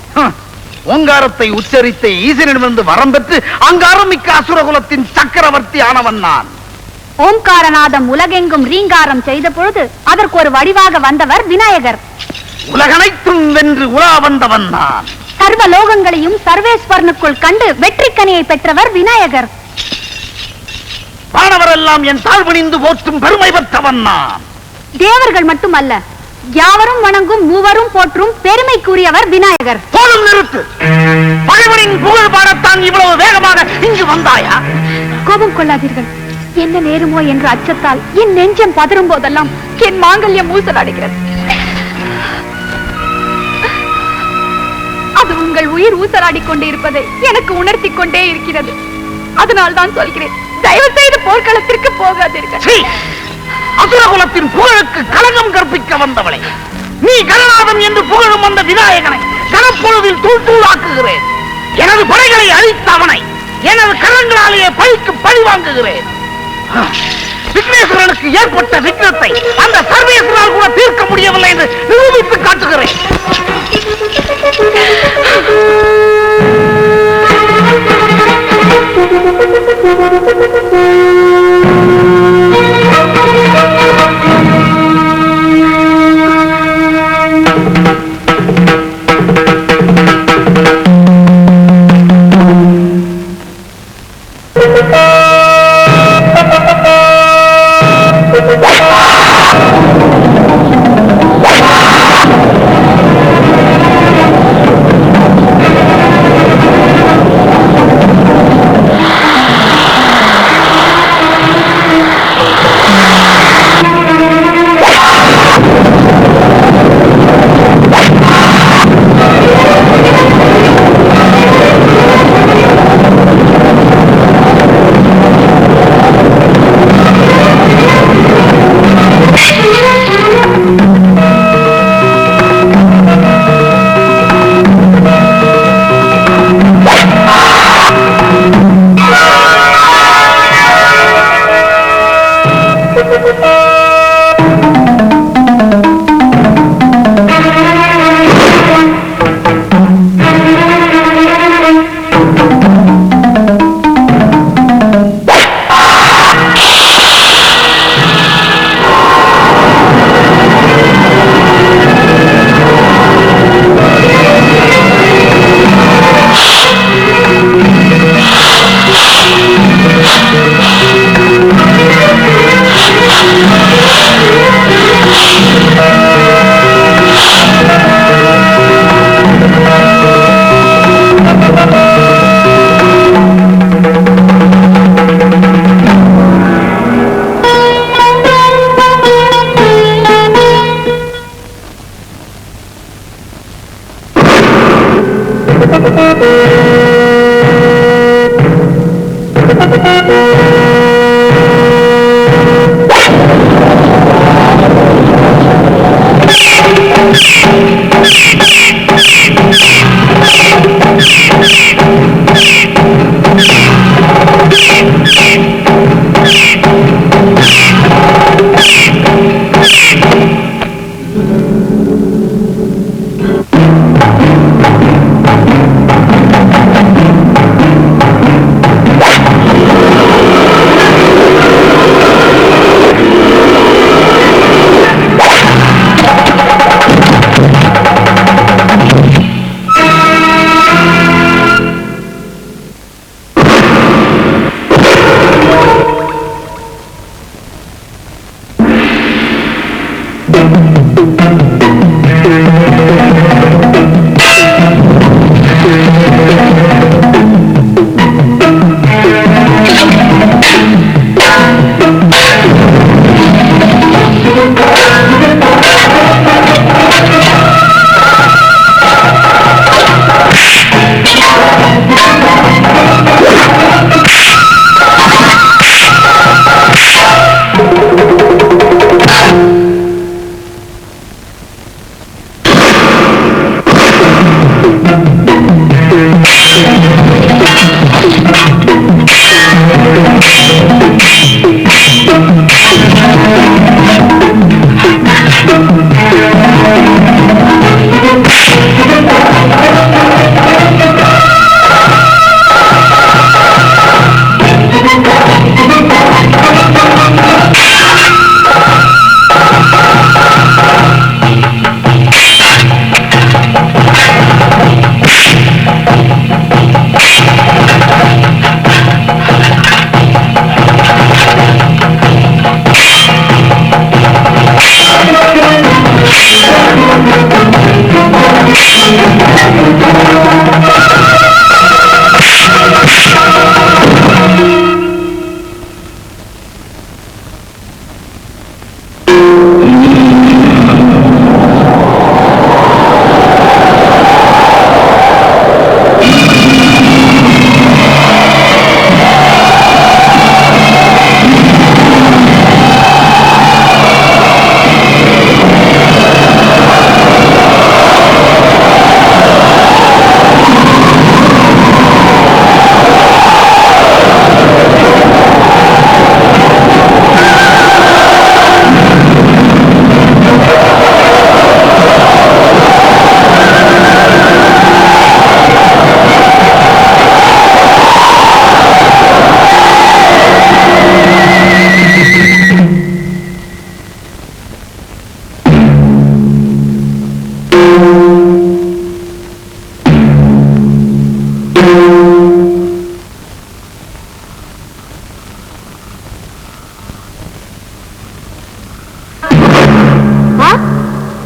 ஓங்காரத்தை உச்சரித்த ஈசனிடமிருந்து வரம் பெற்று அங்காரம் மிக்க அசுரகுலத்தின் சக்கரவர்த்தி ஆனவன் நான். ஓம்காரநாதம் உலகெங்கும் ரீங்காரம் செய்த பொழுது அதற்கு ஒரு வடிவாக வந்தவர் விநாயகர். உலகனைத்தும் வென்று உலா வந்தவன் நான். சர்வ லோகங்களையும் சர்வேஸ்வரனுக்குள் கண்டு வெற்றிக்கனியை பெற்றவர் விநாயகர். வானவரெல்லாம் என் தாழ்வணிந்து போற்றும் பெருமை பெற்றவன் நான். தேவர்கள் மட்டுமல்ல, யாவரும் வணங்கும் மூவரும் போற்றும் பெருமைக்குரியவர் விநாயகர். போதும், நிறுத்து. பகைவனின் புகழ் பாடத்தான் இவ்வளவு வேகமாக இங்கு வந்தாயா? கோபம் கொள்ளாதீர்கள். என்ன நேருமோ என்ற அச்சத்தால் என் நெஞ்சம் பதறும் போதெல்லாம் என் மாங்கல்யம் ஊசலாடுகிறது. அது உங்கள் உயிர் ஊசலாடிக் கொண்டே இருப்பதை எனக்கு உணர்த்தி கொண்டே இருக்கிறது. அதனால் தான் சொல்கிறேன், தயவு செய்து போர்க்களத்திற்கு போகாதீர்கள். அசுரகுலத்தின் புகழுக்கு களங்கம் கற்பிக்க வந்தவளை, நீ கணநாதன் என்று புகழும் அந்த விநாயகனை கனப்பொழுதில் தூள் தூளாக்குகிறேன். எனது படைகளை அழித்த அவனை எனது கரங்களாலேயே பழிக்கு பழி வாங்குகிறேன். விக்னேஸ்வரனுக்கு ஏற்பட்ட விக்னத்தை அந்த சர்வேஸ்வரால் கூட தீர்க்க முடியவில்லை என்று நிரூபித்து காட்டுகிறேன்.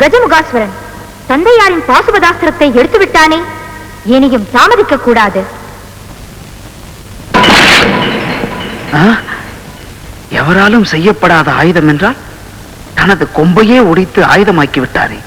கஜமுகாசுரன் தந்தையாரின் பாசுபதாஸ்திரத்தை எடுத்து விட்டானே, இனியும் தாமதிக்க கூடாது. எவராலும் செய்யப்படாத ஆயுதம் என்றால் தனது கொம்பையே ஒடித்து ஆயுதமாக்கி விட்டாரே.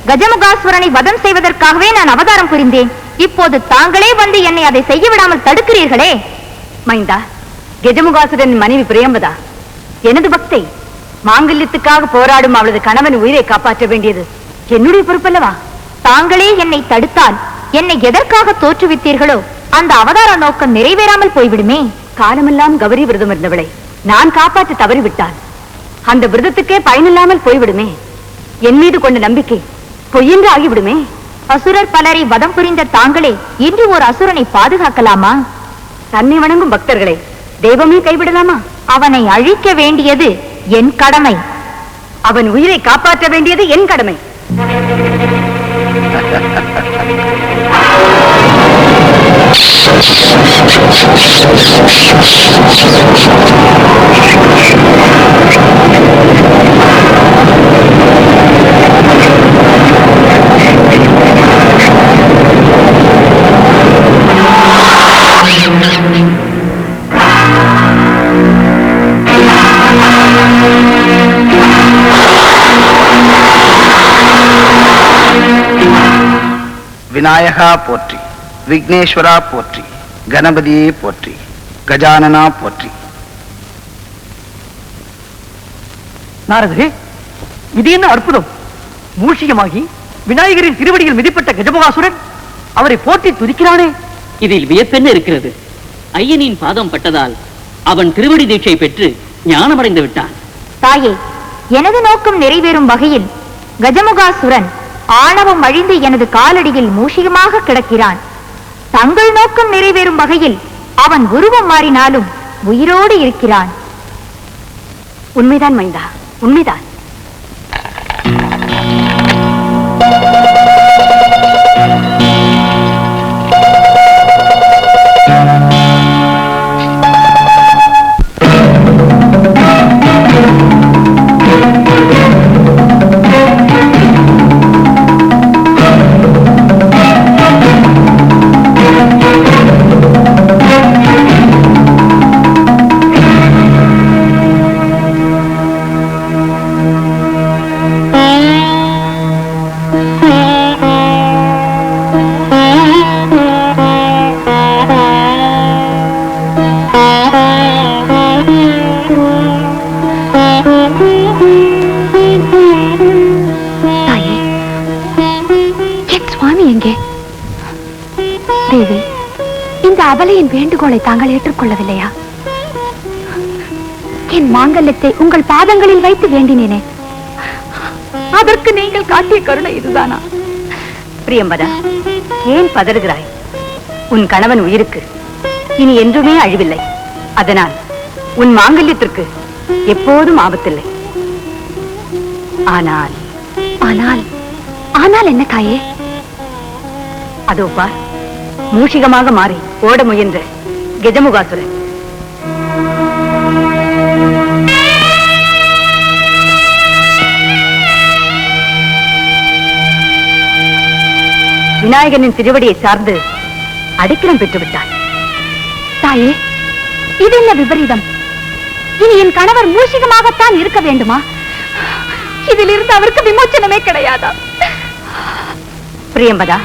கஜமுகாசுரனை வதம் செய்வதற்காகவே நான் அவதாரம் புரிந்தேன். இப்போது தாங்களே வந்து என்னை அதை செய்ய விடாமல் தடுக்கிறீர்களே. மைந்தா, கஜமுகாசுரன் மனைவி பிரியம்பதா எனது பக்தை. மாங்கல்யத்துக்காக போராடும் அவளது கணவன் உயிரை காப்பாற்ற வேண்டியது என்னுடைய பொறுப்பல்லவா? தாங்களே என்னை தடுத்தால் என்னை எதற்காக தோற்றுவித்தீர்களோ அந்த அவதார நோக்கம் நிறைவேறாமல் போய்விடுமே. காலமெல்லாம் கௌரி விரதம் இருந்தவளை நான் காப்பாற்ற தவறிவிட்டால் அந்த விரதத்துக்கே பயனில்லாமல் போய்விடுமே. என் மீது கொண்ட நம்பிக்கை பொய்யென்று ஆகிவிடுமே. அசுரர் பலரை வதம் புரிந்த தாங்களே இன்று ஒரு அசுரனை பாதுகாக்கலாமா? தன்னை வணங்கும் பக்தர்களை தெய்வமே கைவிடலாமா? அவனை அழிக்க வேண்டியது என் கடமை. அவன் உயிரை காப்பாற்ற வேண்டியது என் கடமை. விநாயகா போற்றி, விக்னேஸ்வரா போற்றி, கணபதியே போற்றி, கஜானனா போற்றி. நாரதரே, இது என்ன அற்புதம்! மூஷிகமாகி விநாயகரின் திருவடியில் மிதிப்பட்ட கஜமுகாசுரன் அவரை போற்றி துதிக்கிறானே. இதில் வியப்பென்ன இருக்கிறது? ஐயனின் பாதம் பட்டதால் அவன் திருவடி தீட்சை பெற்று ஞானமடைந்து விட்டான். தாயே, எனது நோக்கம் நிறைவேறும் வகையில் கஜமுகாசுரன் ஆணவம் அழிந்து எனது காலடியில் மூஷிகமாக கிடக்கிறான். தங்கள் நோக்கம் நிறைவேறும் வகையில் அவன் உருவம் மாறினாலும் உயிரோடு இருக்கிறான். உண்மைதான் மைந்தா, உண்மைதான். தேவி, இந்த அபலையின் வேண்டுகோளை தாங்கள் ஏற்றுக்கொள்ளவில்லையா? என் மாங்கல்யத்தை உங்கள் பாதங்களில் வைத்து வேண்டினேனே, அதற்கு நீங்கள் காட்டிய கருணை இதுதானா? பிரியம்பதா, ஏன் பதறுகிறாய்? உன் கணவன் உயிருக்கு இனி என்றுமே அழிவில்லை. அதனால் உன் மாங்கல்யத்திற்கு எப்போதும் ஆபத்தில்லை. ஆனால் ஆனால் ஆனால் என்ன தாயே? அதோ பார், மூஷிகமாக மாறி ஓட முயன்ற கஜமுகாசுரன். விநாயகனின் திருவடியை சார்ந்து அடிக்கிறம் பெற்று விட்டான். தாயே, இது என்ன விபரீதம்? இனி என் கணவர் மூஷிகமாகத்தான் இருக்க வேண்டுமா? இதிலிருந்து அவருக்கு விமோச்சனமே கிடையாதா? பிரியம்பதா,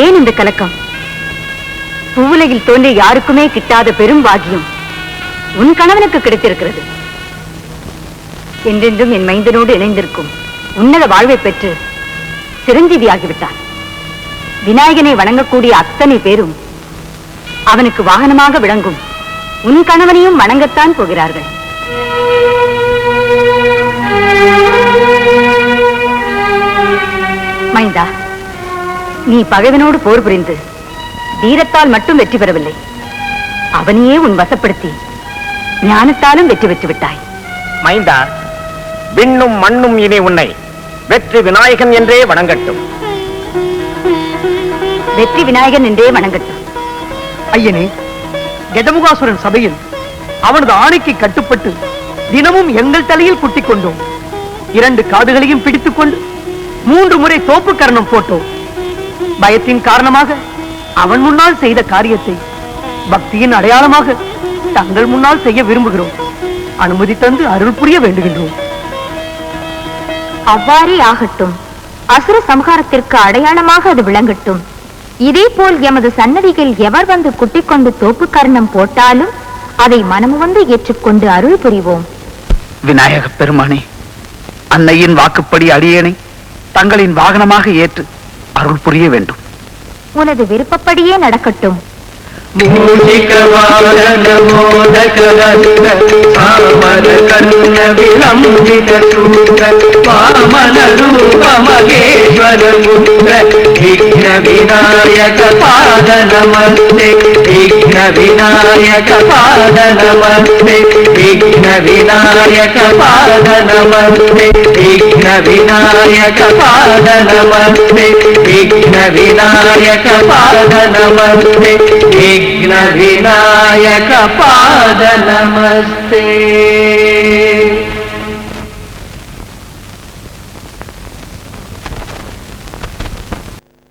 ஏன் இந்த கலக்கம்? பூவுலகில் தோன்றிய யாருக்குமே கிட்டாத பெரும் பாக்கியம் உன் கணவனுக்கு கிடைத்திருக்கிறது. என்றென்றும் என் மைந்தனோடு இணைந்திருக்கும் உன்னத வாழ்வை பெற்று சிரஞ்சீவியாகிவிட்டான். விநாயகனை வணங்கக்கூடிய அத்தனை பேரும் அவனுக்கு வாகனமாக விளங்கும் உன் கணவனையும் வணங்கத்தான் போகிறார்கள். மைந்தா, நீ பகைவனோடு போர் புரிந்து வீரத்தால் மட்டும் வெற்றி பெறவில்லை, அவனையே உன் வசப்படுத்தி ஞானத்தாலும் வெற்றி பெற்று விட்டாய். மைந்தா, விண்ணும் மண்ணும் இனி உன்னை வெற்றி விநாயகன் என்றே வணங்கட்டும். வெற்றி விநாயகன் என்றே வணங்கட்டும். ஐயனே, கஜமுகாசுரன் சபையில் அவனது ஆணைக்கு கட்டுப்பட்டு தினமும் எங்கள் தலையில் குட்டிக் கொண்டோம். 2 காதுகளையும் பிடித்துக் கொண்டு 3 முறை தோப்பு கரணம் போட்டோம். பயத்தின் காரணமாக அவன் முன்னால் செய்த காரியத்தை பக்தியின் அடையாளமாக தங்கள் முன்னால் செய்ய விரும்புகிறோம். அனுமதி தந்து அருள் புரிய வேண்டுகின்றோம். அவ்வாறே ஆகட்டும். அசுர சம்ஹாரத்திற்கு அடையாளமாக அது விளங்கட்டும். இதே போல் எமது சன்னதியில் எவர் வந்து குட்டிக் கொண்டு தோப்பு கர்ணம் போட்டாலும் அதை மனமு வந்து ஏற்றுக்கொண்டு அருள் புரிவோம். விநாயக பெருமானே, அன்னையின் வாக்குப்படி அடியேனை தங்களின் வாகனமாக ஏற்று அருள் புரிய வேண்டும். உனது விருப்பப்படியே நடக்கட்டும். விக்ன விநாயக பாத நமஸ்தே, விக்ன விநாயக பாத நமஸ்தே, விக்ன விநாயக பாத நமஸ்தே, விக்ன விநாயக பாத நமஸ்தே, விக்ன விநாயக பாத நமஸ்தே, விக்ன விநாயக பாத நமஸ்தே.